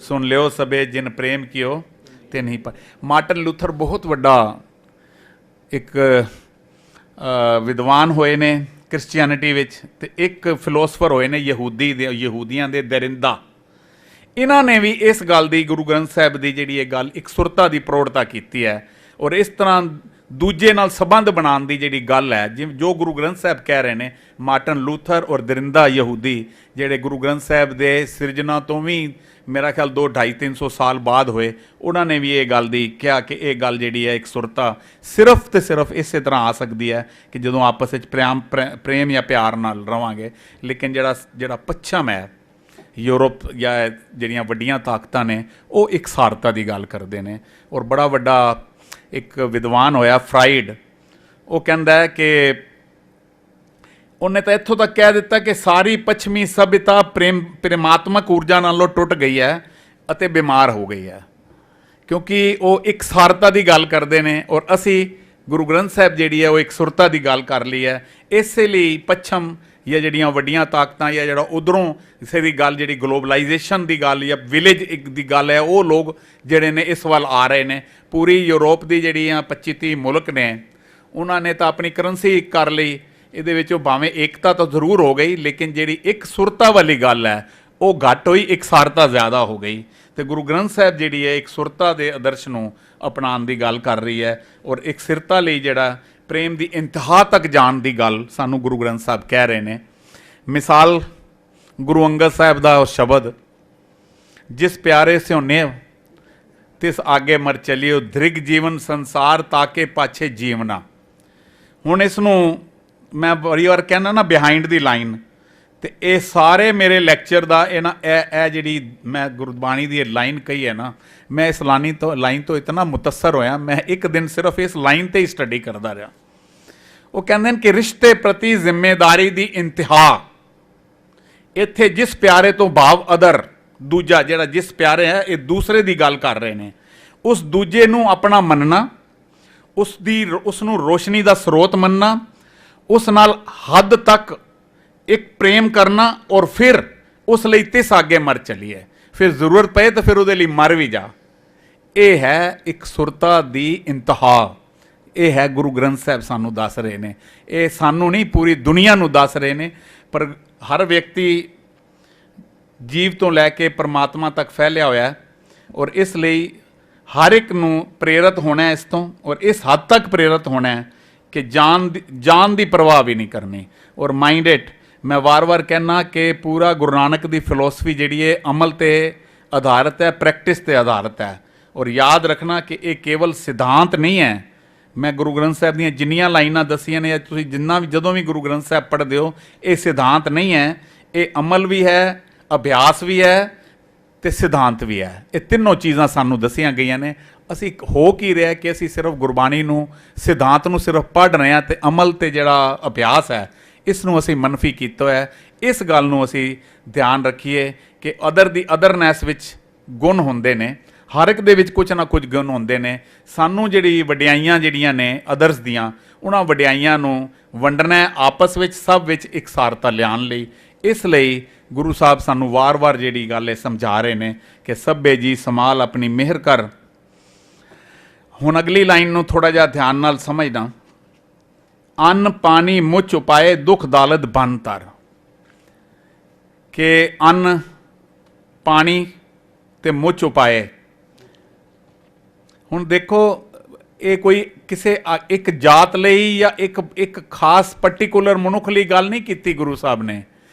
ਸੁਣ ਲਿਓ ਸਭੇ ਜਿਨ ਪ੍ਰੇਮ ਕੀਓ ਤੇ ਨਹੀਂ ਪਰ। ਮਾਰਟਨ ਲੂਥਰ ਬਹੁਤ ਵੱਡਾ ਇੱਕ ਵਿਦਵਾਨ ਹੋਏ ਨੇ ਕ੍ਰਿਸਚੀਅਨਿਟੀ ਵਿੱਚ, ਤੇ ਇੱਕ ਫਿਲੋਸਫਰ ਹੋਏ ਨੇ ਯਹੂਦੀਆਂ ਦੇ ਦਰਿੰਦਾ। ਇਹਨਾਂ ਨੇ ਵੀ ਇਸ ਗੱਲ ਦੀ, ਗੁਰੂ ਗ੍ਰੰਥ ਸਾਹਿਬ ਦੀ ਜਿਹੜੀ ਇਹ ਗੱਲ ਇਕਸੁਰਤਾ ਦੀ ਪ੍ਰੋੜਤਾ ਕੀਤੀ ਹੈ। ਔਰ ਇਸ ਤਰ੍ਹਾਂ ਦੂਜੇ ਨਾਲ ਸੰਬੰਧ ਬਣਾਉਣ ਦੀ ਜਿਹੜੀ ਗੱਲ ਹੈ, ਜਿਵੇਂ ਜੋ ਗੁਰੂ ਗ੍ਰੰਥ ਸਾਹਿਬ ਕਹਿ ਰਹੇ ਨੇ, ਮਾਰਟਨ ਲੂਥਰ ਔਰ ਦਰਿੰਦਾ ਯਹੂਦੀ ਜਿਹੜੇ ਗੁਰੂ ਗ੍ਰੰਥ ਸਾਹਿਬ ਦੇ ਸਿਰਜਣਾ ਤੋਂ ਵੀ ਮੇਰਾ ਖਿਆਲ 200-250-300 ਸਾਲ ਬਾਅਦ ਹੋਏ, ਉਹਨਾਂ ਨੇ ਵੀ ਇਹ ਗੱਲ ਦੀ ਕਿਹਾ ਕਿ ਇਹ ਗੱਲ ਜਿਹੜੀ ਹੈ ਇਕਸੁਰਤਾ ਸਿਰਫ ਤੇ ਸਿਰਫ ਇਸੇ ਤਰ੍ਹਾਂ ਆ ਸਕਦੀ ਹੈ ਕਿ ਜਦੋਂ ਆਪਸ ਵਿੱਚ ਪ੍ਰੇਮ ਜਾਂ ਪਿਆਰ ਨਾਲ ਰਵਾਂਗੇ। ਲੇਕਿਨ ਜਿਹੜਾ ਪੱਛਮ ਹੈ, ਯੂਰਪ ਜਾਂ ਜਿਹੜੀਆਂ ਵੱਡੀਆਂ ਤਾਕਤਾਂ ਨੇ, ਉਹ ਇਕਸਾਰਤਾ ਦੀ ਗੱਲ ਕਰਦੇ ਨੇ। ਔਰ ਬੜਾ ਵੱਡਾ ਇੱਕ ਵਿਦਵਾਨ ਹੋਇਆ ਫਰਾਇਡ, ਉਹ ਕਹਿੰਦਾ ਹੈ ਕਿ ਉਹਨੇ ਤਾਂ ਇੱਥੋਂ ਤੱਕ ਕਹਿ ਦਿੱਤਾ ਕਿ ਸਾਰੀ ਪੱਛਮੀ ਸਭਿਅਤਾ ਪ੍ਰੇਮਾਤਮਕ ਊਰਜਾ ਨਾਲੋਂ ਟੁੱਟ ਗਈ ਹੈ ਅਤੇ ਬਿਮਾਰ ਹੋ ਗਈ ਹੈ, ਕਿਉਂਕਿ ਉਹ ਇਕਸਾਰਤਾ ਦੀ ਗੱਲ ਕਰਦੇ ਨੇ। ਔਰ ਅਸੀਂ ਗੁਰੂ ਗ੍ਰੰਥ ਸਾਹਿਬ ਜਿਹੜੀ ਹੈ ਉਹ ਇਕਸੁਰਤਾ ਦੀ ਗੱਲ ਕਰ ਲਈ ਹੈ। ਇਸੇ ਲਈ ਪੱਛਮ ਜਾਂ ਜਿਹੜੀਆਂ ਵੱਡੀਆਂ ਤਾਕਤਾਂ ਜਾਂ ਜਿਹੜਾ ਉਧਰੋਂ ਕਿਸੇ ਦੀ ਗੱਲ, ਜਿਹੜੀ ਗਲੋਬਲਾਈਜੇਸ਼ਨ ਦੀ ਗੱਲ ਜਾਂ ਵਿਲੇਜ ਦੀ ਗੱਲ ਹੈ, ਉਹ ਲੋਕ ਜਿਹੜੇ ਨੇ ਇਸ ਵੱਲ ਆ ਰਹੇ ਨੇ। ਪੂਰੀ ਯੂਰਪ ਦੀ ਜਿਹੜੀਆਂ 25-30 ਮੁਲਕ ਨੇ, ਉਹਨਾਂ ਨੇ ਤਾਂ ਆਪਣੀ ਕਰੰਸੀ ਕਰ ਲਈ। ਇਹਦੇ ਵਿੱਚੋਂ ਭਾਵੇਂ ਏਕਤਾ ਤਾਂ ਜ਼ਰੂਰ ਹੋ ਗਈ, ਲੇਕਿਨ ਜਿਹੜੀ ਇਕਸੁਰਤਾ ਵਾਲੀ ਗੱਲ ਹੈ ਉਹ ਘੱਟ ਹੋਈ, ਇਕਸਾਰਤਾ ਜ਼ਿਆਦਾ ਹੋ ਗਈ। ਤੇ ਗੁਰੂ ਗ੍ਰੰਥ ਸਾਹਿਬ ਜਿਹੜੀ ਹੈ ਇਕਸੁਰਤਾ ਦੇ ਆਦਰਸ਼ ਨੂੰ ਅਪਣਾਉਣ ਦੀ ਗੱਲ ਕਰ ਰਹੀ ਹੈ। ਔਰ ਇਕਸਿਰਤਾ ਲਈ ਜਿਹੜਾ ਪ੍ਰੇਮ ਦੀ ਇੰਤਹਾ ਤੱਕ ਜਾਣ ਦੀ ਗੱਲ ਸਾਨੂੰ ਗੁਰੂ ਗ੍ਰੰਥ ਸਾਹਿਬ ਕਹਿ ਰਹੇ ਨੇ। ਮਿਸਾਲ ਗੁਰੂ ਅੰਗਦ ਸਾਹਿਬ ਦਾ ਉਹ ਸ਼ਬਦ, ਜਿਸ ਪਿਆਰੇ ਸਿਉ ਨੇਵ ਤਿਸ ਆਗੇ ਮਰ ਚਲਿਓ, ਦ੍ਰਿਗ ਜੀਵਨ ਸੰਸਾਰ ਤਾਕੇ ਪਾਛੇ ਜੀਵਨਾ। ਹੁਣ ਇਸ ਨੂੰ ਮੈਂ ਬੜੀ ਵਾਰ ਕਹਿੰਦਾ ਨਾ ਬਿਹਾਈਂਡ ਦੀ ਲਾਈਨ, ਤੇ ਇਹ ਸਾਰੇ ਮੇਰੇ ਲੈਕਚਰ ਦਾ ਇਹ ਜਿਹੜੀ ਮੈਂ ਗੁਰਬਾਣੀ ਦੀ ਲਾਈਨ ਕਹੀ ਹੈ ਨਾ, ਮੈਂ ਇਸ ਲਾਈਨ ਤੋਂ ਇਤਨਾ ਮੁਤੱਸਰ ਹੋਇਆ, ਮੈਂ ਇੱਕ ਦਿਨ ਸਿਰਫ ਇਸ ਲਾਈਨ ਤੇ ਹੀ ਸਟੱਡੀ ਕਰਦਾ ਰਿਹਾ। ਉਹ ਕਹਿੰਦੇ ਨੇ ਕਿ ਰਿਸ਼ਤੇ ਪ੍ਰਤੀ ਜ਼ਿੰਮੇਦਾਰੀ ਦੀ ਇੰਤਹਾ। ਇੱਥੇ ਜਿਸ ਪਿਆਰੇ ਤੋਂ ਭਾਵ ਅਦਰ, ਦੂਜਾ ਜਿਹੜਾ ਜਿਸ ਪਿਆਰੇ ਹੈ, ਇਹ ਦੂਸਰੇ ਦੀ ਗੱਲ ਕਰ ਰਹੇ ਨੇ। ਉਸ ਦੂਜੇ ਨੂੰ ਆਪਣਾ ਮੰਨਣਾ, ਉਸ ਨੂੰ ਰੋਸ਼ਨੀ ਦਾ ਸਰੋਤ ਮੰਨਣਾ, ਉਸ ਨਾਲ ਹੱਦ ਤੱਕ ਇੱਕ ਪ੍ਰੇਮ ਕਰਨਾ, ਔਰ ਫਿਰ ਉਸ ਲਈ ਤਿਸ ਆਗੇ ਮਰ ਚਲੀਏ, ਫਿਰ ਜ਼ਰੂਰਤ ਪਏ ਤਾਂ ਫਿਰ ਉਹਦੇ ਲਈ ਮਰ ਵੀ ਜਾ। ਇਹ ਹੈ ਇਕਸੁਰਤਾ ਦੀ ਇੰਤਹਾ। ਇਹ ਹੈ ਗੁਰੂ ਗ੍ਰੰਥ ਸਾਹਿਬ ਸਾਨੂੰ ਦੱਸ ਰਹੇ ਨੇ। ਇਹ ਸਾਨੂੰ ਨਹੀਂ, ਪੂਰੀ ਦੁਨੀਆ ਨੂੰ ਦੱਸ ਰਹੇ ਨੇ। ਪਰ ਹਰ ਵਿਅਕਤੀ ਜੀਵ ਤੋਂ ਲੈ ਕੇ ਪਰਮਾਤਮਾ ਤੱਕ ਫੈਲਿਆ ਹੋਇਆ, ਔਰ ਇਸ ਲਈ ਹਰ ਇੱਕ ਨੂੰ ਪ੍ਰੇਰਿਤ ਹੋਣਾ ਇਸ ਤੋਂ, ਔਰ ਇਸ ਹੱਦ ਤੱਕ ਪ੍ਰੇਰਿਤ ਹੋਣਾ ਕਿ ਜਾਨ ਦੀ ਪਰਵਾਹ ਵੀ ਨਹੀਂ ਕਰਨੀ। ਔਰ ਮਾਈਂਡ ਇਟ, ਮੈਂ ਵਾਰ-ਵਾਰ ਕਹਿਣਾ ਕਿ ਪੂਰਾ ਗੁਰੂ ਨਾਨਕ ਦੀ ਫਿਲੋਸਫੀ ਜਿਹੜੀ ਹੈ ਅਮਲ ਤੇ ਆਧਾਰਿਤ ਹੈ, ਪ੍ਰੈਕਟਿਸ ਤੇ ਆਧਾਰਿਤ ਹੈ। ਔਰ ਯਾਦ ਰੱਖਣਾ ਕਿ ਇਹ ਕੇਵਲ ਸਿਧਾਂਤ ਨਹੀਂ ਹੈ। ਮੈਂ ਗੁਰੂ ਗ੍ਰੰਥ ਸਾਹਿਬ ਦੀਆਂ ਜਿੰਨੀਆਂ ਲਾਈਨਾਂ ਦੱਸੀਆਂ ਨੇ, ਤੁਸੀਂ ਜਦੋਂ ਵੀ ਗੁਰੂ ਗ੍ਰੰਥ ਸਾਹਿਬ ਪੜ੍ਹਦੇ ਹੋ, ਇਹ ਸਿਧਾਂਤ ਨਹੀਂ ਹੈ, ਇਹ ਅਮਲ ਵੀ ਹੈ, ਅਭਿਆਸ ਵੀ ਹੈ ਤੇ ਸਿਧਾਂਤ ਵੀ ਹੈ। ਇਹ ਤਿੰਨੋਂ ਚੀਜ਼ਾਂ ਸਾਨੂੰ ਦੱਸੀਆਂ ਗਈਆਂ ਨੇ। ਅਸੀਂ ਹੋ ਕੀ ਰਿਹਾ ਕਿ ਅਸੀਂ ਸਿਰਫ ਗੁਰਬਾਣੀ ਨੂੰ, ਸਿਧਾਂਤ ਨੂੰ ਸਿਰਫ ਪੜ੍ਹ ਰਹੇ ਹਾਂ, ਤੇ ਅਮਲ ਤੇ ਜਿਹੜਾ ਅਭਿਆਸ ਹੈ ਇਸ ਨੂੰ ਅਸੀਂ ਮਨਫੀ ਕੀਤਾ ਹੋਇਆ। ਇਸ ਗੱਲ ਨੂੰ ਅਸੀਂ ਧਿਆਨ ਰੱਖੀਏ ਕਿ ਅਦਰ ਦੀ ਅਦਰਨੈਸ ਵਿੱਚ ਗੁਣ ਹੁੰਦੇ ਨੇ, ਹਰ ਇੱਕ ਦੇ ਵਿੱਚ ਕੁਝ ਨਾ ਕੁਝ ਗੁਣ ਹੁੰਦੇ ਨੇ। ਸਾਨੂੰ ਜਿਹੜੀ ਵਡਿਆਈਆਂ ਜਿਹੜੀਆਂ ਨੇ ਅਦਰਸ ਦੀਆਂ, ਉਹਨਾਂ ਵਡਿਆਈਆਂ ਨੂੰ ਵੰਡਣਾ ਆਪਸ ਵਿੱਚ, ਸਭ ਵਿੱਚ ਇਕਸਾਰਤਾ ਲਿਆਉਣ ਲਈ। इस ਲਈ गुरु साहब सानू वार वार ਜਿਹੜੀ ਗੱਲ ਇਹ ਸਮਝਾ ਰਹੇ ਨੇ ਕਿ ਸਭੇ ਜੀ ਸੰਭਾਲ ਆਪਣੀ ਮਿਹਰ ਕਰ। ਹੁਣ ਅਗਲੀ ਲਾਈਨ ਨੂੰ ਥੋੜਾ ਜਿਹਾ ਧਿਆਨ ਨਾਲ ਸਮਝਣਾ। ਅੰਨ ਪਾਣੀ ਮੁੱਚ ਉਪਾਏ ਦੁੱਖ ਦਾਲਤ ਬਨ ਤਰ, ਕਿ ਅੰਨ ਪਾਣੀ ਤੇ ਮੁੱਚ ਉਪਾਏ। ਹੁਣ ਦੇਖੋ ਇਹ ਕੋਈ ਕਿਸੇ ਇੱਕ ਜਾਤ ਲਈ ਜਾਂ ਇੱਕ ਖਾਸ ਪਾਰਟਿਕੂਲਰ ਮਨੁੱਖ ਲਈ ਗੱਲ ਨਹੀਂ ਕੀਤੀ ਗੁਰੂ ਸਾਹਿਬ ਨੇ।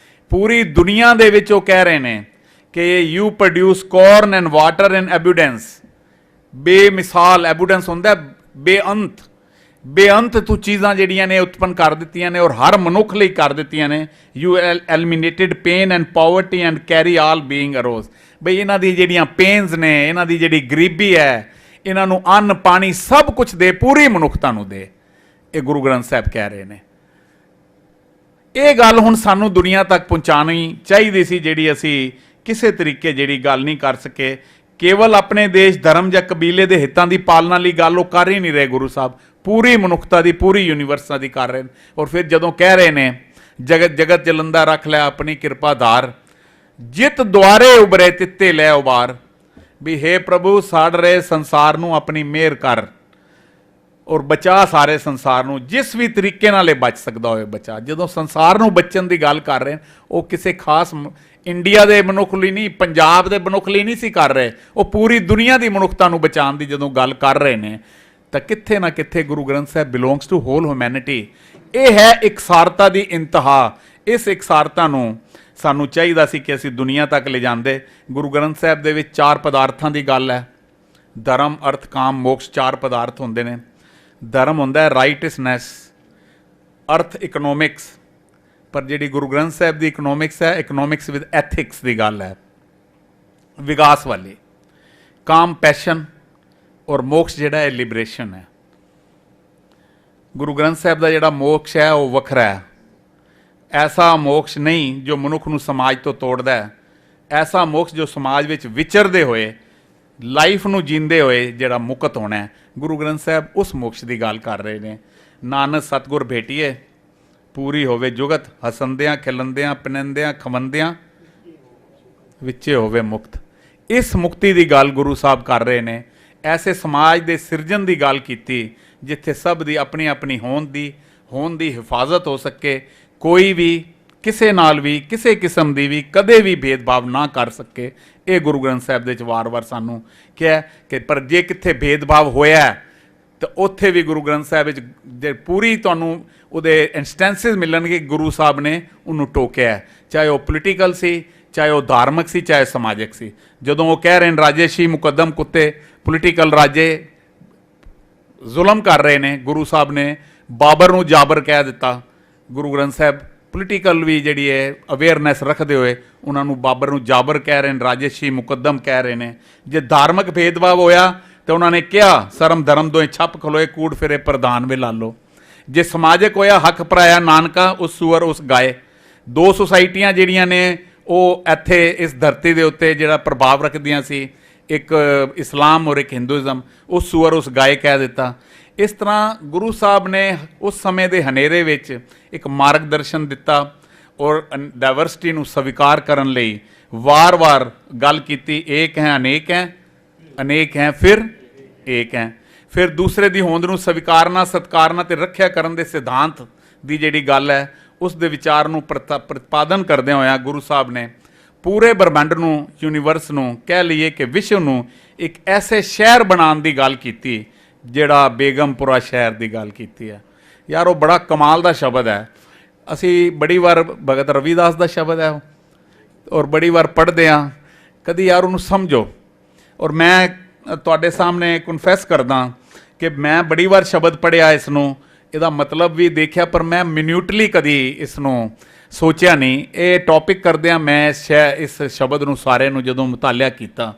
ਪੂਰੀ ਦੁਨੀਆ ਦੇ ਵਿੱਚ ਉਹ ਕਹਿ ਰਹੇ ਨੇ ਕਿ you produce corn and water in abundance. ਬੇਮਿਸਾਲ ਐਬੂਡੈਂਸ ਹੁੰਦਾ ਬੇਅੰਤ, ਬੇਅੰਤ ਤੂੰ ਚੀਜ਼ਾਂ ਜਿਹੜੀਆਂ ਨੇ ਉਤਪੰਨ ਕਰ ਦਿੱਤੀਆਂ ਨੇ ਔਰ ਹਰ ਮਨੁੱਖ ਲਈ ਕਰ ਦਿੱਤੀਆਂ ਨੇ। You eliminated pain and poverty and carry all being across. ਬਈ ਇਹਨਾਂ ਦੀ ਜਿਹੜੀਆਂ ਪੇਨਸ ਨੇ, ਇਹਨਾਂ ਦੀ ਜਿਹੜੀ ਗਰੀਬੀ ਹੈ, ਇਹਨਾਂ ਨੂੰ ਅੰਨ ਪਾਣੀ ਸਭ ਕੁਝ ਦੇ, ਪੂਰੀ ਮਨੁੱਖਤਾ ਨੂੰ ਦੇ। ਇਹ ਗੁਰੂ ਗ੍ਰੰਥ ਸਾਹਿਬ ਕਹਿ ਰਹੇ ਨੇ। ਇਹ ਗੱਲ ਹੁਣ ਸਾਨੂੰ ਦੁਨੀਆ ਤੱਕ ਪਹੁੰਚਾਉਣੀ ਚਾਹੀਦੀ ਸੀ, ਜਿਹੜੀ ਅਸੀਂ ਕਿਸੇ ਤਰੀਕੇ ਜਿਹੜੀ ਗੱਲ ਨਹੀਂ ਕਰ ਸਕੇ। ਕੇਵਲ ਆਪਣੇ ਦੇਸ਼ ਧਰਮ ਜਾਂ ਕਬੀਲੇ ਦੇ ਹਿੱਤਾਂ ਦੀ ਪਾਲਣਾ ਲਈ ਗੱਲ ਉਹ ਕਰ ਹੀ ਨਹੀਂ ਰਹੇ ਗੁਰੂ ਸਾਹਿਬ, ਪੂਰੀ ਮਨੁੱਖਤਾ ਦੀ, ਪੂਰੀ ਯੂਨੀਵਰਸਾਂ ਦੀ ਕਰ ਰਹੇ ਨੇ। ਔਰ ਫਿਰ ਜਦੋਂ ਕਹਿ ਰਹੇ ਨੇ ਜਗਤ ਜਗਤ ਜਲੰਦਾ ਰੱਖ ਲੈ ਆਪਣੀ ਕਿਰਪਾ ਧਾਰ, ਜਿਤ ਦੁਆਰੇ ਉਬਰੇ ਤਿੱਤੇ ਲੈ ਉਬਾਰ। ਵੀ ਹੇ ਪ੍ਰਭੂ ਸਾੜ ਰਹੇ ਸੰਸਾਰ ਨੂੰ ਆਪਣੀ ਮਿਹਰ ਕਰ ਔਰ ਬਚਾ ਸਾਰੇ ਸੰਸਾਰ ਨੂੰ, ਜਿਸ ਵੀ ਤਰੀਕੇ ਨਾਲ ਇਹ ਬਚ ਸਕਦਾ ਹੋਵੇ ਬਚਾ। ਜਦੋਂ ਸੰਸਾਰ ਨੂੰ ਬਚਣ ਦੀ ਗੱਲ ਕਰ ਰਹੇ ਉਹ ਕਿਸੇ ਖਾਸ ਇੰਡੀਆ ਦੇ ਮਨੁੱਖ ਲਈ ਨਹੀਂ, ਪੰਜਾਬ ਦੇ ਮਨੁੱਖ ਲਈ ਨਹੀਂ ਸੀ ਕਰ ਰਹੇ, ਉਹ ਪੂਰੀ ਦੁਨੀਆ ਦੀ ਮਨੁੱਖਤਾ ਨੂੰ ਬਚਾਉਣ ਦੀ ਜਦੋਂ ਗੱਲ ਕਰ ਰਹੇ ਨੇ ਤਾਂ ਕਿੱਥੇ ਨਾ ਕਿੱਥੇ ਗੁਰੂ ਗ੍ਰੰਥ ਸਾਹਿਬ ਬਿਲੋਂਗਸ ਟੂ ਹੋਲ ਹਿਊਮੈਨਿਟੀ। ਇਹ ਹੈ ਇਕਸਾਰਤਾ ਦੀ ਇੰਤਹਾ। ਇਸ ਇਕਸਾਰਤਾ ਨੂੰ ਸਾਨੂੰ ਚਾਹੀਦਾ ਸੀ ਕਿ ਅਸੀਂ ਦੁਨੀਆ ਤੱਕ ਲੈ ਜਾਂਦੇ। ਗੁਰੂ ਗ੍ਰੰਥ ਸਾਹਿਬ ਦੇ ਵਿੱਚ 4 ਪਦਾਰਥਾਂ ਦੀ ਗੱਲ ਹੈ। ਧਰਮ ਅਰਥ ਕਾਮ ਮੋਕਸ਼ 4 ਪਦਾਰਥ ਹੁੰਦੇ ਨੇ। ਧਰਮ ਹੁੰਦਾ ਹੈ ਰਾਈਟਸਨੈਸ, ਅਰਥ ਇਕਨੋਮਿਕਸ, ਪਰ ਜਿਹੜੀ ਗੁਰੂ ਗ੍ਰੰਥ ਸਾਹਿਬ ਦੀ ਇਕਨੋਮਿਕਸ ਹੈ, ਇਕਨੋਮਿਕਸ ਵਿਦ ਐਥਿਕਸ ਦੀ ਗੱਲ ਹੈ, ਵਿਕਾਸ ਵਾਲੀ। ਕਾਮ ਪੈਸ਼ਨ ਔਰ ਮੋਕਸ਼ ਜਿਹੜਾ ਹੈ ਲਿਬਰੇਸ਼ਨ ਹੈ। ਗੁਰੂ ਗ੍ਰੰਥ ਸਾਹਿਬ ਦਾ ਜਿਹੜਾ ਮੋਕਸ਼ ਹੈ ਉਹ ਵੱਖਰਾ ਹੈ। ਐਸਾ ਮੋਕਸ਼ ਨਹੀਂ ਜੋ ਮਨੁੱਖ ਨੂੰ ਸਮਾਜ ਤੋਂ ਤੋੜਦਾ ਹੈ, ਐਸਾ ਮੋਕਸ਼ ਜੋ ਸਮਾਜ ਵਿੱਚ ਵਿਚਰਦੇ ਹੋਏ, ਲਾਈਫ ਨੂੰ ਜੀਂਦੇ ਹੋਏ ਜਿਹੜਾ ਮੁਕਤ ਹੋਣਾ ਹੈ। ਗੁਰੂ ਗ੍ਰੰਥ ਸਾਹਿਬ ਉਸ ਮੋਕਸ਼ ਦੀ ਗੱਲ ਕਰ ਰਹੇ ਨੇ। ਨਾਨਕ ਸਤਿਗੁਰ ਭੇਟੀਏ ਪੂਰੀ ਹੋਵੇ ਜੁਗਤ, ਹਸੰਦਿਆਂ ਖਿਲੰਦਿਆਂ ਪਿਨੰਦਿਆਂ ਖਵੰਦਿਆਂ ਵਿੱਚੇ ਹੋਵੇ ਮੁਕਤ। ਇਸ ਮੁਕਤੀ ਦੀ ਗੱਲ ਗੁਰੂ ਸਾਹਿਬ ਕਰ ਰਹੇ ਨੇ। ਐਸੇ ਸਮਾਜ ਦੇ ਸਿਰਜਣ ਦੀ ਗੱਲ ਕੀਤੀ ਜਿੱਥੇ ਸਭ ਦੀ ਆਪਣੀ ਆਪਣੀ ਹੋਂਦ ਦੀ ਹਿਫਾਜ਼ਤ ਹੋ ਸਕੇ, ਕੋਈ ਵੀ ਕਿਸੇ ਨਾਲ ਵੀ ਕਿਸੇ ਕਿਸਮ ਦੀ ਵੀ ਕਦੇ ਵੀ ਭੇਦਭਾਵ ਨਾ ਕਰ ਸਕੇ। ਇਹ ਗੁਰੂ ਗ੍ਰੰਥ ਸਾਹਿਬ ਦੇ ਵਿੱਚ ਵਾਰ-ਵਾਰ ਸਾਨੂੰ ਕਿਹਾ ਕਿ ਪਰ ਜੇ ਕਿੱਥੇ ਭੇਦਭਾਵ ਹੋਇਆ ਤਾਂ ਉੱਥੇ ਵੀ ਗੁਰੂ ਗ੍ਰੰਥ ਸਾਹਿਬ ਵਿੱਚ ਜੇ ਪੂਰੀ ਤੁਹਾਨੂੰ ਉਹਦੇ ਇੰਸਟੈਂਸਿਸ ਮਿਲਣਗੇ ਗੁਰੂ ਸਾਹਿਬ ਨੇ ਉਹਨੂੰ ਟੋਕਿਆ, ਚਾਹੇ ਉਹ ਪੋਲੀਟੀਕਲ ਸੀ, ਚਾਹੇ ਉਹ ਧਾਰਮਿਕ ਸੀ, ਚਾਹੇ ਸਮਾਜਿਕ ਸੀ। ਜਦੋਂ ਉਹ ਕਹਿ ਰਹੇ ਨੇ ਰਾਜੇਸ਼ੀ ਮੁਕੱਦਮ ਕੁੱਤੇ, ਪੋਲੀਟੀਕਲ ਰਾਜੇ ਜ਼ੁਲਮ ਕਰ ਰਹੇ ਨੇ, ਗੁਰੂ ਸਾਹਿਬ ਨੇ ਬਾਬਰ ਨੂੰ ਜਾਬਰ ਕਹਿ ਦਿੱਤਾ। ਗੁਰੂ ਗ੍ਰੰਥ ਸਾਹਿਬ ਪੋਲੀਟੀਕਲ ਵੀ ਜਿਹੜੀ ਹੈ ਅਵੇਅਰਨੈਸ ਰੱਖਦੇ ਹੋਏ ਉਹਨਾਂ ਨੂੰ ਬਾਬਰ ਨੂੰ ਜਾਬਰ ਕਹਿ ਰਹੇ ਨੇ, ਰਾਜੇਸ਼ੀ ਮੁਕੱਦਮ ਕਹਿ ਰਹੇ ਨੇ। ਜੇ ਧਾਰਮਿਕ ਭੇਦਭਾਵ ਹੋਇਆ ਤਾਂ ਉਹਨਾਂ ਨੇ ਕਿਹਾ ਸਰਮ ਧਰਮ ਦੋਏ ਛੱਪ ਖਲੋਏ ਕੂੜ ਫਿਰੇ ਪ੍ਰਧਾਨ ਵੇ ਲਾਲੋ। ਜੇ ਸਮਾਜਿਕ ਹੋਇਆ ਹੱਕ ਭਰਾਇਆ ਨਾਨਕਾ ਉਸ ਸੂਰ ਉਸ ਗਾਏ। 2 ਸੁਸਾਇਟੀਆਂ ਜਿਹੜੀਆਂ ਨੇ ਉਹ ਇੱਥੇ ਇਸ ਧਰਤੀ ਦੇ ਉੱਤੇ ਜਿਹੜਾ ਪ੍ਰਭਾਵ ਰੱਖਦੀਆਂ ਸੀ, ਇੱਕ ਇਸਲਾਮ ਔਰ ਇੱਕ ਹਿੰਦੂਇਜ਼ਮ, ਉਸ ਸੂਰ ਉਸ ਗਾਏ ਕਹਿ ਦਿੱਤਾ। ਇਸ ਤਰ੍ਹਾਂ ਗੁਰੂ ਸਾਹਿਬ ਨੇ ਉਸ ਸਮੇਂ ਦੇ ਹਨੇਰੇ ਵਿੱਚ ਇੱਕ ਮਾਰਗਦਰਸ਼ਨ ਦਿੱਤਾ ਔਰ ਡਾਇਵਰਸਿਟੀ ਨੂੰ ਸਵੀਕਾਰ ਕਰਨ ਲਈ ਵਾਰ-ਵਾਰ ਗੱਲ ਕੀਤੀ। ਏਕ ਹੈ ਅਨੇਕ ਹੈ, ਅਨੇਕ ਹੈ ਫਿਰ ਏਕ ਹੈ। ਫਿਰ ਦੂਸਰੇ ਦੀ ਹੋਂਦ ਨੂੰ ਸਵੀਕਾਰਨਾ, ਸਤਿਕਾਰਨਾ ਤੇ ਰੱਖਿਆ ਕਰਨ ਦੇ ਸਿਧਾਂਤ ਦੀ ਜਿਹੜੀ ਗੱਲ ਹੈ ਉਸ ਦੇ ਵਿਚਾਰ ਨੂੰ ਪ੍ਰਤਿਪਾਦਨ ਕਰਦਿਆਂ ਹੋਇਆਂ ਗੁਰੂ ਸਾਹਿਬ ਨੇ ਪੂਰੇ ਬ੍ਰਹਮੰਡ ਨੂੰ, ਯੂਨੀਵਰਸ ਨੂੰ, ਕਹਿ ਲਈਏ ਕਿ ਵਿਸ਼ਵ ਨੂੰ ਇੱਕ ਐਸੇ ਸ਼ਹਿਰ ਬਣਾਉਣ ਦੀ ਗੱਲ ਕੀਤੀ ਜਿਹੜਾ ਬੇਗਮਪੁਰਾ ਸ਼ਹਿਰ ਦੀ ਗੱਲ ਕੀਤੀ ਹੈ। ਯਾਰ ਉਹ ਬੜਾ ਕਮਾਲ ਦਾ ਸ਼ਬਦ ਹੈ। ਅਸੀਂ ਬੜੀ ਵਾਰ ਭਗਤ ਰਵਿਦਾਸ ਦਾ ਸ਼ਬਦ ਹੈ ਔਰ ਬੜੀ ਵਾਰ ਪੜ੍ਹਦੇ ਹਾਂ, ਕਦੀ ਯਾਰ ਉਹਨੂੰ ਸਮਝੋ। ਔਰ ਮੈਂ ਤੁਹਾਡੇ ਸਾਹਮਣੇ ਕਨਫੈਸ ਕਰਦਾ ਕਿ ਮੈਂ ਬੜੀ ਵਾਰ ਸ਼ਬਦ ਪੜ੍ਹਿਆ ਇਸ ਨੂੰ, ਇਹਦਾ ਮਤਲਬ ਵੀ ਦੇਖਿਆ, ਪਰ ਮੈਂ ਮਿਨਿਊਟਲੀ ਕਦੀ ਇਸ ਨੂੰ ਸੋਚਿਆ ਨਹੀਂ। ਇਹ ਟੌਪਿਕ ਕਰਦਿਆਂ ਮੈਂ ਇਸ ਸ਼ਬਦ ਨੂੰ ਸਾਰੇ ਨੂੰ ਜਦੋਂ ਮੁਤਾਲਿਆ ਕੀਤਾ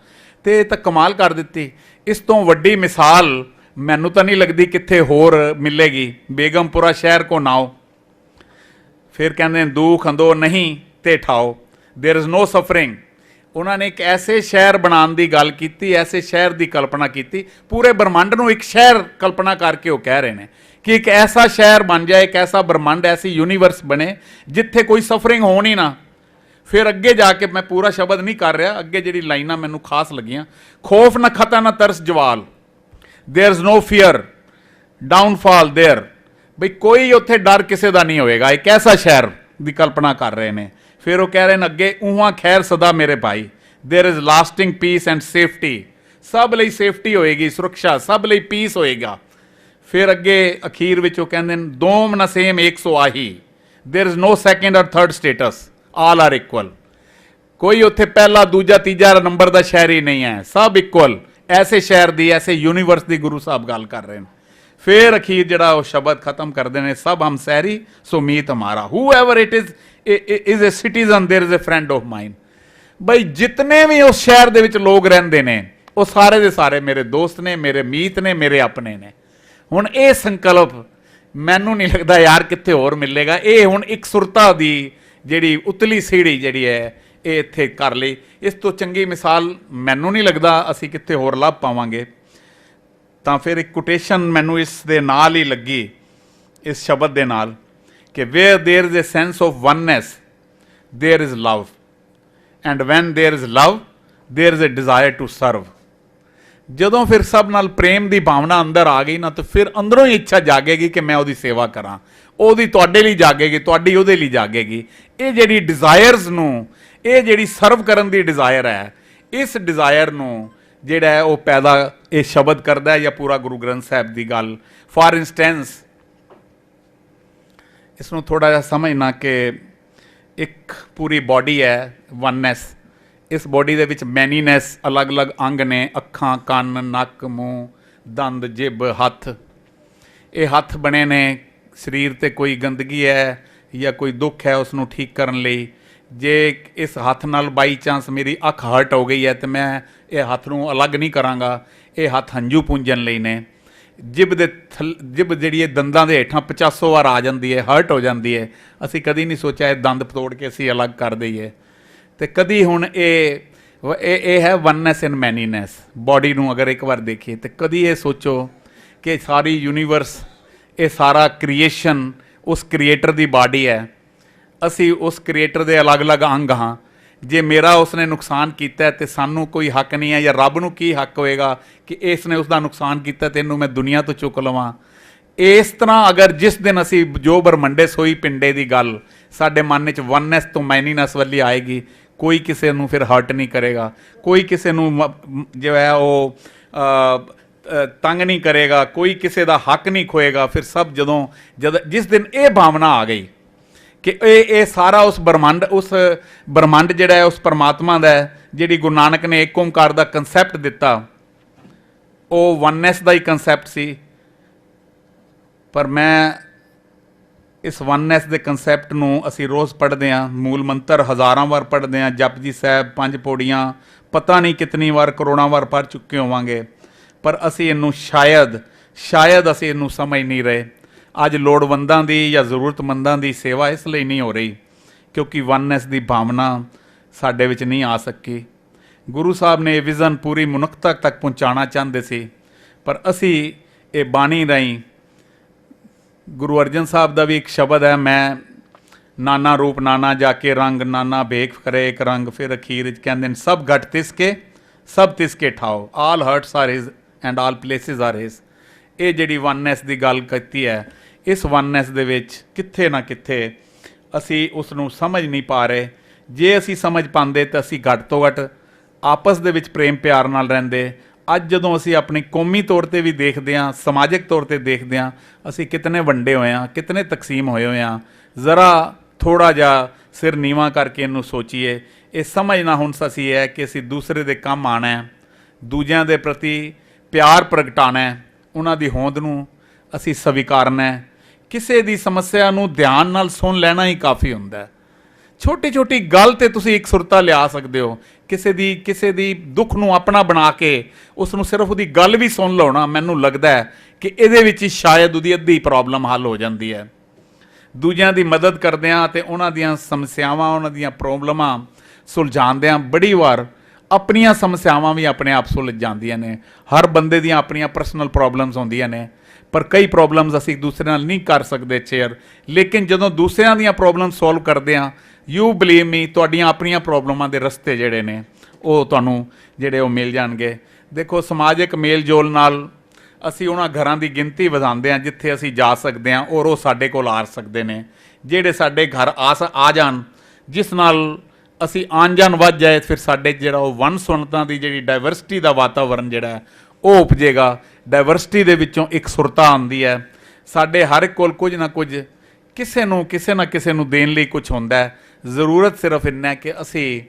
ਤੇ ਇਹ ਤਾਂ ਕਮਾਲ ਕਰ ਦਿੱਤੀ। ਇਸ ਤੋਂ ਵੱਡੀ ਮਿਸਾਲ ਮੈਨੂੰ ਤਾਂ ਨਹੀਂ ਲੱਗਦੀ ਕਿੱਥੇ ਹੋਰ ਮਿਲੇਗੀ। ਬੇਗਮਪੁਰਾ ਸ਼ਹਿਰ ਕੋ ਨਾਓ, ਫਿਰ ਕਹਿੰਦੇ ਦੁੱਖ ਅੰਦੋ ਨਹੀਂ ਤੇ ਠਾਓ, ਦੇਰ ਇਜ਼ ਨੋ ਸਫਰਿੰਗ। ਉਹਨਾਂ ਨੇ ਇੱਕ ਐਸੇ ਸ਼ਹਿਰ ਬਣਾਉਣ ਦੀ ਗੱਲ ਕੀਤੀ, ਐਸੇ ਸ਼ਹਿਰ ਦੀ ਕਲਪਨਾ ਕੀਤੀ। ਪੂਰੇ ਬ੍ਰਹਮੰਡ ਨੂੰ ਇੱਕ ਸ਼ਹਿਰ ਕਲਪਨਾ ਕਰਕੇ ਉਹ ਕਹਿ ਰਹੇ ਨੇ ਕਿ ਇੱਕ ਐਸਾ ਸ਼ਹਿਰ ਬਣ ਜਾਏ, ਇੱਕ ਐਸਾ ਬ੍ਰਹਮੰਡ, ਐਸੀ ਯੂਨੀਵਰਸ ਬਣੇ ਜਿੱਥੇ ਕੋਈ ਸਫਰਿੰਗ ਹੋਣ ਹੀ ਨਾ, ਫਿਰ ਅੱਗੇ ਜਾ ਕੇ ਮੈਂ ਪੂਰਾ ਸ਼ਬਦ ਨਹੀਂ ਕਰ ਰਿਹਾ, ਅੱਗੇ ਜਿਹੜੀ ਲਾਈਨਾਂ ਮੈਨੂੰ ਖਾਸ ਲੱਗੀਆਂ, ਖੌਫ ਨਾ ਖਤਾ ਨਾ ਤਰਸ ਜਵਾਲ, there is no fear downfall there, ਬਈ ਕੋਈ ਉੱਥੇ ਡਰ ਕਿਸੇ ਦਾ ਨਹੀਂ ਹੋਏਗਾ। ਇੱਕ ਐਸਾ ਸ਼ਹਿਰ ਦੀ ਕਲਪਨਾ ਕਰ ਰਹੇ ਨੇ। ਫਿਰ ਉਹ ਕਹਿ ਰਹੇ ਨੇ ਅੱਗੇ, ਉਹਾਂ ਖੈਰ ਸਦਾ ਮੇਰੇ ਭਾਈ, there is lasting peace and safety, ਸਭ ਲਈ ਸੇਫਟੀ ਹੋਏਗੀ, ਸੁਰੱਖਿਆ, ਸਭ ਲਈ ਪੀਸ ਹੋਏਗਾ। ਫਿਰ ਅੱਗੇ ਅਖੀਰ ਵਿੱਚ ਉਹ ਕਹਿੰਦੇ ਨੇ, ਦੋਮ ਨਾ ਸੇਮ 100 ਆਹੀ, there is no second or third status, all are equal, ਕੋਈ ਉੱਥੇ ਪਹਿਲਾ ਦੂਜਾ ਤੀਜਾ ਨੰਬਰ ਦਾ ਸ਼ਹਿਰ ਹੀ ਨਹੀਂ ਹੈ, ਸਭ ਇਕੁਅਲ। ਐਸੇ ਸ਼ਹਿਰ ਦੀ, ਐਸੇ ਯੂਨੀਵਰਸ ਦੀ ਗੁਰੂ ਸਾਹਿਬ ਗੱਲ ਕਰ ਰਹੇ ਨੇ। ਫਿਰ ਅਖੀਰ ਜਿਹੜਾ ਉਹ ਸ਼ਬਦ ਖਤਮ ਕਰਦੇ ਨੇ, ਸਭ ਹਮ ਸਹਿਰੀ ਸੋ ਮੀਤ ਹਮਾਰਾ, whoever it is a citizen there is a friend of mine. ਬਈ ਜਿਤਨੇ ਵੀ ਉਸ ਸ਼ਹਿਰ ਦੇ ਵਿੱਚ ਲੋਕ ਰਹਿੰਦੇ ਨੇ, ਉਹ ਸਾਰੇ ਦੇ ਸਾਰੇ ਮੇਰੇ ਦੋਸਤ ਨੇ, ਮੇਰੇ ਮੀਤ ਨੇ, ਮੇਰੇ ਆਪਣੇ ਨੇ। ਹੁਣ ਇਹ ਸੰਕਲਪ ਮੈਨੂੰ ਨਹੀਂ ਲੱਗਦਾ ਯਾਰ ਕਿੱਥੇ ਹੋਰ ਮਿਲੇਗਾ। ਇਹ ਹੁਣ ਇੱਕ ਸੁਰਤਾ ਦੀ ਜਿਹੜੀ ਉਤਲੀ ਸੀੜੀ ਜਿਹੜੀ ਹੈ ਇਹ ਇੱਥੇ ਕਰ ਲਈ। ਇਸ ਤੋਂ ਚੰਗੀ ਮਿਸਾਲ ਮੈਨੂੰ ਨਹੀਂ ਲੱਗਦਾ ਅਸੀਂ ਕਿੱਥੇ ਹੋਰ ਲੱਭ ਪਾਵਾਂਗੇ। ਤਾਂ ਫਿਰ ਇੱਕ ਕੋਟੇਸ਼ਨ ਮੈਨੂੰ ਇਸ ਦੇ ਨਾਲ ਹੀ ਲੱਗੀ, ਇਸ ਸ਼ਬਦ ਦੇ ਨਾਲ, ਕਿ where there is a sense of oneness there is love, and when there is love there is a desire to serve. ਜਦੋਂ ਫਿਰ ਸਭ ਨਾਲ ਪ੍ਰੇਮ ਦੀ ਭਾਵਨਾ ਅੰਦਰ ਆ ਗਈ ਨਾ, ਤਾਂ ਫਿਰ ਅੰਦਰੋਂ ਹੀ ਇੱਛਾ ਜਾਗੇਗੀ ਕਿ ਮੈਂ ਉਹਦੀ ਸੇਵਾ ਕਰਾਂ। ਉਹਦੀ ਤੁਹਾਡੇ ਲਈ ਜਾਗੇਗੀ, ਤੁਹਾਡੀ ਉਹਦੇ ਲਈ ਜਾਗੇਗੀ। ਇਹ ਜਿਹੜੀ ਡਿਜ਼ਾਇਰਸ ਨੂੰ, ਇਹ ਜਿਹੜੀ ਸਰਵ ਕਰਨ ਦੀ ਡਿਜ਼ਾਇਰ ਹੈ, ਇਸ ਡਿਜ਼ਾਇਰ ਨੂੰ ਜਿਹੜਾ ਹੈ ਉਹ ਪੈਦਾ ਇਹ ਸ਼ਬਦ ਕਰਦਾ ਹੈ, ਜਾਂ ਪੂਰਾ ਗੁਰੂ ਗ੍ਰੰਥ ਸਾਹਿਬ ਦੀ ਗੱਲ। ਫਾਰ ਇੰਸਟੈਂਸ, ਇਸ ਨੂੰ ਥੋੜ੍ਹਾ ਜਿਹਾ ਸਮਝਣਾ ਕਿ ਇੱਕ ਪੂਰੀ ਬਾਡੀ ਹੈ, ਵਨਨੈਸ। ਇਸ ਬਾਡੀ ਦੇ ਵਿੱਚ ਮੈਨੀਨੈਸ, ਅਲੱਗ-ਅਲੱਗ ਅੰਗ ਨੇ, ਅੱਖਾਂ, ਕੰਨ, ਨੱਕ, ਮੂੰਹ, ਦੰਦ, ਜਿਭ, ਹੱਥ। ਇਹ ਹੱਥ ਬਣੇ ਨੇ ਸਰੀਰ 'ਤੇ ਕੋਈ ਗੰਦਗੀ ਹੈ ਜਾਂ ਕੋਈ ਦੁੱਖ ਹੈ ਉਸ ਨੂੰ ਠੀਕ ਕਰਨ ਲਈ। ਜੇ ਇਸ ਹੱਥ ਨਾਲ ਬਾਈ ਚਾਂਸ ਮੇਰੀ ਅੱਖ ਹਰਟ ਹੋ ਗਈ ਹੈ ਤਾਂ ਮੈਂ ਇਹ ਹੱਥ ਨੂੰ ਅਲੱਗ ਨਹੀਂ ਕਰਾਂਗਾ, ਇਹ ਹੱਥ ਹੰਝੂ ਪੂੰਝਣ ਲਈ ਨੇ। ਜਿਭ ਦੇ ਜਿਭ ਜਿਹੜੀ ਇਹ ਦੰਦਾਂ ਦੇ ਹੇਠਾਂ 50 ਵਾਰ ਆ ਜਾਂਦੀ ਹੈ, ਹਰਟ ਹੋ ਜਾਂਦੀ ਹੈ। ਅਸੀਂ ਕਦੀ ਨਹੀਂ ਸੋਚਿਆ ਇਹ ਦੰਦ ਤੋੜ ਕੇ ਅਸੀਂ ਅਲੱਗ ਕਰ ਦਈਏ। ਤੇ ਕਦੀ ਹੁਣ ਇਹ ਹੈ ਵਨਨੈਸ ਇਨ ਮੈਨੀਨੈਸ। ਬਾਡੀ ਨੂੰ ਅਗਰ ਇੱਕ ਵਾਰ ਦੇਖੀਏ ਤਾਂ ਕਦੀ ਇਹ ਸੋਚੋ ਕਿ ਸਾਰੀ ਯੂਨੀਵਰਸ, ਇਹ ਸਾਰਾ ਕ੍ਰੀਏਸ਼ਨ ਉਸ ਕ੍ਰੀਏਟਰ ਦੀ ਬਾਡੀ ਹੈ। ਅਸੀਂ ਉਸ ਕ੍ਰੀਏਟਰ ਦੇ ਅਲੱਗ-ਅਲੱਗ ਅੰਗ ਹਾਂ। ਜੇ ਮੇਰਾ ਉਸਨੇ ਨੁਕਸਾਨ ਕੀਤਾ ਤੇ ਸਾਨੂੰ ਕੋਈ ਹੱਕ ਨਹੀਂ ਹੈ, ਜਾਂ ਰੱਬ ਨੂੰ ਕੀ ਹੱਕ ਹੋਏਗਾ ਕਿ ਇਸ ਨੇ ਉਸਦਾ ਨੁਕਸਾਨ ਕੀਤਾ ਤੇ ਇਹਨੂੰ ਮੈਂ ਦੁਨੀਆ ਤੋਂ ਚੁੱਕ ਲਵਾਂ। ਇਸ ਤਰ੍ਹਾਂ ਅਗਰ ਜਿਸ ਦਿਨ ਅਸੀਂ ਜੋ ਬਰਮੰਡੇ ਸੋਈ ਪਿੰਡੇ ਦੀ ਗੱਲ ਸਾਡੇ ਮਨ ਵਿੱਚ ਵਨਨੈਸ ਤੋਂ ਮੈਨੀਨੈਸ ਵੱਲੀ ਆਏਗੀ, ਕੋਈ ਕਿਸੇ ਨੂੰ ਫਿਰ ਹਰਟ ਨਹੀਂ ਕਰੇਗਾ, ਕੋਈ ਕਿਸੇ ਨੂੰ ਜੋ ਹੈ ਉਹ ਤੰਗ ਨਹੀਂ ਕਰੇਗਾ, ਕੋਈ ਕਿਸੇ ਦਾ ਹੱਕ ਨਹੀਂ ਖੋਏਗਾ। ਫਿਰ ਸਭ ਜਿਸ ਦਿਨ ਇਹ ਭਾਵਨਾ ਆ ਗਈ ਕਿ ਇਹ ਸਾਰਾ ਉਸ ਬ੍ਰਹਮੰਡ ਜਿਹੜਾ ਹੈ ਉਸ ਪਰਮਾਤਮਾ ਦਾ ਹੈ, ਜਿਹੜੀ ਗੁਰੂ ਨਾਨਕ ਨੇ ਏਕ ਓਂਕਾਰ ਦਾ ਕੰਸੈਪਟ ਦਿੱਤਾ, ਉਹ ਵਨਨੈਸ ਦਾ ਹੀ ਕੰਸੈਪਟ ਸੀ। ਪਰ ਮੈਂ ਇਸ ਵਨਨੈਸ ਦੇ ਕੰਸੈਪਟ ਨੂੰ ਅਸੀਂ ਰੋਜ਼ ਪੜ੍ਹਦੇ ਹਾਂ, ਮੂਲ ਮੰਤਰ ਹਜ਼ਾਰਾਂ ਵਾਰ ਪੜ੍ਹਦੇ ਹਾਂ, ਜਪਜੀ ਸਾਹਿਬ 5 ਪੌੜੀਆਂ ਪਤਾ ਨਹੀਂ ਕਿਤਨੀ ਵਾਰ, ਕਰੋੜਾਂ ਵਾਰ ਪੜ੍ਹ ਚੁੱਕੇ ਹੋਵਾਂਗੇ, ਪਰ ਅਸੀਂ ਇਹਨੂੰ ਸ਼ਾਇਦ ਅਸੀਂ ਇਹਨੂੰ ਸਮਝ ਨਹੀਂ ਰਹੇ। ਅੱਜ ਲੋੜਵੰਦਾਂ ਦੀ ਜਾਂ ਜ਼ਰੂਰਤਮੰਦਾਂ ਦੀ ਸੇਵਾ ਇਸ ਲਈ ਨਹੀਂ ਹੋ ਰਹੀ ਕਿਉਂਕਿ ਵਨਨੈਸ ਦੀ ਭਾਵਨਾ ਸਾਡੇ ਵਿੱਚ ਨਹੀਂ ਆ ਸਕੀ। ਗੁਰੂ ਸਾਹਿਬ ਨੇ ਇਹ ਵਿਜ਼ਨ ਪੂਰੀ ਮਨੁੱਖਤਾ ਤੱਕ ਪਹੁੰਚਾਉਣਾ ਚਾਹੁੰਦੇ ਸੀ, ਪਰ ਅਸੀਂ ਇਹ ਬਾਣੀ ਰਾਹੀਂ, ਗੁਰੂ ਅਰਜਨ ਸਾਹਿਬ ਦਾ ਵੀ ਇੱਕ ਸ਼ਬਦ ਹੈ, ਮੈਂ ਨਾਨਾ ਰੂਪ ਨਾਨਾ ਜਾ ਕੇ ਰੰਗ, ਨਾਨਾ ਭੇਖ ਕਰੇ ਇੱਕ ਰੰਗ। ਫਿਰ ਅਖੀਰ ਵਿੱਚ ਕਹਿੰਦੇ ਨੇ, ਸਭ ਘਟ ਤਿਸ ਕੇ ਸਭ ਤਿਸ ਕੇ ਠਾਓ, all hearts are his and all places are his. ਇਹ ਜਿਹੜੀ ਵਨਨੈਸ ਦੀ ਗੱਲ ਕੀਤੀ ਹੈ, ਇਸ ਵਨਨੈਸ ਦੇ ਵਿੱਚ ਕਿੱਥੇ ਨਾ ਕਿੱਥੇ ਅਸੀਂ ਉਸ ਨੂੰ ਸਮਝ ਨਹੀਂ ਪਾ ਰਹੇ। ਜੇ ਅਸੀਂ ਸਮਝ ਪਾਉਂਦੇ ਤਾਂ ਅਸੀਂ ਘੱਟ ਤੋਂ ਘੱਟ ਆਪਸ ਦੇ ਵਿੱਚ ਪ੍ਰੇਮ ਪਿਆਰ ਨਾਲ ਰਹਿੰਦੇ। ਅੱਜ ਜਦੋਂ ਅਸੀਂ ਆਪਣੀ ਕੌਮੀ ਤੌਰ 'ਤੇ ਵੀ ਦੇਖਦੇ ਹਾਂ, ਸਮਾਜਿਕ ਤੌਰ 'ਤੇ ਦੇਖਦੇ ਹਾਂ, ਅਸੀਂ ਕਿਤਨੇ ਵੰਡੇ ਹੋਏ ਹਾਂ, ਕਿਤਨੇ ਤਕਸੀਮ ਹੋਏ ਹਾਂ। ਜ਼ਰਾ ਥੋੜ੍ਹਾ ਜਿਹਾ ਸਿਰ ਨੀਵਾਂ ਕਰਕੇ ਇਹਨੂੰ ਸੋਚੀਏ। ਇਹ ਸਮਝਣਾ ਹੁਣ ਅਸੀਂ ਹੈ ਕਿ ਅਸੀਂ ਦੂਸਰੇ ਦੇ ਕੰਮ ਆਉਣਾ ਹੈ, ਦੂਜਿਆਂ ਦੇ ਪ੍ਰਤੀ ਪਿਆਰ ਪ੍ਰਗਟਾਉਣਾ ਹੈ, ਉਹਨਾਂ ਦੀ ਹੋਂਦ ਨੂੰ ਅਸੀਂ ਸਵੀਕਾਰਨਾ ਹੈ। ਕਿਸੇ ਦੀ ਸਮੱਸਿਆ ਨੂੰ ਧਿਆਨ ਨਾਲ ਸੁਣ ਲੈਣਾ ਹੀ ਕਾਫੀ ਹੁੰਦਾ ਹੈ। ਛੋਟੀ ਛੋਟੀ ਗੱਲ 'ਤੇ ਤੁਸੀਂ ਇੱਕ ਸੁਰਤਾ ਲਿਆ ਸਕਦੇ ਹੋ। ਕਿਸੇ ਦੀ ਦੁੱਖ ਨੂੰ ਆਪਣਾ ਬਣਾ ਕੇ ਉਸ ਨੂੰ ਸਿਰਫ ਉਹਦੀ ਗੱਲ ਵੀ ਸੁਣ ਲਓ ਨਾ, ਮੈਨੂੰ ਲੱਗਦਾ ਹੈ ਕਿ ਇਹਦੇ ਵਿੱਚ ਹੀ ਸ਼ਾਇਦ ਉਹਦੀ ਅੱਧੀ ਪ੍ਰੋਬਲਮ ਹੱਲ ਹੋ ਜਾਂਦੀ ਹੈ। ਦੂਜਿਆਂ ਦੀ ਮਦਦ ਕਰਦਿਆਂ ਅਤੇ ਉਹਨਾਂ ਦੀਆਂ ਸਮੱਸਿਆਵਾਂ, ਉਹਨਾਂ ਦੀਆਂ ਪ੍ਰੋਬਲਮਾਂ ਸੁਲਝਾਉਂਦਿਆਂ ਬੜੀ ਵਾਰ ਆਪਣੀਆਂ ਸਮੱਸਿਆਵਾਂ ਵੀ ਆਪਣੇ ਆਪ ਸੁਲਝ ਜਾਂਦੀਆਂ ਨੇ। ਹਰ ਬੰਦੇ ਦੀਆਂ ਆਪਣੀਆਂ ਪਰਸਨਲ ਪ੍ਰੋਬਲਮਸ ਹੁੰਦੀਆਂ ਨੇ, ਪਰ ਕਈ ਪ੍ਰੋਬਲਮਸ ਅਸੀਂ ਦੂਸਰੇ ਨਾਲ ਨਹੀਂ ਕਰ ਸਕਦੇ ਸ਼ੇਅਰ। ਲੇਕਿਨ ਜਦੋਂ ਦੂਸਰਿਆਂ ਦੀਆਂ ਪ੍ਰੋਬਲਮ ਸੋਲਵ ਕਰਦੇ ਹਾਂ ਯੂ ਬਲੀਵ ਮੀ, ਤੁਹਾਡੀਆਂ ਆਪਣੀਆਂ ਪ੍ਰੋਬਲਮਾਂ ਦੇ ਰਸਤੇ ਜਿਹੜੇ ਨੇ ਉਹ ਤੁਹਾਨੂੰ ਜਿਹੜੇ ਉਹ ਮਿਲ ਜਾਣਗੇ। ਦੇਖੋ, ਸਮਾਜਿਕ ਮੇਲ ਜੋਲ ਨਾਲ ਅਸੀਂ ਉਹਨਾਂ ਘਰਾਂ ਦੀ ਗਿਣਤੀ ਵਧਾਉਂਦੇ ਹਾਂ ਜਿੱਥੇ ਅਸੀਂ ਜਾ ਸਕਦੇ ਹਾਂ ਔਰ ਉਹ ਸਾਡੇ ਕੋਲ ਆ ਸਕਦੇ ਨੇ। ਜਿਹੜੇ ਸਾਡੇ ਘਰ ਆ ਜਾਣ, ਜਿਸ ਨਾਲ ਅਸੀਂ ਆਉਣ ਜਾਣ ਵੱਧ ਜਾਏ, ਫਿਰ ਸਾਡੇ ਜਿਹੜਾ ਉਹ ਵੰਨ ਸੁਵੰਨਤਾ ਦੀ ਜਿਹੜੀ ਡਾਇਵਰਸਿਟੀ ਦਾ ਵਾਤਾਵਰਨ ਜਿਹੜਾ ਹੈ ਉਹ ਉਪਜੇਗਾ। ਡਾਇਵਰਸਿਟੀ ਦੇ ਵਿੱਚੋਂ ਇੱਕ ਸੁਰਤਾ ਆਉਂਦੀ ਹੈ। ਸਾਡੇ ਹਰ ਇੱਕ ਕੋਲ ਕੁਝ ਨਾ ਕੁਝ ਕਿਸੇ ਨਾ ਕਿਸੇ ਨੂੰ ਦੇਣ ਲਈ ਕੁਝ ਹੁੰਦਾ ਹੈ। ਜ਼ਰੂਰਤ ਸਿਰਫ ਇੰਨਾ ਹੈ ਕਿ ਅਸੀਂ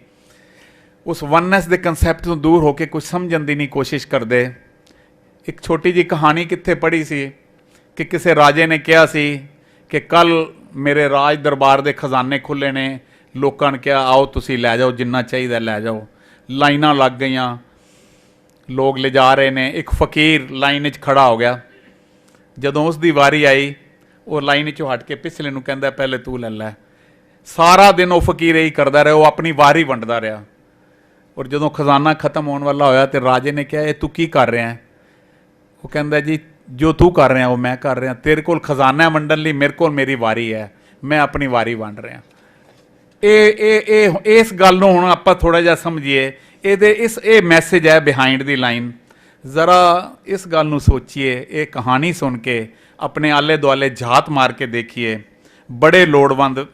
ਉਸ ਵਨਨੈਸ ਦੇ ਕਨਸੈਪਟ ਤੋਂ ਦੂਰ ਹੋ ਕੇ ਕੁਝ ਸਮਝਣ ਦੀ ਨਹੀਂ ਕੋਸ਼ਿਸ਼ ਕਰਦੇ। ਇੱਕ ਛੋਟੀ ਜਿਹੀ ਕਹਾਣੀ ਕਿੱਥੇ ਪੜ੍ਹੀ ਸੀ ਕਿ ਕਿਸੇ ਰਾਜੇ ਨੇ ਕਿਹਾ ਸੀ ਕਿ ਕੱਲ੍ਹ ਮੇਰੇ ਰਾਜ ਦਰਬਾਰ ਦੇ ਖਜ਼ਾਨੇ ਖੁੱਲ੍ਹੇ ਨੇ। ਲੋਕਾਂ ਨੇ ਕਿਹਾ ਆਓ ਤੁਸੀਂ ਲੈ ਜਾਓ, ਜਿੰਨਾ ਚਾਹੀਦਾ ਲੈ ਜਾਓ। ਲਾਈਨਾਂ ਲੱਗ ਗਈਆਂ, ਲੋਕ ਲਿਜਾ ਰਹੇ ਨੇ। ਇੱਕ ਫਕੀਰ ਲਾਈਨ 'ਚ ਖੜਾ ਹੋ ਗਿਆ। ਜਦੋਂ ਉਸ ਦੀ ਵਾਰੀ ਆਈ, ਉਹ ਲਾਈਨ 'ਚੋਂ ਹਟ ਕੇ ਪਿਛਲੇ ਨੂੰ ਕਹਿੰਦਾ ਪਹਿਲੇ ਤੂੰ ਲੈ ਲੈ। ਸਾਰਾ ਦਿਨ ਉਹ ਫਕੀਰ ਇਹੀ ਕਰਦਾ ਰਿਹਾ, ਉਹ ਆਪਣੀ ਵਾਰੀ ਵੰਡਦਾ ਰਿਹਾ। ਔਰ ਜਦੋਂ ਖਜ਼ਾਨਾ ਖਤਮ ਹੋਣ ਵਾਲਾ ਹੋਇਆ ਤੇ ਰਾਜੇ ਨੇ ਕਿਹਾ ਇਹ ਤੂੰ ਕੀ ਕਰ ਰਿਹਾ ਹੈ? ਉਹ ਕਹਿੰਦਾ ਜੀ ਜੋ ਤੂੰ ਕਰ ਰਿਹਾ ਉਹ ਮੈਂ ਕਰ ਰਿਹਾ। ਤੇਰੇ ਕੋਲ ਖਜ਼ਾਨਾ ਵੰਡਣ ਲਈ, ਮੇਰੇ ਕੋਲ ਮੇਰੀ ਵਾਰੀ ਹੈ, ਮੈਂ ਆਪਣੀ ਵਾਰੀ ਵੰਡ ਰਿਹਾ। ਇਸ ਗੱਲ ਨੂੰ ਹੁਣ ਆਪਾਂ ਥੋੜ੍ਹਾ ਜਿਹਾ ਸਮਝੀਏ। ਇਹ ਮੈਸੇਜ ਹੈ ਬਿਹਾਈਂਡ ਦੀ ਲਾਈਨ। ਜ਼ਰਾ ਇਸ ਗੱਲ ਨੂੰ ਸੋਚੀਏ। ਇਹ ਕਹਾਣੀ ਸੁਣ ਕੇ ਆਪਣੇ ਆਲੇ ਦੁਆਲੇ ਝਾਤ ਮਾਰ ਕੇ ਦੇਖੀਏ। ਬੜੇ ਲੋੜਵੰਦ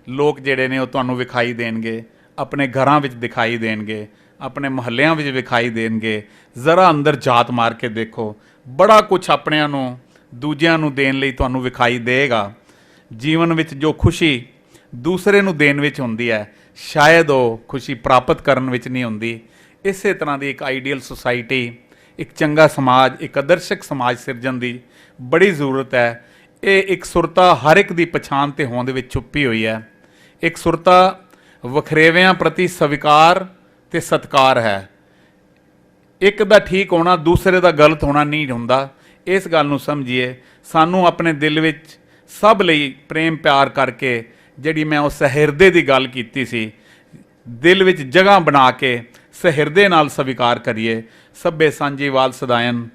ਲੋਕ ਜਿਹੜੇ ਨੇ ਉਹ ਤੁਹਾਨੂੰ ਵਿਖਾਈ ਦੇਣਗੇ, ਆਪਣੇ ਘਰਾਂ ਵਿੱਚ ਦਿਖਾਈ ਦੇਣਗੇ, ਆਪਣੇ ਮੁਹੱਲਿਆਂ ਵਿੱਚ ਵਿਖਾਈ ਦੇਣਗੇ। ਜ਼ਰਾ ਅੰਦਰ ਝਾਤ ਮਾਰ ਕੇ ਦੇਖੋ, ਬੜਾ ਕੁਝ ਆਪਣਿਆਂ ਨੂੰ ਦੂਜਿਆਂ ਨੂੰ ਦੇਣ ਲਈ ਤੁਹਾਨੂੰ ਵਿਖਾਈ ਦੇਗਾ। ਜੀਵਨ ਵਿੱਚ ਜੋ ਖੁਸ਼ੀ ਦੂਸਰੇ ਨੂੰ ਦੇਣ ਵਿੱਚ ਹੁੰਦੀ ਹੈ, ਸ਼ਾਇਦ ਉਹ ਖੁਸ਼ੀ ਪ੍ਰਾਪਤ ਕਰਨ ਵਿੱਚ ਨਹੀਂ ਹੁੰਦੀ। ਇਸੇ ਤਰ੍ਹਾਂ ਦੀ ਇੱਕ ਆਈਡੀਅਲ ਸੁਸਾਇਟੀ, ਇੱਕ ਚੰਗਾ ਸਮਾਜ, ਇੱਕ ਆਦਰਸ਼ਕ ਸਮਾਜ ਸਿਰਜਣ ਦੀ ਬੜੀ ਜ਼ਰੂਰਤ ਹੈ। ਇਹ ਇੱਕ ਸੁਰਤਾ ਹਰ ਇੱਕ ਦੀ ਪਛਾਣ ਤੇ ਹੋਂਦ ਵਿੱਚ ਛੁਪੀ ਹੋਈ ਹੈ। ਇੱਕ ਸੁਰਤਾ ਵਖਰੇਵਿਆਂ ਪ੍ਰਤੀ ਸਵੀਕਾਰ ਤੇ ਸਤਿਕਾਰ ਹੈ। ਇੱਕ ਦਾ ਠੀਕ ਹੋਣਾ ਦੂਸਰੇ ਦਾ ਗਲਤ ਹੋਣਾ ਨਹੀਂ ਹੁੰਦਾ। ਇਸ ਗੱਲ ਨੂੰ ਸਮਝੀਏ। ਸਾਨੂੰ ਆਪਣੇ ਦਿਲ ਵਿੱਚ ਸਭ ਲਈ ਪ੍ਰੇਮ ਪਿਆਰ ਕਰਕੇ, ਜਿਹੜੀ ਮੈਂ ਉਹ ਸਹਿਰਦੇ ਦੀ ਗੱਲ ਕੀਤੀ ਸੀ, ਦਿਲ ਵਿੱਚ ਜਗ੍ਹਾ ਬਣਾ ਕੇ ਸਹਿਰਦੇ ਨਾਲ ਸਵੀਕਾਰ ਕਰੀਏ। ਸਭੇ ਸਾਂਝੀ ਵਾਲ ਸਦਾਇਨ,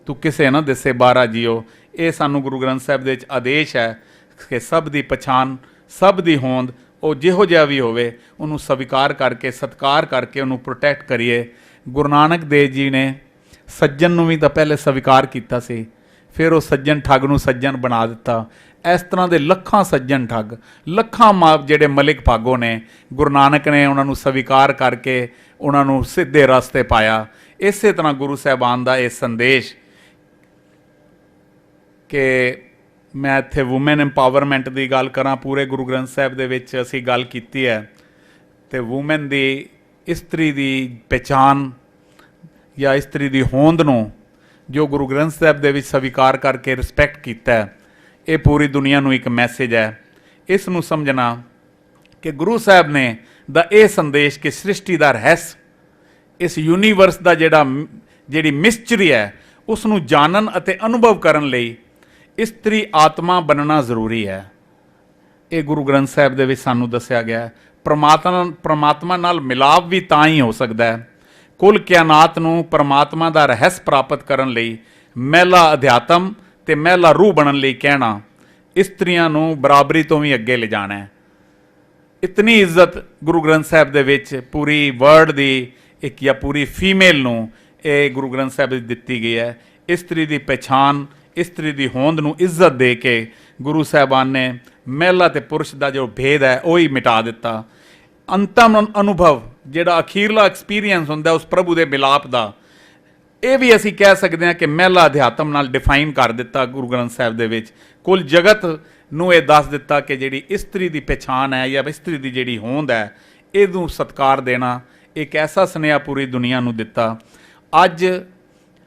ਤੂੰ ਕਿਸੇ ਨਾ ਦਿਸੇ ਬਾਰਾ ਜੀਓ। ਇਹ ਸਾਨੂੰ ਗੁਰੂ ਗ੍ਰੰਥ ਸਾਹਿਬ ਦੇ ਵਿੱਚ ਆਦੇਸ਼ ਹੈ ਕਿ ਸਭ ਦੀ ਪਛਾਣ, ਸਭ ਦੀ ਹੋਂਦ, ਉਹ ਜਿਹੋ ਜਿਹਾ ਵੀ ਹੋਵੇ ਉਹਨੂੰ ਸਵੀਕਾਰ ਕਰਕੇ, ਸਤਿਕਾਰ ਕਰਕੇ ਉਹਨੂੰ ਪ੍ਰੋਟੈਕਟ ਕਰੀਏ। ਗੁਰੂ ਨਾਨਕ ਦੇਵ ਜੀ ਨੇ ਸੱਜਣ ਨੂੰ ਵੀ ਤਾਂ ਪਹਿਲੇ ਸਵੀਕਾਰ ਕੀਤਾ ਸੀ, ਫਿਰ ਉਹ ਸੱਜਣ ਠੱਗ ਨੂੰ ਸੱਜਣ ਬਣਾ ਦਿੱਤਾ। ਇਸ ਤਰ੍ਹਾਂ ਦੇ ਲੱਖਾਂ ਸੱਜਣ ਠੱਗ, ਲੱਖਾਂ ਜਿਹੜੇ ਮਲਿਕ ਭਾਗੋ ਨੇ, ਗੁਰੂ ਨਾਨਕ ਨੇ ਉਹਨਾਂ ਨੂੰ ਸਵੀਕਾਰ ਕਰਕੇ ਉਹਨਾਂ ਨੂੰ ਸਿੱਧੇ ਰਸਤੇ ਪਾਇਆ। ਇਸੇ ਤਰ੍ਹਾਂ ਗੁਰੂ ਸਾਹਿਬਾਨ ਦਾ ਇਹ ਸੰਦੇਸ਼ ਕਿ ਮੈਂ ਇੱਥੇ ਵੂਮੈਨ ਐਮਪਾਵਰਮੈਂਟ ਦੀ ਗੱਲ ਕਰਾਂ। ਪੂਰੇ ਗੁਰੂ ਗ੍ਰੰਥ ਸਾਹਿਬ ਦੇ ਵਿੱਚ ਅਸੀਂ ਗੱਲ ਕੀਤੀ ਹੈ ਅਤੇ ਵੂਮੈਨ ਦੀ, ਇਸਤਰੀ ਦੀ ਪਹਿਚਾਣ ਜਾਂ ਇਸਤਰੀ ਦੀ ਹੋਂਦ ਨੂੰ ਜੋ ਗੁਰੂ ਗ੍ਰੰਥ ਸਾਹਿਬ ਦੇ ਵਿੱਚ ਸਵੀਕਾਰ ਕਰਕੇ ਰਿਸਪੈਕਟ ਕੀਤਾ ਹੈ, ਇਹ ਪੂਰੀ ਦੁਨੀਆ ਨੂੰ ਇੱਕ ਮੈਸੇਜ ਹੈ। ਇਸ ਨੂੰ ਸਮਝਣਾ ਕਿ ਗੁਰੂ ਸਾਹਿਬ ਨੇ ਦਾ ਇਹ ਸੰਦੇਸ਼ ਕਿ ਸ੍ਰਿਸ਼ਟੀ ਦਾ ਰਹੱਸ, ਇਸ ਯੂਨੀਵਰਸ ਦਾ ਜਿਹੜੀ ਮਿਸਟਰੀ ਹੈ, ਉਸ ਨੂੰ ਜਾਣਨ ਅਤੇ ਅਨੁਭਵ ਕਰਨ ਲਈ ਇਸਤਰੀ ਆਤਮਾ ਬਣਨਾ ਜ਼ਰੂਰੀ ਹੈ। ਇਹ ਗੁਰੂ ਗ੍ਰੰਥ ਸਾਹਿਬ ਦੇ ਵਿੱਚ ਸਾਨੂੰ ਦੱਸਿਆ ਗਿਆ ਹੈ। ਪਰਮਾਤਮਾ ਨਾਲ ਮਿਲਾਪ ਵੀ ਤਾਂ ਹੀ ਹੋ ਸਕਦਾ ਹੈ। ਕੁੱਲ ਕਾਇਨਾਤ ਨੂੰ ਪਰਮਾਤਮਾ ਦਾ ਰਹੱਸ ਪ੍ਰਾਪਤ ਕਰਨ ਲਈ ਮਹਿਲਾ ਅਧਿਆਤਮ ਤੇ ਮਹਿਲਾ ਰੂਹ ਬਣਨ ਲਈ ਕਹਿਣਾ, ਇਸਤਰੀਆਂ ਨੂੰ ਬਰਾਬਰੀ ਤੋਂ ਵੀ ਅੱਗੇ ਲਿਜਾਣਾ ਹੈ। ਇਤਨੀ ਇੱਜ਼ਤ ਗੁਰੂ ਗ੍ਰੰਥ ਸਾਹਿਬ ਦੇ ਵਿੱਚ ਪੂਰੀ ਵਰਲਡ ਦੀ ਇੱਕ ਜਾਂ ਪੂਰੀ ਫੀਮੇਲ ਨੂੰ ਇਹ ਗੁਰੂ ਗ੍ਰੰਥ ਸਾਹਿਬ ਵਿੱਚ ਦਿੱਤੀ ਗਈ ਹੈ। ਇਸਤਰੀ ਦੀ ਪਹਿਚਾਣ, ਇਸਤਰੀ ਦੀ ਹੋਂਦ ਨੂੰ ਇੱਜ਼ਤ ਦੇ ਕੇ ਗੁਰੂ ਸਾਹਿਬਾਨ ਨੇ ਮਹਿਲਾ ਤੇ ਪੁਰਸ਼ ਦਾ ਜੋ ਭੇਦ ਹੈ ਉਹ ਹੀ ਮਿਟਾ ਦਿੱਤਾ। ਅੰਤਮ ਅਨੁਭਵ, ਜਿਹੜਾ ਅਖੀਰਲਾ ਐਕਸਪੀਰੀਅੰਸ ਹੁੰਦਾ ਉਸ ਪ੍ਰਭੂ ਦੇ ਮਿਲਾਪ ਦਾ, ਇਹ ਵੀ ਅਸੀਂ ਕਹਿ ਸਕਦੇ ਹਾਂ ਕਿ ਮਹਿਲਾ ਅਧਿਆਤਮ ਨਾਲ ਡਿਫਾਈਨ ਕਰ ਦਿੱਤਾ ਗੁਰੂ ਗ੍ਰੰਥ ਸਾਹਿਬ ਦੇ ਵਿੱਚ। ਕੁੱਲ ਜਗਤ ਨੂੰ ਇਹ ਦੱਸ ਦਿੱਤਾ ਕਿ ਜਿਹੜੀ ਇਸਤਰੀ ਦੀ ਪਹਿਚਾਣ ਹੈ ਜਾਂ ਇਸਤਰੀ ਦੀ ਜਿਹੜੀ ਹੋਂਦ ਹੈ, ਇਹਨੂੰ ਸਤਿਕਾਰ ਦੇਣਾ। ਇੱਕ ਐਸਾ ਸੁਨੇਹਾ ਪੂਰੀ ਦੁਨੀਆ ਨੂੰ ਦਿੱਤਾ। ਅੱਜ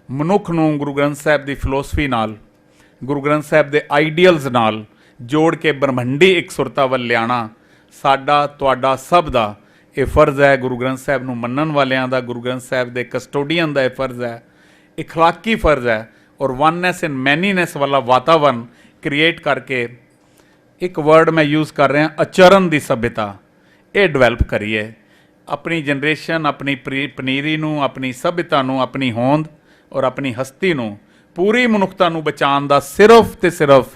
ਮਨੁੱਖ ਨੂੰ ਗੁਰੂ ਗ੍ਰੰਥ ਸਾਹਿਬ ਦੀ ਫਿਲੋਸਫੀ ਨਾਲ, ਗੁਰੂ ਗ੍ਰੰਥ ਸਾਹਿਬ ਦੇ ਆਈਡੀਅਲਸ ਨਾਲ ਜੋੜ ਕੇ ਬ੍ਰਹਮੰਡੀ ਇੱਕ ਸੁਰਤਾ ਵੱਲ ਲਿਆਉਣਾ ਸਾਡਾ, ਤੁਹਾਡਾ, ਸਭ ਦਾ ਇਹ ਫਰਜ਼ ਹੈ। ਗੁਰੂ ਗ੍ਰੰਥ ਸਾਹਿਬ ਨੂੰ ਮੰਨਣ ਵਾਲਿਆਂ ਦਾ, ਗੁਰੂ ਗ੍ਰੰਥ ਸਾਹਿਬ ਦੇ ਕਸਟੋਡੀਅਨ ਦਾ ਇਹ ਫਰਜ਼ ਹੈ, ਇਖਲਾਕੀ ਫਰਜ਼ ਹੈ। ਔਰ ਵਨਨੈਸ ਇਨ ਮੈਨੀਨੈਸ ਵਾਲਾ ਵਾਤਾਵਰਨ ਕ੍ਰੀਏਟ ਕਰਕੇ, ਇੱਕ ਵਰਡ ਮੈਂ ਯੂਜ਼ ਕਰ ਰਿਹਾ, ਆਚਰਨ ਦੀ ਸਭਿਅਤਾ, ਇਹ ਡਿਵੈਲਪ ਕਰੀਏ। ਆਪਣੀ ਜਨਰੇਸ਼ਨ, ਆਪਣੀ ਪਨੀਰੀ ਨੂੰ, ਆਪਣੀ ਸਭਿਅਤਾ ਨੂੰ, ਆਪਣੀ ਹੋਂਦ ਔਰ ਆਪਣੀ ਹਸਤੀ ਨੂੰ, ਪੂਰੀ ਮਨੁੱਖਤਾ ਨੂੰ ਬਚਾਉਣ ਦਾ ਸਿਰਫ ਤੇ ਸਿਰਫ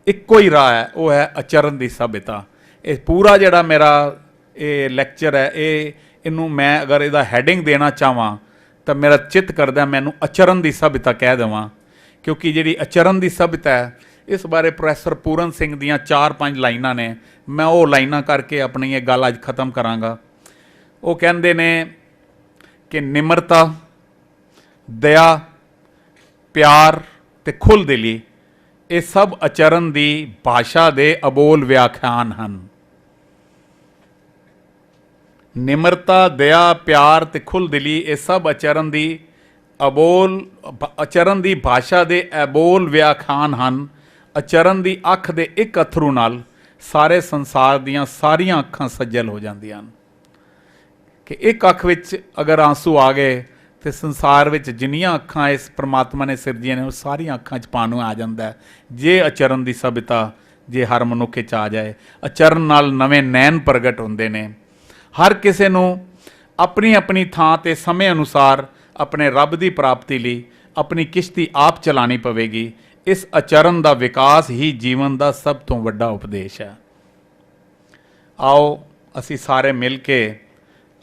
ਇੱਕੋ ਹੀ ਰਾਹ ਹੈ, ਉਹ ਹੈ ਆਚਰਨ ਦੀ ਸਭਿਅਤਾ। ਇਹ ਪੂਰਾ ਜਿਹੜਾ ਮੇਰਾ ਇਹ ਲੈਕਚਰ ਹੈ ਇਹਨੂੰ ਮੈਂ ਅਗਰ ਇਹਦਾ ਹੈਡਿੰਗ ਦੇਣਾ ਚਾਹਾਂ ਤਾਂ ਮੇਰਾ ਚਿੱਤ ਕਰਦਾ ਮੈਨੂੰ ਆਚਰਨ ਦੀ ਸਭਿਅਤਾ ਕਹਿ ਦੇਵਾਂ, ਕਿਉਂਕਿ ਜਿਹੜੀ ਆਚਰਨ ਦੀ ਸਭਿਅਤਾ ਹੈ ਇਸ ਬਾਰੇ ਪ੍ਰੋਫੈਸਰ ਪੂਰਨ ਸਿੰਘ ਦੀਆਂ 4-5 ਲਾਈਨਾਂ ਨੇ। ਮੈਂ ਉਹ ਲਾਈਨਾਂ ਕਰਕੇ ਆਪਣੀ ਇਹ ਗੱਲ ਅੱਜ ਖ਼ਤਮ ਕਰਾਂਗਾ। ਉਹ ਕਹਿੰਦੇ ਨੇ ਕਿ ਨਿਮਰਤਾ, ਦਇਆ, ਪਿਆਰ ਤੇ ਖੁੱਲ੍ਹਦਿਲੀ ਇਹ ਸਭ ਆਚਰਨ ਦੀ ਭਾਸ਼ਾ ਦੇ ਅਬੋਲ ਵਿਆਖਿਆਨ ਹਨ। ਨਿਮਰਤਾ, ਦਇਆ, ਪਿਆਰ ਤੇ ਖੁੱਲ੍ਹਦਿਲੀ ਇਹ ਸਭ ਆਚਰਨ ਦੀ ਭਾਸ਼ਾ ਦੇ ਅਬੋਲ ਵਿਆਖਿਆਨ ਹਨ। ਆਚਰਨ ਦੀ ਅੱਖ ਦੇ ਇੱਕ ਅਥਰੂ ਨਾਲ ਸਾਰੇ ਸੰਸਾਰ ਦੀਆਂ ਸਾਰੀਆਂ ਅੱਖਾਂ ਸੱਜਲ ਹੋ ਜਾਂਦੀਆਂ ਹਨ। ਕਿ ਇੱਕ ਅੱਖ ਵਿੱਚ ਅਗਰ ਆਂਸੂ ਆ ਗਏ ਤੇ ਸੰਸਾਰ ਵਿੱਚ ਜਿੰਨੀਆਂ ਅੱਖਾਂ ਇਸ ਪ੍ਰਮਾਤਮਾ ਨੇ ਸਿਰਜੀਆਂ ਨੇ ਉਹ ਸਾਰੀਆਂ ਅੱਖਾਂ 'ਚ ਪਾਣੀ ਆ ਜਾਂਦਾ ਹੈ, ਜੇ ਆਚਰਨ ਦੀ ਸਭਿਅਤਾ ਜੇ ਹਰ ਮਨੁੱਖ 'ਚ ਆ ਜਾਏ। ਆਚਰਨ ਨਾਲ ਨਵੇਂ ਨੈਣ ਪ੍ਰਗਟ ਹੁੰਦੇ ਨੇ। ਹਰ ਕਿਸੇ ਨੂੰ ਆਪਣੀ ਆਪਣੀ ਥਾਂ ਤੇ ਸਮੇਂ ਅਨੁਸਾਰ ਆਪਣੇ ਰੱਬ ਦੀ ਪ੍ਰਾਪਤੀ ਲਈ ਆਪਣੀ ਕਿਸ਼ਤੀ ਆਪ ਚਲਾਣੀ ਪਵੇਗੀ। ਇਸ ਆਚਰਨ ਦਾ ਵਿਕਾਸ ਹੀ ਜੀਵਨ ਦਾ ਸਭ ਤੋਂ ਵੱਡਾ ਉਪਦੇਸ਼ ਹੈ। ਆਓ ਅਸੀਂ ਸਾਰੇ ਮਿਲ ਕੇ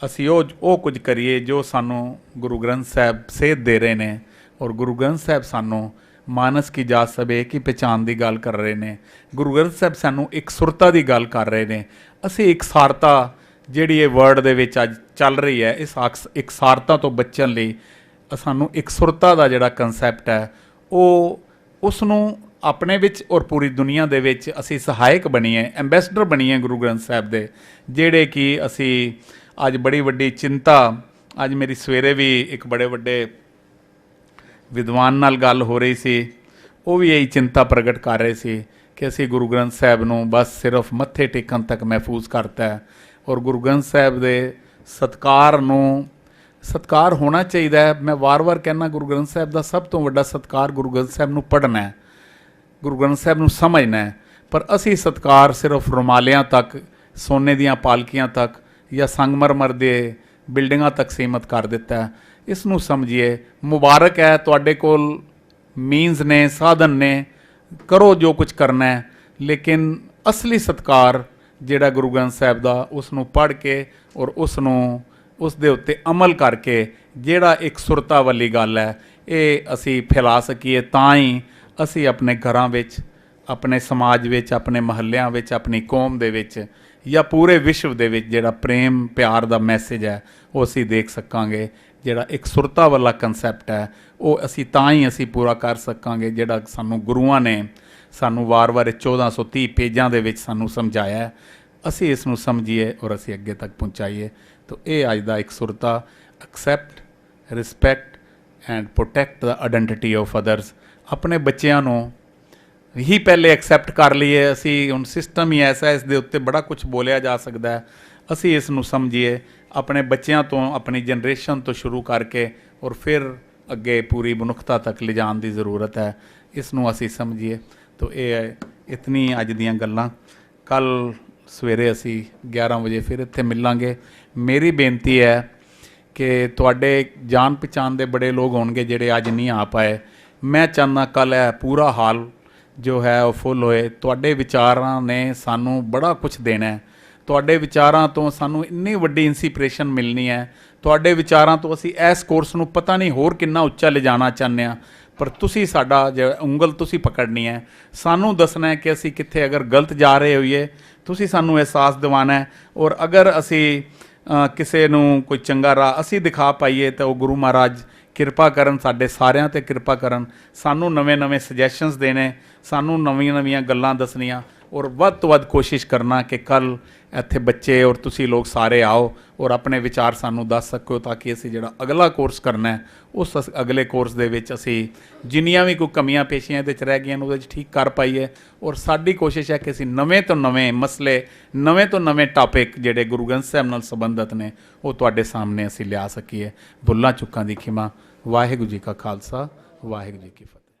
ਅਸੀਂ ਉਹ ਕੁਝ ਕਰੀਏ ਜੋ ਸਾਨੂੰ ਗੁਰੂ ਗ੍ਰੰਥ ਸਾਹਿਬ ਸੇਧ ਦੇ ਰਹੇ ਨੇ। ਔਰ ਗੁਰੂ ਗ੍ਰੰਥ ਸਾਹਿਬ ਸਾਨੂੰ ਮਾਨਸ ਕੀ ਜਾਤ ਸਭੇ ਕੀ ਪਹਿਚਾਣ ਦੀ ਗੱਲ ਕਰ ਰਹੇ ਨੇ। ਗੁਰੂ ਗ੍ਰੰਥ ਸਾਹਿਬ ਸਾਨੂੰ ਇੱਕ ਸੁਰਤਾ ਦੀ ਗੱਲ ਕਰ ਰਹੇ ਨੇ। ਅਸੀਂ ਇਕਸਾਰਤਾ ਜਿਹੜੀ ਇਹ ਵਰਡ ਦੇ ਵਿੱਚ ਅੱਜ ਚੱਲ ਰਹੀ ਹੈ, ਇਸ ਇਕਸਾਰਤਾ ਤੋਂ ਬਚਣ ਲਈ ਸਾਨੂੰ ਇਕਸੁਰਤਾ ਦਾ ਜਿਹੜਾ ਕਨਸੈਪਟ ਹੈ ਉਸ ਨੂੰ ਆਪਣੇ ਵਿੱਚ ਔਰ ਪੂਰੀ ਦੁਨੀਆ ਦੇ ਵਿੱਚ ਅਸੀਂ ਸਹਾਇਕ ਬਣੀਏ, ਐਂਬੈਸਡਰ ਬਣੀਏ ਗੁਰੂ ਗ੍ਰੰਥ ਸਾਹਿਬ ਦੇ, ਜਿਹੜੇ ਕਿ ਅਸੀਂ ਅੱਜ ਬੜੀ ਵੱਡੀ ਚਿੰਤਾ। ਅੱਜ ਮੇਰੀ ਸਵੇਰੇ ਵੀ ਇੱਕ ਬੜੇ ਵੱਡੇ ਵਿਦਵਾਨ ਨਾਲ ਗੱਲ ਹੋ ਰਹੀ ਸੀ, ਉਹ ਵੀ ਇਹੀ ਚਿੰਤਾ ਪ੍ਰਗਟ ਕਰ ਰਹੇ ਸੀ ਕਿ ਅਸੀਂ ਗੁਰੂ ਗ੍ਰੰਥ ਸਾਹਿਬ ਨੂੰ ਬਸ ਸਿਰਫ ਮੱਥੇ ਟੇਕਣ ਤੱਕ ਮਹਿਫੂਜ਼ ਕਰਤਾ ਹੈ। ਔਰ ਗੁਰੂ ਗ੍ਰੰਥ ਸਾਹਿਬ ਦੇ ਸਤਿਕਾਰ ਹੋਣਾ ਚਾਹੀਦਾ ਹੈ। ਮੈਂ ਵਾਰ-ਵਾਰ ਕਹਿੰਦਾ ਗੁਰੂ ਗ੍ਰੰਥ ਸਾਹਿਬ ਦਾ ਸਭ ਤੋਂ ਵੱਡਾ ਸਤਿਕਾਰ ਗੁਰੂ ਗ੍ਰੰਥ ਸਾਹਿਬ ਨੂੰ ਪੜ੍ਹਨਾ ਹੈ, ਗੁਰੂ ਗ੍ਰੰਥ ਸਾਹਿਬ ਨੂੰ ਸਮਝਣਾ ਹੈ। ਪਰ ਅਸੀਂ ਸਤਿਕਾਰ ਸਿਰਫ ਰੁਮਾਲਿਆਂ ਤੱਕ, ਸੋਨੇ ਦੀਆਂ ਪਾਲਕੀਆਂ ਤੱਕ ਜਾਂ ਸੰਗਮਰਮਰ ਦੇ ਬਿਲਡਿੰਗਾਂ ਤੱਕ ਸੀਮਤ ਕਰ ਦਿੱਤਾ ਹੈ। ਇਸ ਨੂੰ ਸਮਝੀਏ। ਮੁਬਾਰਕ ਹੈ ਤੁਹਾਡੇ ਕੋਲ ਮੀਨਸ ਨੇ, ਸਾਧਨ ਨੇ, ਕਰੋ ਜੋ ਕੁਝ ਕਰਨਾ ਹੈ, ਲੇਕਿਨ ਅਸਲੀ ਸਤਿਕਾਰ ਜਿਹੜਾ ਗੁਰੂ ਗ੍ਰੰਥ ਸਾਹਿਬ ਦਾ ਉਸ ਨੂੰ ਪੜ੍ਹ ਕੇ ਔਰ ਉਸ ਦੇ ਉੱਤੇ ਅਮਲ ਕਰਕੇ ਜਿਹੜਾ ਇੱਕ ਸੁਰਤਾ ਵਾਲੀ ਗੱਲ ਹੈ ਇਹ ਅਸੀਂ ਫੈਲਾ ਸਕੀਏ, ਤਾਂ ਹੀ ਅਸੀਂ ਆਪਣੇ ਘਰਾਂ ਵਿੱਚ, ਆਪਣੇ ਸਮਾਜ ਵਿੱਚ, ਆਪਣੇ ਮਹੱਲਿਆਂ ਵਿੱਚ, ਆਪਣੀ ਕੌਮ ਦੇ ਵਿੱਚ ਜਾਂ ਪੂਰੇ ਵਿਸ਼ਵ ਦੇ ਵਿੱਚ ਜਿਹੜਾ ਪ੍ਰੇਮ ਪਿਆਰ ਦਾ ਮੈਸੇਜ ਹੈ ਉਹ ਅਸੀਂ ਦੇਖ ਸਕਾਂਗੇ। ਜਿਹੜਾ ਇੱਕ ਸੁਰਤਾ ਵਾਲਾ ਕਨਸੈਪਟ ਹੈ ਉਹ ਅਸੀਂ ਤਾਂ ਹੀ ਅਸੀਂ ਪੂਰਾ ਕਰ ਸਕਾਂਗੇ ਜਿਹੜਾ ਸਾਨੂੰ ਗੁਰੂਆਂ ਨੇ ਸਾਨੂੰ ਵਾਰ-ਵਾਰ 1430 ਪੇਜਾਂ ਦੇ ਵਿੱਚ ਸਾਨੂੰ ਸਮਝਾਇਆ। ਅਸੀਂ ਇਸ ਨੂੰ ਸਮਝੀਏ ਔਰ ਅਸੀਂ ਅੱਗੇ ਤੱਕ ਪਹੁੰਚਾਈਏ। ਤਾਂ ਇਹ ਅੱਜ ਦਾ ਇੱਕ ਸੁਰਤਾ, accept, respect and protect the identity of others. ਆਪਣੇ ਬੱਚਿਆਂ ਨੂੰ ਹੀ ਪਹਿਲੇ ਐਕਸੈਪਟ ਕਰ ਲਈਏ। ਅਸੀਂ ਹੁਣ ਸਿਸਟਮ ਹੀ ਐਸਾ, ਇਸ ਦੇ ਉੱਤੇ ਬੜਾ ਕੁਝ ਬੋਲਿਆ ਜਾ ਸਕਦਾ ਹੈ। ਅਸੀਂ ਇਸ ਨੂੰ ਸਮਝੀਏ, ਆਪਣੇ ਬੱਚਿਆਂ ਤੋਂ, ਆਪਣੀ ਜਨਰੇਸ਼ਨ ਤੋਂ ਸ਼ੁਰੂ ਕਰਕੇ ਔਰ ਫਿਰ ਅੱਗੇ ਪੂਰੀ ਮਨੁੱਖਤਾ ਤੱਕ ਲਿਜਾਣ ਦੀ ਜ਼ਰੂਰਤ ਹੈ। ਇਸ ਨੂੰ ਅਸੀਂ ਸਮਝੀਏ। ਤਾਂ ਇਹ ਇਤਨੀ ਅੱਜ ਦੀਆਂ ਗੱਲਾਂ। ਕੱਲ੍ਹ ਸਵੇਰੇ ਅਸੀਂ 11 ਵਜੇ ਫਿਰ ਇੱਥੇ ਮਿਲਾਂਗੇ। ਮੇਰੀ ਬੇਨਤੀ ਹੈ ਕਿ ਤੁਹਾਡੇ ਜਾਣ ਪਛਾਣ ਦੇ ਬੜੇ ਲੋਕ ਹੋਣਗੇ ਜਿਹੜੇ ਅੱਜ ਨਹੀਂ ਆ ਪਾਏ। ਮੈਂ ਚਾਹੁੰਦਾ ਕੱਲ੍ਹ ਇਹ ਪੂਰਾ ਹਾਲ ਜੋ ਹੈ ਉਹ ਫੁੱਲ ਹੋਏ। ਤੁਹਾਡੇ ਵਿਚਾਰਾਂ ਨੇ ਸਾਨੂੰ ਬੜਾ ਕੁਝ ਦੇਣਾ ਹੈ। ਤੁਹਾਡੇ ਵਿਚਾਰਾਂ ਤੋਂ ਸਾਨੂੰ ਇੰਨੀ ਵੱਡੀ ਇੰਸਪੀਰੇਸ਼ਨ ਮਿਲਣੀ ਹੈ। ਤੁਹਾਡੇ ਵਿਚਾਰਾਂ ਤੋਂ ਅਸੀਂ ਇਸ ਕੋਰਸ ਨੂੰ ਪਤਾ ਨਹੀਂ ਹੋਰ ਕਿੰਨਾ ਉੱਚਾ ਲਿਜਾਣਾ ਚਾਹੁੰਦੇ ਹਾਂ। ਪਰ ਤੁਸੀਂ ਸਾਡਾ ਜਿਹੜਾ ਉਂਗਲ ਤੁਸੀਂ ਪਕੜਨੀ ਹੈ, ਸਾਨੂੰ ਦੱਸਣਾ ਹੈ ਕਿ ਅਸੀਂ ਕਿੱਥੇ ਅਗਰ ਗਲਤ ਜਾ ਰਹੇ ਹੋਈਏ, ਤੁਸੀਂ ਸਾਨੂੰ ਅਹਿਸਾਸ ਦਿਵਾਉਣਾ ਹੈ। ਔਰ ਅਗਰ ਅਸੀਂ ਕਿਸੇ ਨੂੰ ਕੋਈ ਚੰਗਾ ਰਾਹ ਅਸੀਂ ਦਿਖਾ ਪਾਈਏ ਤਾਂ ਉਹ ਗੁਰੂ ਮਹਾਰਾਜ ਕਿਰਪਾ ਕਰਨ, ਸਾਡੇ ਸਾਰਿਆਂ 'ਤੇ ਕਿਰਪਾ ਕਰਨ, ਸਾਨੂੰ ਨਵੇਂ ਸੁਜੈਸ਼ਨਸ ਦੇਣੇ, ਸਾਨੂੰ ਨਵੀਆਂ ਗੱਲਾਂ ਦੱਸਣੀਆਂ ਔਰ ਵੱਧ ਤੋਂ ਵੱਧ ਕੋਸ਼ਿਸ਼ ਕਰਨਾ ਕਿ ਕੱਲ੍ਹ ਇੱਥੇ ਬੱਚੇ ਔਰ ਤੁਸੀਂ ਲੋਕ ਸਾਰੇ ਆਓ ਔਰ ਆਪਣੇ ਵਿਚਾਰ ਸਾਨੂੰ ਦੱਸ ਸਕੋ, ਤਾਂ ਕਿ ਅਸੀਂ ਜਿਹੜਾ ਅਗਲਾ ਕੋਰਸ ਕਰਨਾ ਹੈ ਉਸ ਅਗਲੇ ਕੋਰਸ ਦੇ ਵਿੱਚ ਅਸੀਂ ਜਿੰਨੀਆਂ ਵੀ ਕੋਈ ਕਮੀਆਂ ਪੇਸ਼ੀਆਂ ਇਹਦੇ 'ਚ ਰਹਿ ਗਈਆਂ ਉਹਦੇ 'ਚ ਠੀਕ ਕਰ ਪਾਈਏ। ਔਰ ਸਾਡੀ ਕੋਸ਼ਿਸ਼ ਹੈ ਕਿ ਅਸੀਂ ਨਵੇਂ ਤੋਂ ਨਵੇਂ ਮਸਲੇ, ਨਵੇਂ ਤੋਂ ਨਵੇਂ ਟਾਪਿਕ ਜਿਹੜੇ ਗੁਰੂ ਗ੍ਰੰਥ ਸਾਹਿਬ ਨਾਲ ਸੰਬੰਧਿਤ ਨੇ ਉਹ ਤੁਹਾਡੇ ਸਾਹਮਣੇ ਅਸੀਂ ਲਿਆ ਸਕੀਏ। ਭੁੱਲਾਂ ਚੁੱਕਾਂ ਦੀ ਖਿਮਾ। ਵਾਹਿਗੁਰੂ ਜੀ ਕਾ ਖਾਲਸਾ, ਵਾਹਿਗੁਰੂ ਜੀ ਕੀ ਫਤਿਹ।